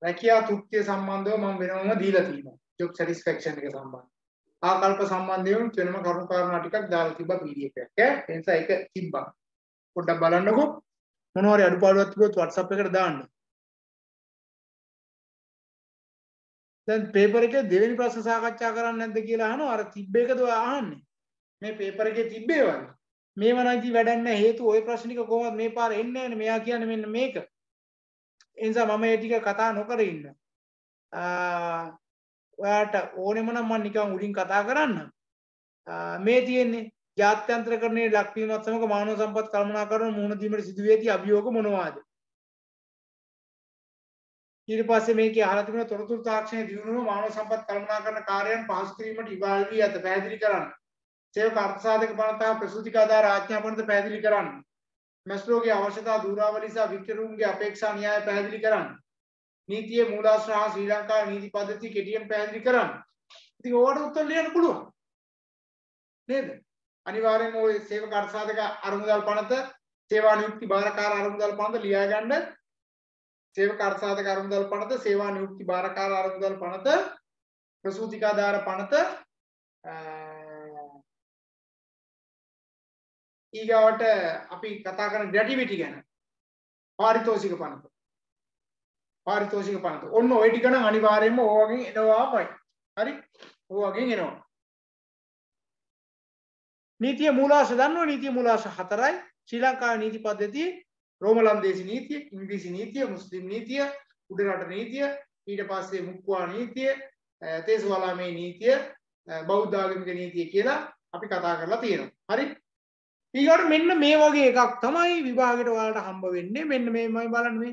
රැකියා තෘප්තිය සම්බන්ධව මම වෙනම දීලා තියෙනවා. job satisfaction එක සම්බන්ධව. ආකල්ප සම්බන්ධයෙන් වෙනම කරුණු කාරණා ටිකක් දාලා තිබ්බා PDF එකක්. ඒ නිසා ඒක තිබ්බා. පොඩ්ඩක් බලන්නකෝ. මොනවා හරි අඩුපාඩුවක් තිබුණොත් WhatsApp එකට දාන්න. දැන් පේපර් එකේ දෙවෙනි ප්‍රශ්න සාකච්ඡා කරන්නේ නැද්ද කියලා අහනවා. අර තිබ්බ එකද ඔය අහන්නේ? මේ පේපර් එකේ තිබ්බේ වගේ. මේව නම් ඉතින් වැඩක් නැහැ. හේතු ওই ප්‍රශ්න ටික කොහොමද මේ පාර එන්නේ නැන්නේ. මෙයා කියන්නේ මෙන්න මේක. ඒ නිසා මම මේ ටික කතා නොකර ඉන්න. ඔයාට ඕනෙම නම් මම නිකන් උඩින් කතා කරන්න. මේ තියෙන්නේ ජාත්‍යන්තරකරණයේ ලක්වීමත් සමග මානව සම්පත් කළමනාකරණ මුහුණ දීමට සිදු වේති අභියෝග මොනවාද? ඊට පස්සේ මේකේ අහලා තිබෙන තොරතුරු තාක්ෂණයේ දියුණුව මානව සම්පත් කළමනාකරණ කාර්යයන් පහසු කිරීමට ඉවහල් වී ඇත පැහැදිලි කරන්න. සේවක අර්ථසාධක පනත ප්‍රසූතිකාදාර ආඥා පනත පැහැදිලි කරන්න. මැස්ලෝගේ අවශ්‍යතා දූරාවලි සහ වික්ටරුන්ගේ අපේක්ෂා න්‍යාය පැහැදිලි කරන්න. නීතියේ මූලාශ්‍ර හා ශ්‍රී ලංකාවේ නීති පද්ධතිය කෙටියෙන් පැහැදිලි කරන්න. ඉතින් ඕවට උත්තර ලියන්න පුළුවන්. නේද? අනිවාර්යෙන්ම ওই සේවක අර්ථසාධක අරමුදල් පනත, සේවා නියුක්ති බාරකාර අරමුදල් පනත ලියා ගන්න. සේවක අර්ථසාධක අරමුදල් පනත, සේවා නියුක්ති බාරකාර අරමුදල් පනත, ප්‍රසූතිකාදාර පනත, ඊගාවට අපි කතා කරන ග්‍රැටිවිටි ගැන. පාරිතෝෂික පනත. පාරිතෝෂික පනත. ඔන්න ওই ටික නම් අනිවාර්යයෙන්ම ඕවගෙන් එනවාමයි. හරි? ඕවගෙන් එනවා. නීතිය මූලාශ්‍ර දන්නවා. නීතිය මූලාශ්‍ර 4යි. ශ්‍රී ලංකාවේ නීති පද්ධතිය, රෝමලන්දේසි නීතිය, ඉංග්‍රීසි නීතිය, මුස්ලිම් නීතිය, උඩරට නීතිය, ඊට පස්සේ මුක්වා නීතිය, තේසවලාමේ නීතිය, බෞද්ධ ආගමික නීතිය කියලා අපි කතා කරලා තියෙනවා. හරි? ඊගොඩ මෙන්න මේ වගේ එකක් තමයි විභාගෙට ඔයාලට හම්බ වෙන්නේ. මෙන්න මේමයි බලන්න මේ.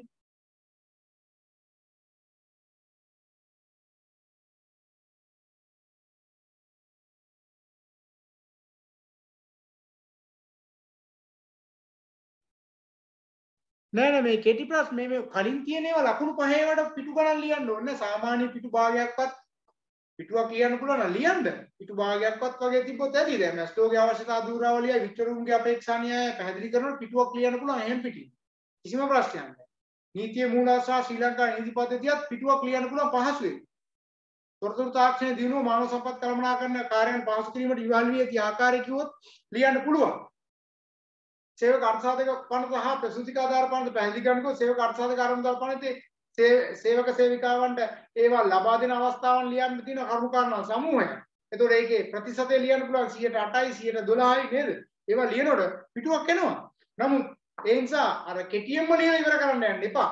නෑ මේ කෙටි ප්‍රශ්න මේ කලින් තියෙන ඒවා ලකුණු 5 වට පිටු ගණන් ලියන්න ඕනේ. සාමාන්‍ය පිටු භාගයක්වත් පිටුවක් ලියන්න පුළුවන් නම් ලියන්න. පිටු භාගයක්වත් වගේ තිබ්බොත් ඇති. දැන් මැස්ලෝගේ අවශ්‍යතා දූරාවලිය, වික්ටරුන්ගේ අපේක්ෂා න්‍යාය පැහැදිලි කරනකොට පිටුවක් ලියන්න පුළුවන් එහෙම පිටින්. කිසිම ප්‍රශ්නයක් නැහැ. නීතියේ මූලාශ්‍ර ශ්‍රී ලංකාවේ නීති පද්ධතියත් පිටුවක් ලියන්න පුළුවන් පහසුවෙන්. තොරතුරු තාක්ෂණයේ දිනුව මානව සම්පත් කළමනාකරණ කාර්යයන් පහසු කිරීමට ඉවහල් වී ඇති ආකාරය කිව්වොත් ලියන්න පුළුවන්. සේවක අර්ථසාධක පනත හා ප්‍රසූතිකාදාර පනත පැහැදිලි කරනකොට සේවක අර්ථසාධක අරමුදල් පනතේ සේවක සේවිකාවන්ට ඒවා ලබා දෙන අවස්ථාවන් ලියන්න තියෙන කරුණු කාරණා සමූහයක්. එතකොට ඒකේ ප්‍රතිශතය ලියන්න පුළුවන් 108යි 112යි නේද? ඒවා ලියනකොට පිටුවක් එනවා. නමුත් ඒ නිසා අර කෙටියෙන්ම ලියලා ඉවර කරන්න යන්න එපා.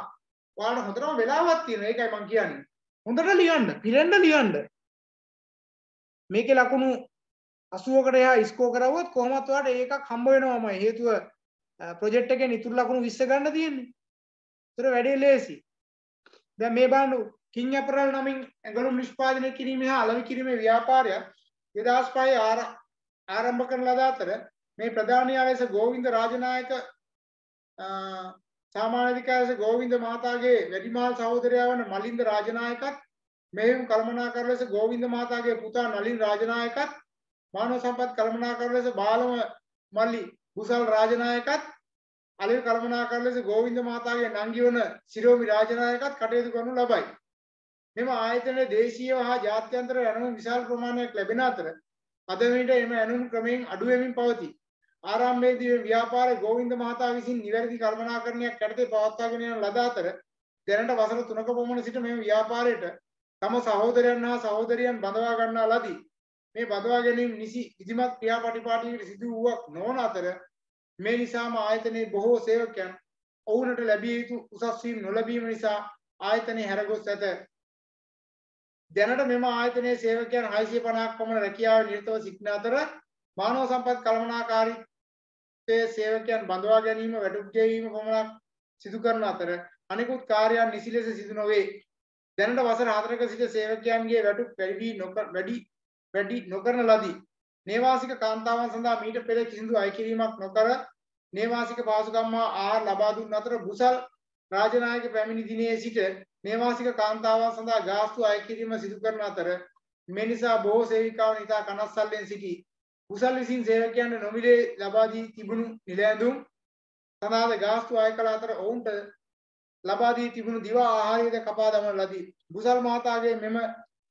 ඔයාලට හොඳටම වෙලාවක් තියෙනවා. ඒකයි මම කියන්නේ. හොඳට ලියන්න, පිරෙන්න ලියන්න. මේකේ ලකුණු 80කට එහා ස්කෝර් කරවුවොත් කොහොමත් ඔයාලට ඒකක් හම්බ වෙනවමයි. හේතුව ප්‍රොජෙක්ට් එකේ ඉතුරු ලකුණු 20 ගන්න තියෙන්නේ. ඒතර වැඩේ ලේසි. දැන් මේ බලන්න කිං අපරල් නමින් ඇඟලුම් නිෂ්පාදනය කිරීමේ හා අලෙවි කිරීමේ ව්‍යාපාරයක් 2005 ආරම්භ කරන ලද අතර මේ ප්‍රධානියා ලෙස ගෝවින්ද රාජනායක සාමාන්‍ය අධිකාරිය ගෝවින්ද මහතාගේ වැඩිමහල් සහෝදරයා වන මලින්ද රාජනායකත් මෙහෙයුම් කළමනාකරු ලෙස ගෝවින්ද මහතාගේ පුතා නලින් රාජනායකත් මානව සම්පත් කළමනාකරු ලෙස බාලම මල්ලි කුසල් රාජනායකත් අලෙවි කළමනාකරු ලෙස ගෝවින්ද මහතාගේ නංගි වන සිරෝමි රාජනායකත් කටයුතු කරනු ලබයි. මෙම ආයතනයේ දේශීය හා ජාත්‍යන්තර ඇණවුම් විශාල ප්‍රමාණයක් ලැබෙන අතර අද වෙනට එම ඇණවුම් ක්‍රමයෙන් අඩු වෙමින් පවතී. ආරම්භයේදී ව්‍යාපාර ගෝවින්ද මහතා විසින් නිවැරදි කළමනාකරණයක් යටතේ පවත්වාගෙන යන ලද අතර දැනට වසර 3ක පමණ සිට මෙම ව්‍යාපාරයට තම සහෝදරයන් හා සහෝදරියන් බඳවා ගන්නා ලදී. මේ බඳවා ගැනීම නිසි විධිමත් ක්‍රියාපටිපාටියකට සිදු වූවක් නොවන අතර මේ නිසාම ආයතනයේ බොහෝ සේවකයන් ඔවුන්ට ලැබිය යුතු උසස් වීම නොලැබීම නිසා ආයතනය හැරගොස් ඇත. දැනට මෙම ආයතනයේ සේවකයන් 650ක් පමණ රැකියාවේ නිරතව සිටින අතර මානව සම්පත් කළමනාකාරීත්වයේ සේවකයන් බඳවා ගැනීම වැටුප් ගෙවීම පමණක් සිදු කරන අතර අනෙකුත් කාර්යයන් නිසි ලෙස සිදු නොවේ. දැනට වසර 4ක සිට සේවකයන්ගේ වැටුප් වැඩි නොකරන ලදී. නේවාසික කාන්තාවන් සඳහා මීට පෙර කිසිදු අය කිරීමක් නොකර නේවාසික පාසුකම් හා ආහාර ලබා දුන් අතර බුසල් රාජනායක පැමිණි දිනේ සිට නේවාසික කාන්තාවන් සඳහා ගාස්තු අය කිරීම සිදු කරන අතර මේ නිසා බොහෝ සේවිකාවන් ඉතා කනස්සල්ලෙන් සිටි. කුසල් විසින් සේවකයන්ට නොමිලේ ලබා දී තිබුණු නිලැඳුම් සඳහාද ගාස්තු අය කළ අතර ඔවුන්ට ලබා දී තිබුණු දිවා ආහාරයද කපා දමන ලදී. කුසල් මහතාගේ මෙම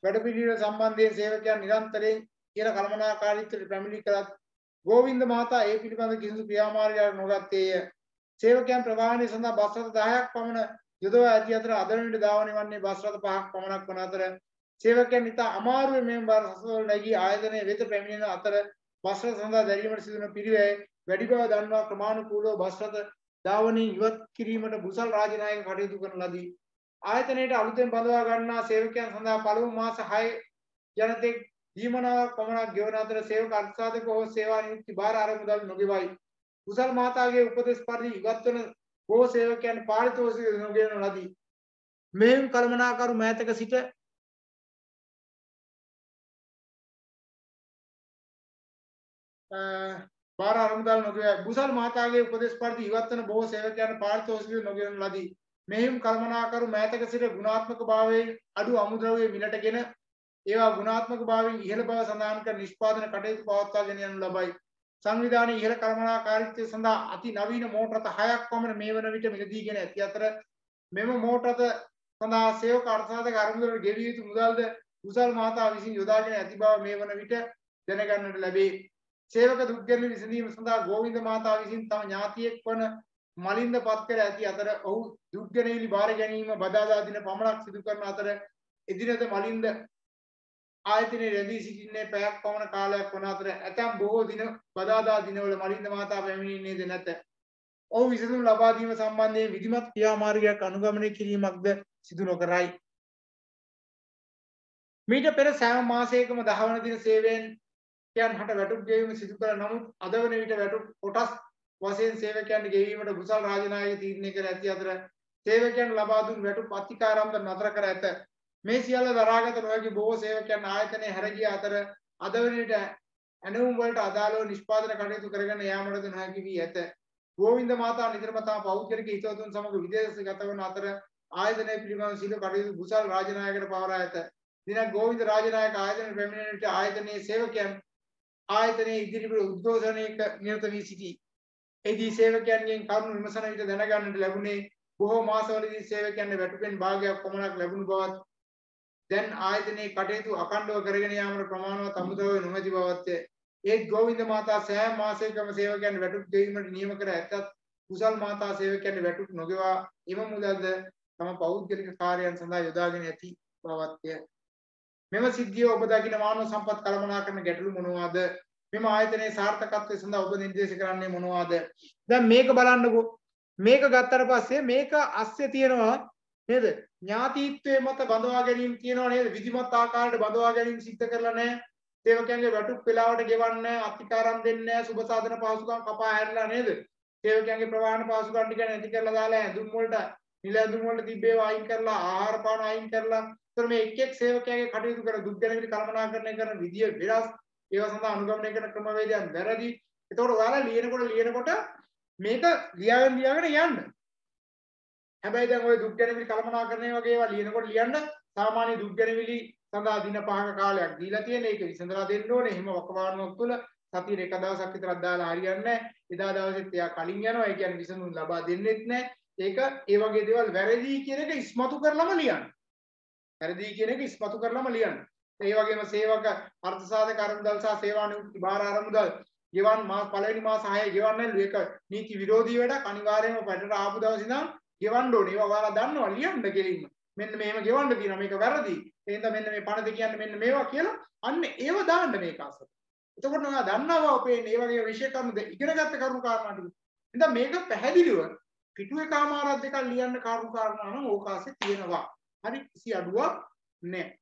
වැඩපිළිවෙළ සම්බන්ධයෙන් සේවකයන් නිරන්තරයෙන් කියන කළමනාකාරීත්වයට පැමිණි කළත් ගෝවින්ද මහතා ඒ පිළිබඳ කිසිදු ක්‍රියාමාර්ගයක් නොගත්තේය. සේවකයන් ප්‍රවාහනය සඳහා බස් රථ 10ක් පමණ යොදවා ඇති අතර අද වෙනට ධාවනය වන්නේ බස් රථ 5ක් පමණක් වන අතර සේවකයන් ඉතා අමාරුවෙන් මෙම බස් රථවල නැගී ආයතනයේ වෙත පැමිණෙන අතර බස් රථ සඳහා දැරීමට සිදුවන පිරිවැය වැඩි බව දන්වා ක්‍රමානුකූලව බස් රථ ධාවනයෙන් ඉවත් කිරීමට බුසල් රාජනායක කටයුතු කරන ලදී. ආයතනයේ අලුතෙන් බඳවා ගන්නා සේවකයන් සඳහා පළමු මාස 6 ජනතෙක් දීමනාවක් පමණක් ගෙවන අතර සේවක අත්සාධක හෝ සේවා නියුක්ති භාර අරමුදල් නොගෙවයි. කුසල් මහතාගේ උපදෙස් පරිදි ඉවත් වන බොහෝ සේවකයන් පාරිතෝෂික නොගෙවන ලදී. මෙහෙයුම් කළමනාකරු මෑතක සිට භාර අරමුදල් නොගෙවයි. කුසල් මහතාගේ උපදෙස් පරිදි ඉවත් වන බොහෝ සේවකයන් පාරිතෝෂික නොගෙවන ලදී. මෙහෙයුම් කළමනාකරු මෑතක සිට ගුණාත්මක භාවයෙන් අඩු අමුද්‍රව්‍ය මිලටගෙන ඒවා ගුණාත්මක භාවයෙන් ඉහළ බව සඳහන් කර නිෂ්පාදන කටයුතු පවත්වාගෙන යනු ලබයි. සංවිධානයේ ඉහළ කළමනාකාරීත්වය සඳහා අති නවීන මෝටර රථ 6ක් පමණ මේ වන විට මිලදීගෙන ඇති අතර මෙම මෝටර රථ සඳහා සේවක අර්ථසාධක අරමුදලට ගෙවිය යුතු මුදල්ද කුසල් මහතා විසින් යොදාගෙන ඇති බව මේ වන විට දැනගන්නට ලැබේ. සේවක දුක්ගැනීම විසඳීම සඳහා ගෝවින්ද මහතා විසින් තම ඥාතියෙක් වන මලින්ද පත් කර ඇති අතර ඔහු දුක්ගැනීමේ බාර ගැනීම බදාදා දින පමණක් සිදු කරන අතර එදිනද මලින්ද ආයතනයේ රැඳී සිටින්නේ පැයක් පමණ කාලයක් වන අතර ඇතැම් බොහෝ දින බදාදා දිනවල මලින්ද මහතා පැමිණෙන්නේද නැත. ඔහු විසඳුම් ලබා දීම සම්බන්ධයෙන් විධිමත් ක්‍රියාමාර්ගයක් අනුගමනය කිරීමක්ද සිදු නොකරයි. මීට පෙර සෑම මාසයකම 10 වන දින සේවයෙන් හට වැටුප් ගෙවීම සිදු කළ නමුත් අද වන විට වැටුප් කොටස් වශයෙන් සේවකයන්ට ගෙවීමට කුසල් රාජනායක තීරණය කර ඇති අතර සේවකයන් ලබා දුන් වැටුප් අත්තිකාරම්ද නතර කර ඇත. මේ සියල්ල දරාගත නොහැකි බොහෝ සේවකයන් ආයතනයේ හැර ගිය අතර අද වන විට ඇණවුම් වලට අදාළව නිෂ්පාදන කටයුතු කරගෙන යාමටද නොහැකි වී ඇත. ගෝවින්ද මහතා නිතරම තම පෞද්ගලික හිතවතුන් සමග විදේශගත වන අතර ආයතනයේ පිළිබඳ සියලු කටයුතු කුසල් රාජනායකට පවරා ඇත. දිනක් ගෝවින්ද රාජනායක ආයතනයේ පැමිණෙන විට ආයතනයේ සේවකයන් ආයතනයේ ඉදිරිපිට උද්ඝෝෂණයක නිරත වී සිටී. එදී සේවකයන්ගෙන් කරුණු විමසන විට දැනගන්නට ලැබුණේ බොහෝ මාසවලදී සේවකයන්ට වැටුපෙන් භාගයක් පමණක් ලැබුණු බවත් දැන් ආයතනයේ කටයුතු අඛණ්ඩව කරගෙන යාමට ප්‍රමාණවත් අමුද්‍රව්‍ය නොමැති බවත්ය. ඒත් ගෝවින්ද මහතා සෑම මාසයකම සේවකයන්ට වැටුප් ගෙවීමට නියම කර ඇතත් කුසල් මහතා සේවකයන්ට වැටුප් නොගෙවා එම මුදල්ද තම පෞද්ගලික කාර්යයන් සඳහා යොදාගෙන ඇති බවත්ය. මෙම සිද්ධිය ඔබ දකින මානව සම්පත් කළමනාකරන ගැටලු මොනවාද? මෙම ආයතනයේ සාර්ථකත්වය සඳහා ඔබ නිර්දේශ කරන්නේ මොනවාද? දැන් මේක බලන්නකෝ. මේක ගත්තට පස්සේ මේක අස්සේ තියෙනවා නේද? ඥාතිත්වයේ මත බඳවා ගැනීම තියෙනවා නේද? විධිමත් ආකාරයට බඳවා ගැනීම සිද්ධ කරලා නැහැ. සේවකයන්ගේ වැටුප් වෙලාවට ගෙවන්නේ නැහැ, අත්තිකාරම් දෙන්නේ නැහැ, සුබ සාධන පහසුකම් කපා හැරලා නේද? සේවකයන්ගේ ප්‍රවාහන පාසුකම් ටික නැති කරලා දාලා ඇඳුම් වලට නිල ඇඳුම් වලට තිබ්බේ අයින් කරලා ආහාර පාන අයින් කරලා ඒතර මේ එක් එක් සේවකයාගේ කටයුතු කර දුක් ගැනවිලි කළමනාකරණය කරන විදිය වෙනස් ඒවා සඳහා අනුගමනය කරන ක්‍රමවේදයන් වැරදි. ඒතකොට ඔයාලා ලියනකොට මේක ලියාගෙන යන්න. හැබැයි දැන් ওই දුක් ගැනවිලි කළමනාකරණය වගේ ඒවා ලියනකොට ලියන්න සාමාන්‍ය දුක් ගැනවිලි සඳහා දින 5ක කාලයක් දීලා තියෙන. ඒක විසඳලා දෙන්න ඕනේ. එහෙම වකවානුවක් තුළ සතියේ එක දවසක් විතරක් දාලා හරියන්නේ නැහැ. එදා දවසෙත් එයා කලින් යනවා. ඒ කියන්නේ විසඳුම් ලබා දෙන්නෙත් නැහැ. ඒක ඒ වගේ දේවල් වැරදි කියන එක ඉස්මතු කරලම ලියන්න. වැරදි කියන එක ඉස්මතු කරලම ලියන්න. ඒ වගේම සේවක අර්ථ සාධක අරමුදල් සහ සේවා නියුක්ති භාර අරමුදල් ගෙවන් මාස පළවෙනි මාස 6 ගෙවන්නේ ඒක නීති විරෝධී වැඩක්. අනිවාර්යයෙන්ම පැටට ආපු දවස් ඉඳන් ගෙවන්න ඕනේ. ඒවා ඔයාලා දන්නවා ලියන්න කෙලින්ම. මෙන්න මෙහෙම ගෙවන්න තියෙනවා. මේක වැරදි. එහෙනම් මෙන්න මේ පණ දෙක කියන්නේ මෙන්න මේවා කියලා අන්න ඒව දාන්න මේක අසල. එතකොට ඔයා දන්නවා ඔපේන්නේ මේ වගේ විශේෂ කරුණු ඉගෙනගත්ත කරුණු කාරණා ටික. එහෙනම් මේක පැහැදිලිව පිටු එකමාරක් දෙකක් ලියන්න කරුණු කාරණා නම් ඕකාසේ තියෙනවා. හරි කිසි අඩුවක් නැහැ.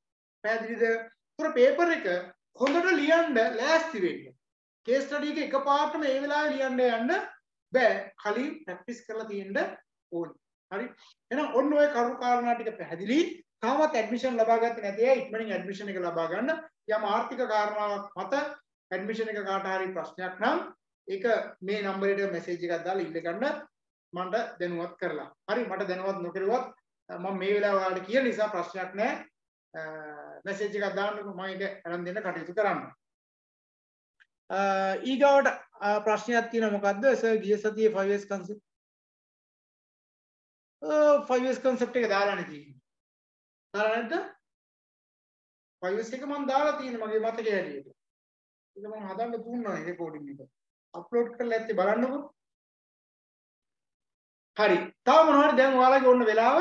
පැහැදිලිද? ඒතර පේපර් එක හොඳට ලියන්න ලෑස්ති වෙන්න. කේස් ස්ටඩි එක එකපාරටම මේ වෙලාවේ ලියන්න යන්න බෑ. කලින් ප්‍රැක්ටිස් කරලා තියෙන්න ඕනේ. හරි. එහෙනම් ඔන්න ඔය කරුණු කාරණා ටික පැහැදිලි. තාමත් ඇඩ්මිෂන් ලබා ගත්තේ නැති අය ඉක්මනින් ඇඩ්මිෂන් එක ලබා ගන්න. යම් ආර්ථික කාරණාවක් මත ඇඩ්මිෂන් එක කාට හරි ප්‍රශ්නයක් නම් ඒක මේ නම්බරයට මෙසේජ් එකක් දාලා ඉල්ල ගන්න මට දැනුවත් කරලා. හරි මට දැනුවත් නොකරුවත් මම මේ වෙලාව ඔයාලට කියන නිසා ප්‍රශ්නයක් නැහැ. මෙසේජ් එකක් දාන්නකො මම ඒක අරන් දෙන්න කටයුතු කරන්න. ඊගාවට ප්‍රශ්නයක් තියෙනවා මොකද්ද? සර් ගිය සතියේ 5S concept 5S concept එක දාලා නැති. දාලා නැද්ද? 5S එක මම දාලා තියෙනවා මගේ මතකයේ හැටියට. ඒක මම හදන්න දුන්නා රෙකෝඩින් එක. අප්ලෝඩ් කරලා ඇත්තේ බලන්නකො. හරි. තව මොනවද දැන් ඔයාලගේ ඕන වෙලාව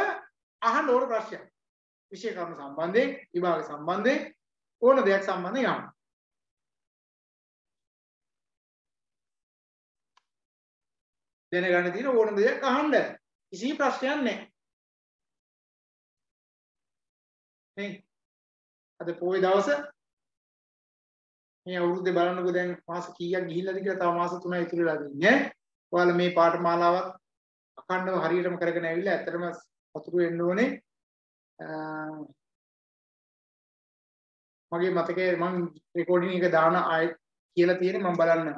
අහන්න ඕන ප්‍රශ්නයක්. විෂය කර්ම සම්බන්ධයෙන්, විභාග සම්බන්ධයෙන් ඕන දෙයක් සම්බන්ධයෙන් අහන්න. දැනගන්න තියෙන ඕන දෙයක් අහන්න. කිසි ප්‍රශ්නයක් නැහැ. නේ? අද පොයේ දවස මේ අවුරුද්දේ බලන්නකෝ දැන් මාස කීයක් ගිහිල්ලාද කියලා තව මාස 3යි ඉතුරු වෙලා තියෙන්නේ. ඔයාලා මේ පාඨමාලාවත් අඛණ්ඩව හරියටම කරගෙන ඇවිල්ලා ඇත්තටම සතුටු වෙන්න ඕනේ. මගේ මතකයේ මම රෙකෝඩින් එක දාන ආයෙ කියලා තියෙන්නේ මම බලන්න.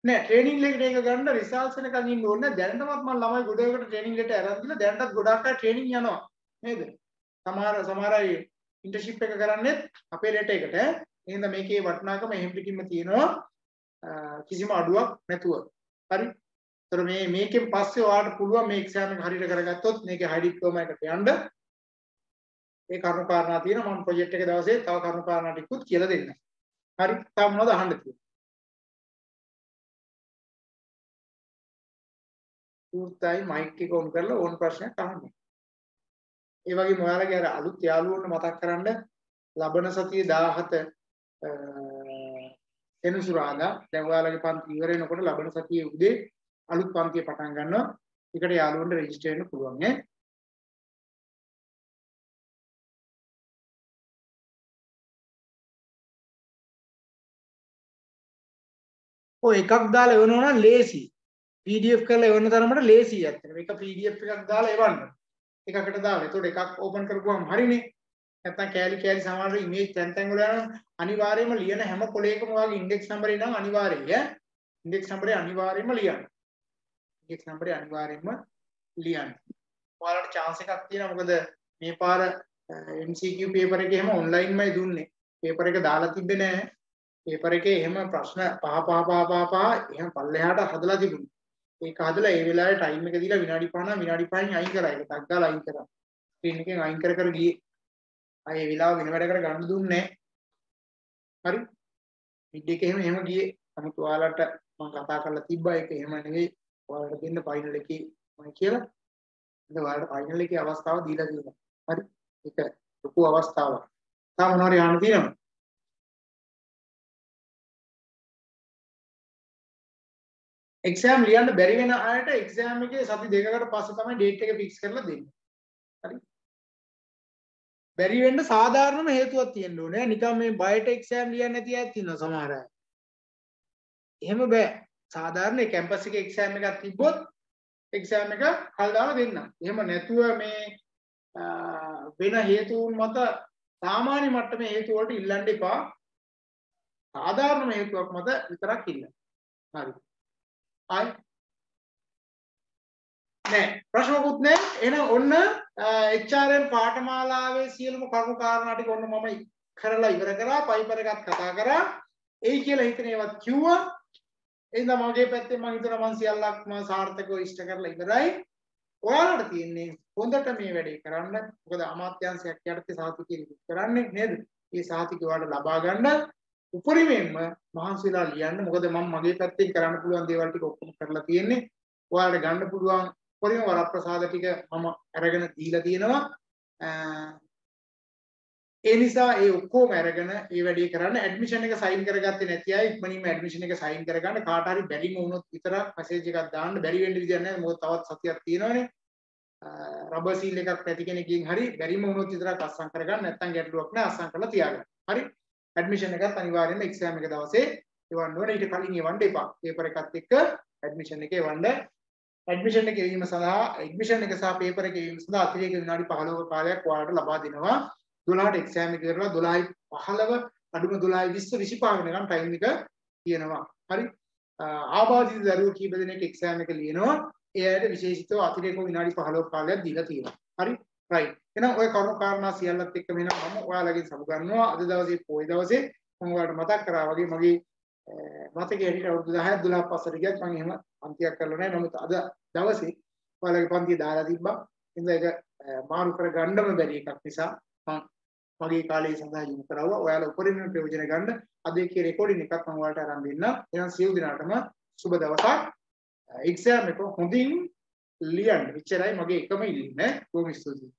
නෑ ට්‍රේනින් ලෙටර් එක ගන්න රිසල්ට්ස් එකකින් ඉන්න ඕනේ. දැනටමත් මම ළමයි ගොඩකට ට්‍රේනින් ලෙටර් අරන් දීලා දැනටත් ගොඩක් අය ට්‍රේනින් යනවා. නේද? සමහර අය ඉන්ටර්න්ෂිප් එක කරන්නේ අපේ ලෙටර් එකට. එහෙනම් මේකේ වටිනාකම එහෙම පිටින්ම තියෙනවා. කිසිම අඩුවක් නැතුව. හරි? ඒතර මේකෙන් පස්සේ ඔයාලට පුළුවන් මේ එක්සෑම් එක හරියට කරගත්තොත් මේකේ හයි ඩිප්ලෝමා එකට යන්න. ඒ කරුණු කාරණා තියෙනවා. මම ප්‍රොජෙක්ට් එක දවසේ තව කරුණු කාරණා ටිකකුත් කියලා දෙන්නම්. හරි? තව මොනවද අහන්න තියෙන්නේ? ඌර්තයි මයික් එක ඔන් කරලා ඕන ප්‍රශ්නයක් අහන්න. ඒ වගේම ඔයාලගේ අර අලුත් යාළුවෝන්ට මතක් කරන්න ලබන සතියේ 17 එනසුරාදා දැන් ඔයාලගේ පන්ති ඉවර වෙනකොට ලබන සතියේ උදේ අලුත් පන්තිය පටන් ගන්නවා. ඒකට යාළුවන්ට රෙජිස්ටර් වෙන්න පුළුවන් ඈ. ඔය එකක් දාලා එවනවා නම් ලේසි. PDF කරලා එවන්න තරමට ලේසි ඇත්තට. මේක PDF එකක් දාලා එවන්න. එකකට දාලා. ඒතකොට එකක් ඕපන් කරපුවම හරිනේ. නැත්නම් කෑලි සමහර ඉමේජ් තැන් වල යන අනිවාර්යයෙන්ම ලියන හැම කොලයකම ඔයාගේ ඉන්ඩෙක්ස් නම්බරේ නම් අනිවාර්යයි ඈ. ඉන්ඩෙක්ස් නම්බරේ අනිවාර්යයෙන්ම ලියන්න. ඉන්ඩෙක්ස් නම්බරේ අනිවාර්යයෙන්ම ලියන්න. ඔයාලට chance එකක් තියෙනවා මොකද මේ පාර MCQ පේපර් එකේ එහෙම ඔන්ලයින්මයි දුන්නේ. පේපර් එක දාලා තිබ්බේ නෑ. පේපර් එකේ එහෙම ප්‍රශ්න පහ එහෙම පල්ලෙහාට හදලා තිබුණා. ඒක හදලා ඒ වෙලාවේ ටයිම් එක දීලා විනාඩි 5 විනාඩි 5න් අයින් කරා. ඒක ටක් ගාලා අයින් කරා. ස්ක්‍රීන් එකෙන් අයින් කර ගියේ. ආයේ වෙලාව වෙන වැඩකට ගන්න දුන්නේ නැහැ. හරි. මිඩ් එකේ එහෙම ගියේ. නමුත් ඔයාලට මම කතා කරලා තිබ්බා ඒක එහෙම නෙවෙයි. ඔයාලට දෙන්න ෆයිනල් එකේ මම කියලා. ඉතින් ඔයාලට ෆයිනල් එකේ අවස්ථාව දීලා තියෙනවා. හරි. ඒක ලොකු අවස්ථාවක්. තාම මොනවාරි යන්න තියෙනවද? එක්සෑම් ලියන්න බැරි වෙන අයට එක්සෑම් එකේ සති දෙකකට පස්සේ තමයි ඩේට් එක ෆික්ස් කරලා දෙන්නේ. හරි. බැරි වෙන්න සාධාරණම හේතුවක් තියෙන්න ඕනේ. නිකන් මේ බයට එක්සෑම් ලියන්න නැති අයත් ඉන්නවා සමහර අය. එහෙම බෑ. සාධාරණ කැම්පස් එකේ එක්සෑම් එකක් තිබ්බොත් එක්සෑම් එක කල් දාලා දෙන්න. එහෙම නැතුව මේ වෙන හේතුන් මත සාමාන්‍ය මට්ටමේ හේතු වලට ඉල්ලන්න එපා. සාධාරණ හේතුවක් මත විතරක් ඉල්ලන්න. හරි. ආයි නෑ ප්‍රශ්නකුත් නෑ. එහෙනම් ඔන්න HRM පාඨමාලාවේ සියලුම කරුණු කාරණා ටික ඔන්න මම කරලා ඉවර කරා. පයිපර් එකත් කතා කරා. එයි කියලා හිතන ඒවත් කිව්වා. එහෙනම් මගේ පැත්තෙන් මම හිතනවා මම සියල්ලක්ම සාර්ථකව ඉෂ්ට කරලා ඉවරයි. ඔයාලට තියෙන්නේ හොඳට මේ වැඩේ කරන්න. මොකද අමාත්‍යාංශයක් යටතේ සාතිකය ඉදිරි කරන්නේ නේද? මේ සාතිකය ඔයාලට ලබා ගන්න උපරිමයෙන්ම මහන්සි වෙලා ලියන්න. මොකද මම මගේ පැත්තෙන් කරන්න පුළුවන් දේවල් ටික ඔක්කොම කරලා තියෙන්නේ. ඔයාලට ගන්න පුළුවන් උපරිම වරප්‍රසාද ටික මම අරගෙන දීලා තියෙනවා. ඒ නිසා ඒ ඔක්කොම අරගෙන ඒ වැඩේ කරන්න. ඇඩ්මිෂන් එක සයින් කරගත්තේ නැති අය ඉක්මනින්ම ඇඩ්මිෂන් එක සයින් කරගන්න. කාට හරි බැරිම වුණොත් විතරක් මැසේජ් එකක් දාන්න. බැරි වෙන්න විදියක් නැහැ. මොකද තවත් සතියක් තියෙනවානේ. රබර් සීල් එකක් නැති කෙනකින් හරි බැරිම වුණොත් විතරක් අස්සම් කරගන්න. නැත්නම් ගැටලුවක් නැහැ. අස්සම් කරලා තියාගන්න. හරි. ඇඩ්මිෂන් එකත් අනිවාර්යයෙන්ම එක්සෑම් එක දවසේ එවන්න ඕනේ. ඊට කලින් එවන්න එපා. පේපර් එකත් එක්ක ඇඩ්මිෂන් එක එවන්න. ඇඩ්මිෂන් එක එවීම සඳහා ඇඩ්මිෂන් එක සහ පේපර් එක එවීම සඳහා අතිරේක විනාඩි 15ක කාලයක් ඔයාලට ලබා දෙනවා. 12ට එක්සෑම් එක කරලා 12:15 අඩුම 12:20 25 වෙනකම් ටයිම් එක තියෙනවා. හරි. ආබාධිත දරුවෝ කීප දෙනෙක් එක්සෑම් එක ලියනවා. ඒ අයට විශේෂිතව අතිරේක විනාඩි 15ක කාලයක් දීලා තියෙනවා. හරි. රයිට්. එහෙනම් ඔය කරුණු කාරණා සියල්ලත් එක්ක මෙන්න මම ඔයාලගෙන් සමු ගන්නවා. අද දවසේ පොයි දවසේ මම ඔයාලට මතක් කරා වගේ මගේ මතකයේ හිටිය අවුරුදු 10ක් 12ක් පස්සට ගියත් මම එහෙම පන්තියක් කරලා නැහැ. නමුත් අද දවසේ ඔයාලගේ පන්තිය දාලා තිබ්බා. ඉතින් ඒක මාරු කර ගන්නම බැරි එකක් නිසා මම මගේ කාලේ සඳහා යොමු කරවුවා. ඔයාලා උපරිම ප්‍රයෝජන ගන්න අද ඒකේ රෙකෝඩින් එකක් මම ඔයාලට අරන් දෙන්න. එහෙනම් සියලු දිනාටම සුබ දවසක්. එක්සෑම් එක හොඳින් ලියන්න. එච්චරයි මගේ එකම ඉල්ලීම. බොහොම ස්තුතියි.